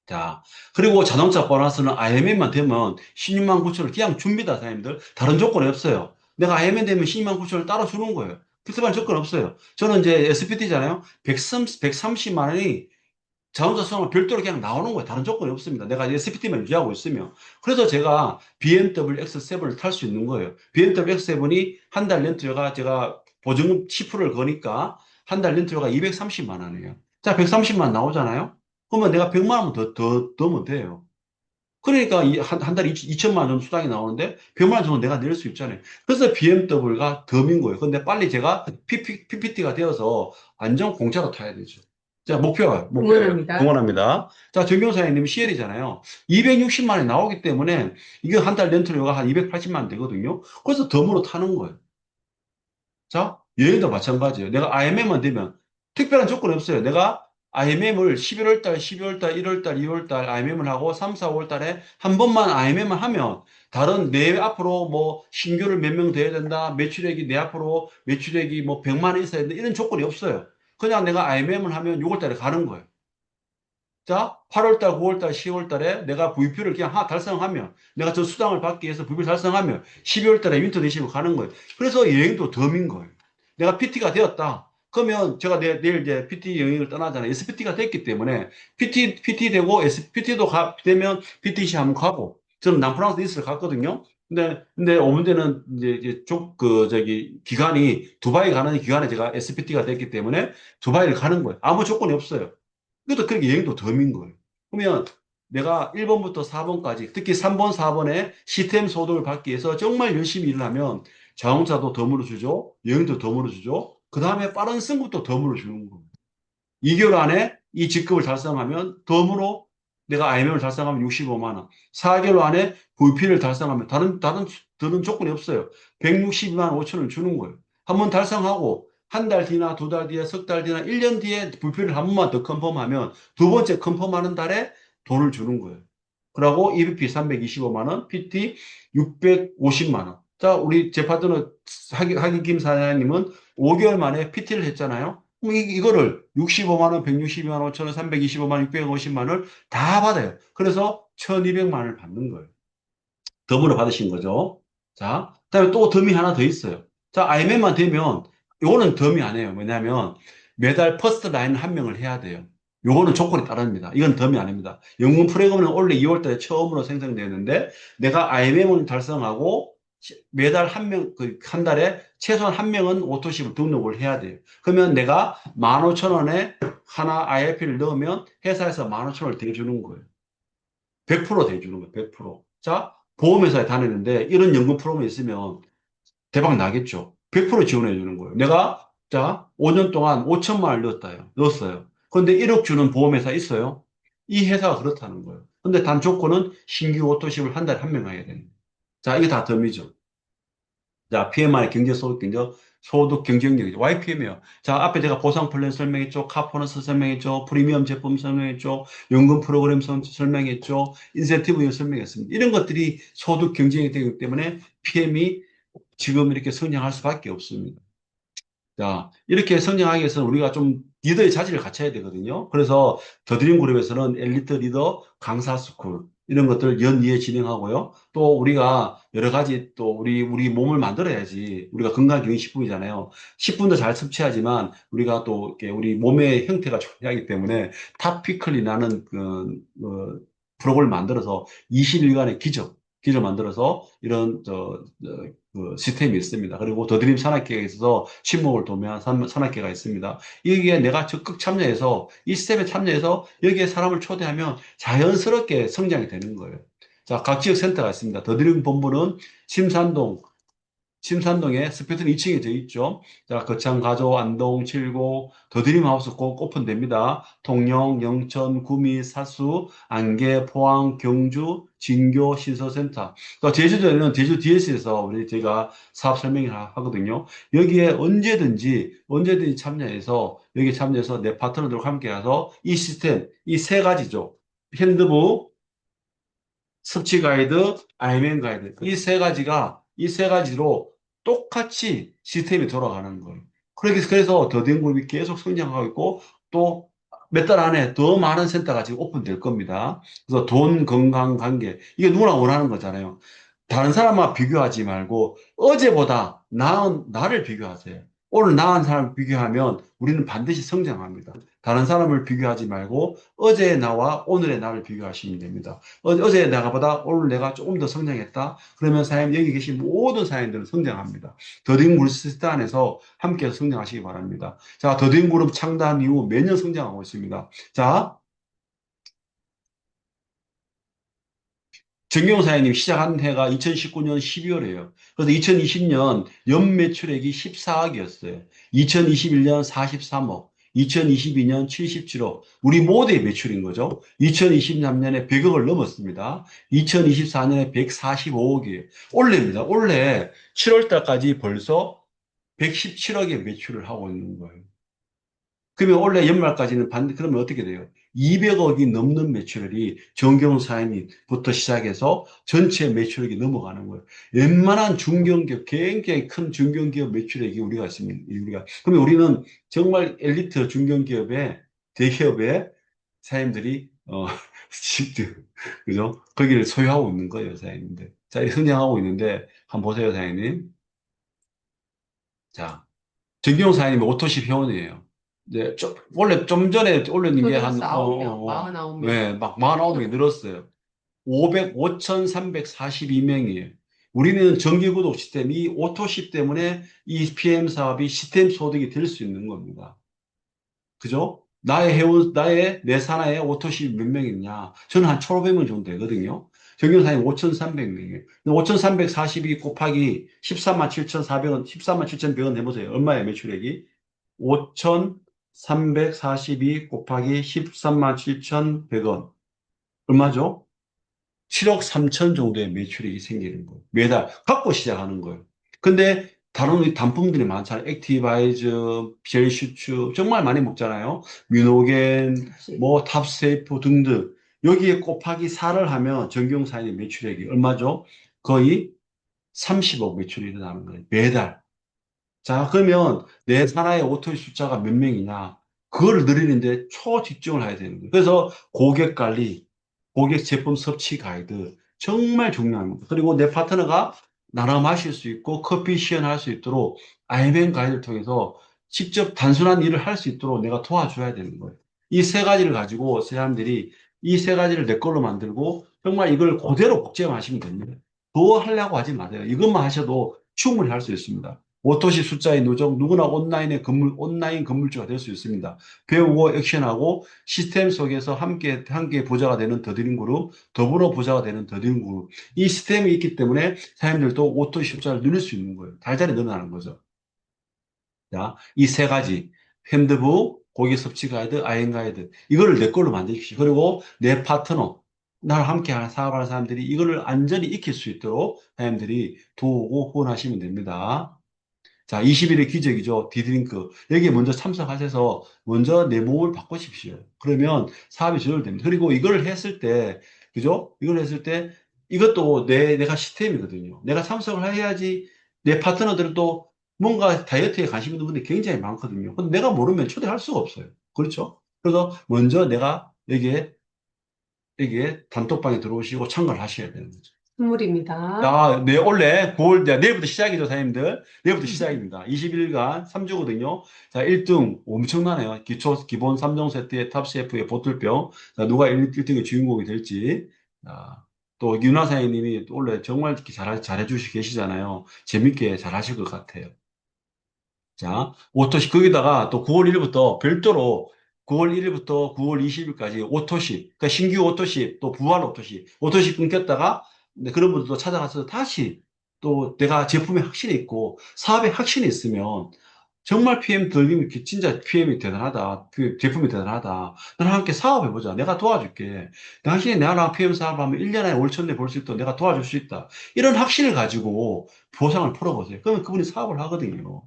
S2: 자, 그리고 자동차 보너스는 IMM만 되면 16만 9천을 그냥 줍니다, 사장님들. 다른 조건이 없어요. 내가 IMM 되면 16만 9천을 따로 주는 거예요. 특별한 조건 없어요. 저는 이제 SPT잖아요. 130만 원이 자동차 수당은 별도로 그냥 나오는 거예요. 다른 조건이 없습니다. 내가 SPT만 유지하고 있으면. 그래서 제가 BMW X7을 탈 수 있는 거예요. BMW X7이 한 달 렌트가 제가 보증금 10%를 거니까 한 달 렌트가 230만 원이에요. 자, 130만 나오잖아요. 그러면 내가 100만 원 더 넣으면 돼요. 그러니까 한 달에 2천만 원 정도 수당이 나오는데 100만 원 정도 내가 낼 수 있잖아요. 그래서 BMW가 덤인 거예요. 근데 빨리 제가 PPT가 되어서 안전 공짜로 타야 되죠. 자, 목표예요.
S3: 응원합니다.
S2: 응원합니다. 자, 정경사님 CL이잖아요. 260만 원이 나오기 때문에 이게 한 달 렌트료가 한 280만 원 되거든요. 그래서 덤으로 타는 거예요. 자, 여행도 마찬가지예요. 내가 IMM만 되면 특별한 조건이 없어요. 내가 IMM을 11월 달, 12월 달, 1월 달, 2월 달 IMM을 하고 3, 4, 5월 달에 한 번만 IMM을 하면 다른 내 앞으로 뭐 신규를 몇 명 돼야 된다. 매출액이 내 앞으로 매출액이 뭐 100만 원 있어야 된다. 이런 조건이 없어요. 그냥 내가 IMM을 하면 6월 달에 가는 거예요. 자, 8월 달, 9월 달, 10월 달에 내가 VP를 그냥 달성하면 내가 저 수당을 받기 위해서 VP를 달성하면 12월 달에 윈터 대시로 가는 거예요. 그래서 여행도 덤인 거예요. 내가 PT가 되었다. 그러면 제가 내일 이제 PT 여행을 떠나잖아요. SPT가 됐기 때문에 PT 되고 SPT도 되면 PTC 한번 가고 저는 남프랑스 니스를 갔거든요. 근데 오문대는 이제 기간이 두바이 가는 기간에 제가 SPT가 됐기 때문에 두바이를 가는 거예요. 아무 조건이 없어요. 이것도 그렇게 여행도 덤인 거예요. 그러면 내가 1번부터 4번까지, 특히 3번, 4번에 시스템 소득을 받기 위해서 정말 열심히 일을 하면 자동차도 덤으로 주죠. 여행도 덤으로 주죠. 그 다음에 빠른 승급도 덤으로 주는 거예요. 2개월 안에 이 직급을 달성하면 덤으로 내가 IMM을 달성하면 65만 원. 4개월 안에 VP를 달성하면 다른 조건이 없어요. 162만 5천을 주는 거예요. 한번 달성하고 한 달 뒤나 두 달 뒤에 석 달 뒤나 1년 뒤에 VP를 한 번만 더 컨펌하면 두 번째 컨펌하는 달에 돈을 주는 거예요. 그리고 EVP 325만 원, PT 650만 원. 자, 우리 제 파트너 하기김 사장님은 5개월 만에 PT를 했잖아요. 그럼 이거를 65만 원, 162만 5천 원, 325만 원, 650만 원을 다 받아요. 그래서 1200만 원을 받는 거예요. 덤으로 받으신 거죠. 자, 그다음에 또 덤이 하나 더 있어요. 자, IMM만 되면 요거는 덤이 아니에요. 왜냐하면 매달 퍼스트 라인 한 명을 해야 돼요. 요거는 조건이 따릅니다. 이건 덤이 아닙니다. 영문 프로그램은 원래 2월 달에 처음으로 생성되었는데 내가 IMM을 달성하고 매달 한 달에 최소한 한 명은 오토십을 등록을 해야 돼요. 그러면 내가 15,000원에 하나 IF를 넣으면 회사에서 15,000원을 대주는 거예요. 100% 대주는 거예요. 100%. 자, 보험회사에 다니는데 이런 연금 프로그램이 있으면 대박 나겠죠. 100% 지원해 주는 거예요. 내가 자 5년 동안 5천만 원을 넣었어요. 그런데 1억 주는 보험회사 있어요. 이 회사가 그렇다는 거예요. 근데 단 조건은 신규 오토십을 한 달에 한 명 해야 되는 거예요. 자, 이게 다 덤이죠. 자, PMI 소득 경쟁력이죠. YPM이에요. 자, 앞에 제가 보상 플랜 설명했죠. 카보너스 설명했죠. 프리미엄 제품 설명했죠. 연금 프로그램 설명했죠. 인센티브 설명했습니다. 이런 것들이 소득 경쟁이 되기 때문에 PM이 지금 이렇게 성장할 수밖에 없습니다. 자, 이렇게 성장하기 위해서는 우리가 좀 리더의 자질을 갖춰야 되거든요. 그래서 더드림 그룹에서는 엘리트 리더 강사 스쿨 이런 것들 연이에 진행하고요. 또 우리가 여러 가지 또 우리 몸을 만들어야지 우리가 건강기능식품이잖아요. 식품도 잘 섭취하지만 우리가 또 이렇게 우리 몸의 형태가 중요하기 때문에 탑피클이라는 프로그램을 만들어서 20일간의 기적 만들어서 이런 그 시스템이 있습니다. 그리고 더드림 산악계에 있어서 친목을 도모한 산악계가 있습니다. 여기에 내가 적극 참여해서 이 시스템에 참여해서 여기에 사람을 초대하면 자연스럽게 성장이 되는 거예요. 자, 각 지역 센터가 있습니다. 더드림 본부는 침산동에 스페트는 2층에 져 있죠. 자, 거창, 가조, 안동, 칠곡, 더드림 하우스 꼭 오픈됩니다. 통영, 영천, 구미, 사수, 안개, 포항, 경주, 진교, 신서센터. 또 제주도에는 제주 DS에서 제가 사업 설명을 하거든요. 여기에 언제든지 참여해서, 여기 참여해서 내 파트너들과 함께 해서 이 시스템, 이 세 가지죠. 핸드북, 섭취 가이드, 알맹 가이드. 이 세 가지로 똑같이 시스템이 돌아가는 거예요. 그래서 더딘그룹이 계속 성장하고 있고, 또 몇 달 안에 더 많은 센터가 지금 오픈될 겁니다. 그래서 돈, 건강, 관계. 이게 누구나 원하는 거잖아요. 다른 사람과 비교하지 말고, 어제보다 나은 나를 비교하세요. 오늘 나은 사람을 비교하면 우리는 반드시 성장합니다. 다른 사람을 비교하지 말고, 어제의 나와 오늘의 나를 비교하시면 됩니다. 어제 나보다 오늘 내가 조금 더 성장했다. 그러면 사장님, 여기 계신 모든 사장님들은 성장합니다. 더딘그룹 시스템 안에서 함께 성장하시기 바랍니다. 자, 더딘그룹 창단 이후 매년 성장하고 있습니다. 자, 정경 사장님 시작한 해가 2019년 12월이에요. 그래서 2020년 연 매출액이 14억이었어요. 2021년 43억, 2022년 77억. 우리 모두의 매출인 거죠. 2023년에 100억을 넘었습니다. 2024년에 145억이에요. 올해입니다. 올해 7월 달까지 벌써 117억의 매출을 하고 있는 거예요. 그러면 올해 연말까지는 그러면 어떻게 돼요? 200억이 넘는 매출이 정경 사장님부터 시작해서 전체 매출액이 넘어가는 거예요. 웬만한 중견기업, 굉장히 큰 중견기업 매출액이 우리가 있습니다. 그러면 우리는 정말 엘리트 중견기업의 대기업의 사장님들이, 그죠? 거기를 소유하고 있는 거예요, 사장님들. 자, 이 성장하고 있는데, 한번 보세요, 사장님. 자, 정경 사장님이 오토십 회원이에요. 네, 원래 좀 전에 올렸는 게 한,
S3: 9명, 49명.
S2: 네, 막 49명이 늘었어요. 5,342명이에요. 우리는 정기구독 시스템이 오토십 때문에 이 PM 사업이 시스템 소득이 될 수 있는 겁니다. 그죠? 내 산하에 오토십 몇 명 있냐? 저는 한 1,500명 정도 되거든요. 정경사님 5,300명이에요. 5,342 곱하기 13만 7,400원, 13만 7,100원 해보세요. 얼마예요, 매출액이? 5,342 곱하기 13만 7,100원. 얼마죠? 7억 3천 정도의 매출액이 생기는 거예요. 매달 갖고 시작하는 거예요. 근데 다른 단품들이 많잖아요. 액티바이즈, 젤슈츠 정말 많이 먹잖아요. 뮤노겐, 뭐 탑세이프 등등. 여기에 곱하기 4를 하면 전경사의 매출액이 얼마죠? 거의 30억 매출이 일어나는 거예요. 매달. 자, 그러면 내 산하의 오토의 숫자가 몇 명이냐? 그거를 늘리는데 초집중을 해야 되는 거예요. 그래서 고객 관리, 고객 제품 섭취 가이드 정말 중요합니다. 그리고 내 파트너가 나눠 마실 수 있고 커피 시연할 수 있도록 아이맨 가이드를 통해서 직접 단순한 일을 할 수 있도록 내가 도와줘야 되는 거예요. 이 세 가지를 가지고 사람들이 이 세 가지를 내 걸로 만들고 정말 이걸 그대로 복제하시면 됩니다. 더 하려고 하지 마세요. 이것만 하셔도 충분히 할 수 있습니다. 오토시 숫자의 누적, 누구나 온라인 건물주가 될 수 있습니다. 배우고 액션하고 시스템 속에서 함께 부자가 되는 더드림 그룹, 더불어 부자가 되는 더드림 그룹. 이 시스템이 있기 때문에 사람들도 오토시 숫자를 늘릴 수 있는 거예요. 달달이 늘어나는 거죠. 자, 이 세 가지. 핸드북, 고객 섭취 가이드, 아이엠 가이드. 이거를 내 걸로 만드십시오. 그리고 내 파트너, 나랑 함께 사업하는 사람들이 이거를 안전히 익힐 수 있도록 사람들이 도우고 후원하시면 됩니다. 자, 21일 기적이죠. 디드링크. 여기에 먼저 참석하셔서 먼저 내 몸을 바꾸십시오. 그러면 사업이 저절됩니다. 그리고 이걸 했을 때, 그죠? 이걸 했을 때 이것도 내가 시스템이거든요. 내가 참석을 해야지 내 파트너들은 또 뭔가 다이어트에 관심 있는 분들이 굉장히 많거든요. 근데 내가 모르면 초대할 수가 없어요. 그렇죠? 그래서 먼저 내가 여기에 단톡방에 들어오시고 참가를 하셔야 되는 거죠.
S3: 선물입니다.
S2: 아, 네, 원래 9월, 내일부터 시작이죠, 사장님들. 내일부터 시작입니다. 21일간 3주거든요. 자, 1등 엄청나네요. 기본 3종 세트의 탑셰프의 보틀병. 자, 누가 1등의 주인공이 될지. 자, 또 윤아 사장님이 원래 정말 이렇게 잘해주시 계시잖아요. 재밌게 잘하실 것 같아요. 자, 오토시, 거기다가 또 9월 1일부터 별도로 9월 1일부터 9월 20일까지 오토시, 그러니까 신규 오토시, 또 부활 오토시, 오토시 끊겼다가 네, 그런 분들도 찾아가서 다시 또 내가 제품에 확신이 있고 사업에 확신이 있으면 정말 PM 들리면 진짜 PM이 대단하다. 그 제품이 대단하다. 나랑 함께 사업해보자. 내가 도와줄게. 당신이 나랑 PM 사업하면 1년에 5천 내 벌 수 있도록 내가 도와줄 수 있다. 이런 확신을 가지고 보상을 풀어보세요. 그러면 그분이 사업을 하거든요.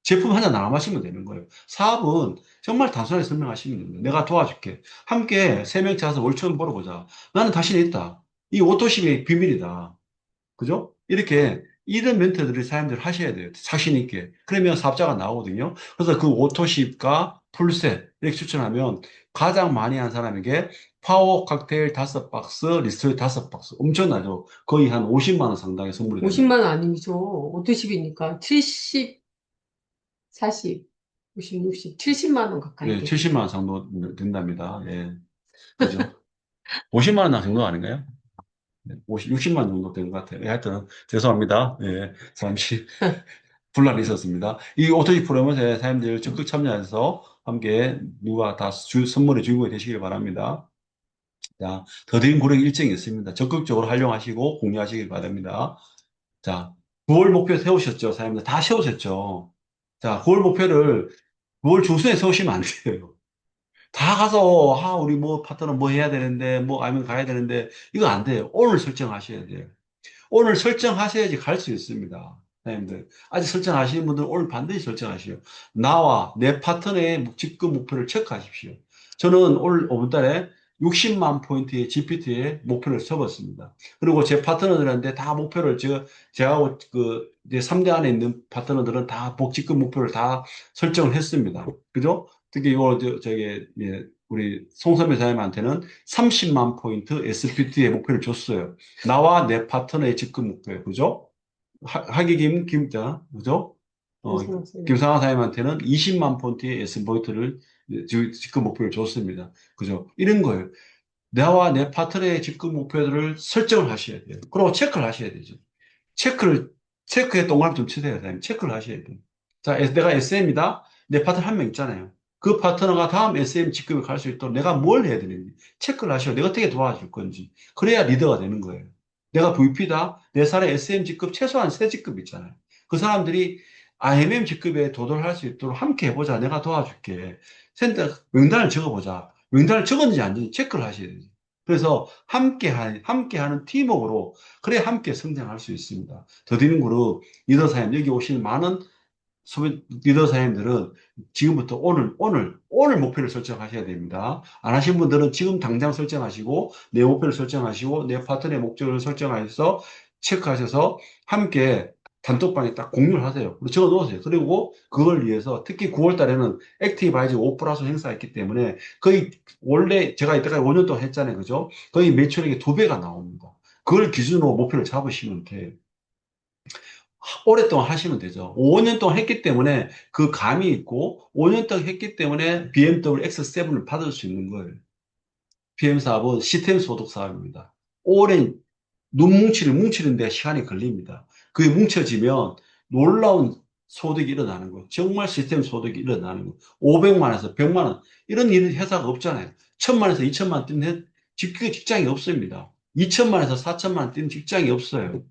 S2: 제품 하나 나눠마시면 되는 거예요. 사업은 정말 단순하게 설명하시면 됩니다. 내가 도와줄게. 함께 세 명치 가서 월천 벌어보자. 나는 자신이 있다. 이 오토십의 비밀이다. 그죠? 이렇게 이런 멘트들을 사람들 하셔야 돼요. 자신 있게. 그러면 사업자가 나오거든요. 그래서 그 오토십과 풀셋 이렇게 추천하면 가장 많이 한 사람에게 파워 칵테일 5박스, 리스토리 5박스. 엄청나죠? 거의 한 50만 원 상당의 선물이 됩니다.
S3: 50만 원 아니죠. 오토십이니까 70, 40, 50, 60, 70만 원 가까이
S2: 네,
S3: 되죠.
S2: 70만 원 정도 된답니다. 예. 그죠? 50만 원 정도 아닌가요? 60만 원 정도 된 것 같아요. 예, 하여튼, 죄송합니다. 예, 잠시 분란이 있었습니다. 이 오토지 프로그램에 사람들 적극 참여해서 함께 누가 다 선물의 주인공이 되시길 바랍니다. 자, 더드림 구력 일정이 있습니다. 적극적으로 활용하시고 공유하시길 바랍니다. 자, 9월 목표 세우셨죠? 사장님들 다 세우셨죠? 자, 9월 목표를 9월 중순에 세우시면 안 돼요. 다 가서, 우리 뭐 파트너 뭐 해야 되는데, 뭐 아니면 가야 되는데, 이거 안 돼요. 오늘 설정하셔야 돼요. 오늘 설정하셔야지 갈 수 있습니다. 사장님들. 아직 설정하시는 분들은 오늘 반드시 설정하시오. 나와 내 파트너의 직급 목표를 체크하십시오. 저는 올 5분달에 60만 포인트의 GPT의 목표를 세웠습니다. 그리고 제 파트너들한테 다 목표를 제하고 이제 3대 안에 있는 파트너들은 다 직급 목표를 다 설정을 했습니다. 그죠? 특히 우리 송선배 사장님한테는 30만 포인트 SPT의 목표를 줬어요. 나와 내 파트너의 직급 목표예요. 그죠? 하기김, 그죠?
S3: 그래서
S2: 김상하 사장님한테는 20만 포인트의 S포인트를 직급 목표를 줬습니다. 그죠? 이런 거예요. 나와 내 파트너의 직급 목표들을 설정을 하셔야 돼요. 그리고 체크를 하셔야 되죠. 체크에 동그라미 좀 치세요, 사장님. 체크를 하셔야 돼요. 자, 내가 SM이다. 내 파트너 한 명 있잖아요. 그 파트너가 다음 SM 직급에 갈 수 있도록 내가 뭘 해야 되는지 체크를 하셔야 내가 어떻게 도와줄 건지. 그래야 리더가 되는 거예요. 내가 VP다. 내 사례 SM 직급 최소한 세 직급 있잖아요. 그 사람들이 IMM 직급에 도달할 수 있도록 함께 해보자. 내가 도와줄게. 명단을 적어보자. 명단을 적었는지 안 적었는지 체크를 하셔야 되죠. 그래서 함께하는 팀워크로 그래 함께 성장할 수 있습니다. 더디는 그룹 리더 사님 여기 오시는 많은 리더 사님들은 지금부터 오늘 목표를 설정하셔야 됩니다. 안 하신 분들은 지금 당장 설정하시고 내 목표를 설정하시고 내 파트너의 목적을 설정하셔서 체크하셔서 함께 단톡방에 딱 공유를 하세요. 그리고 적어 놓으세요. 그리고 그걸 위해서 특히 9월 달에는 액티바이즈 5 플러스 행사가 있기 때문에 거의 원래 제가 이때까지 5년 동안 했잖아요. 그죠? 거의 매출액의 2배가 나옵니다. 그걸 기준으로 목표를 잡으시면 돼요. 오랫동안 하시면 되죠. 5년 동안 했기 때문에 그 감이 있고 5년 동안 했기 때문에 BMW X7을 받을 수 있는 거예요. PM 사업은 시스템 소득 사업입니다. 오랜 눈 뭉치는데 시간이 걸립니다. 그게 뭉쳐지면 놀라운 소득이 일어나는 거예요. 정말 시스템 소득이 일어나는 거예요. 500만에서 100만 원. 이런 일 회사가 없잖아요. 1000만에서 2천만 원 뛰는 직장이 없습니다. 2천만에서 4천만 원 뛰는 직장이 없어요.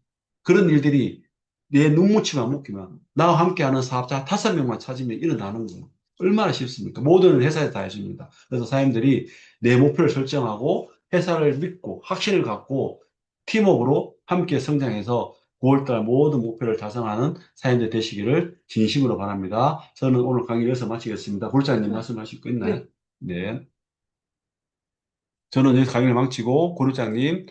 S2: 그런 일들이 내 눈뭉치만 묶이면 나와 함께하는 사업자 5명만 찾으면 일어나는 거예요. 얼마나 쉽습니까? 모든 회사에 다 해줍니다. 그래서 사장님들이 내 목표를 설정하고 회사를 믿고 확신을 갖고 팀워크로 함께 성장해서 9월달 모든 목표를 달성하는 사장님들 되시기를 진심으로 바랍니다. 저는 오늘 강의를 여기서 마치겠습니다. 골장님 말씀하실 거 있나요? 네. 저는 여기서 강의를 마치고 고르장님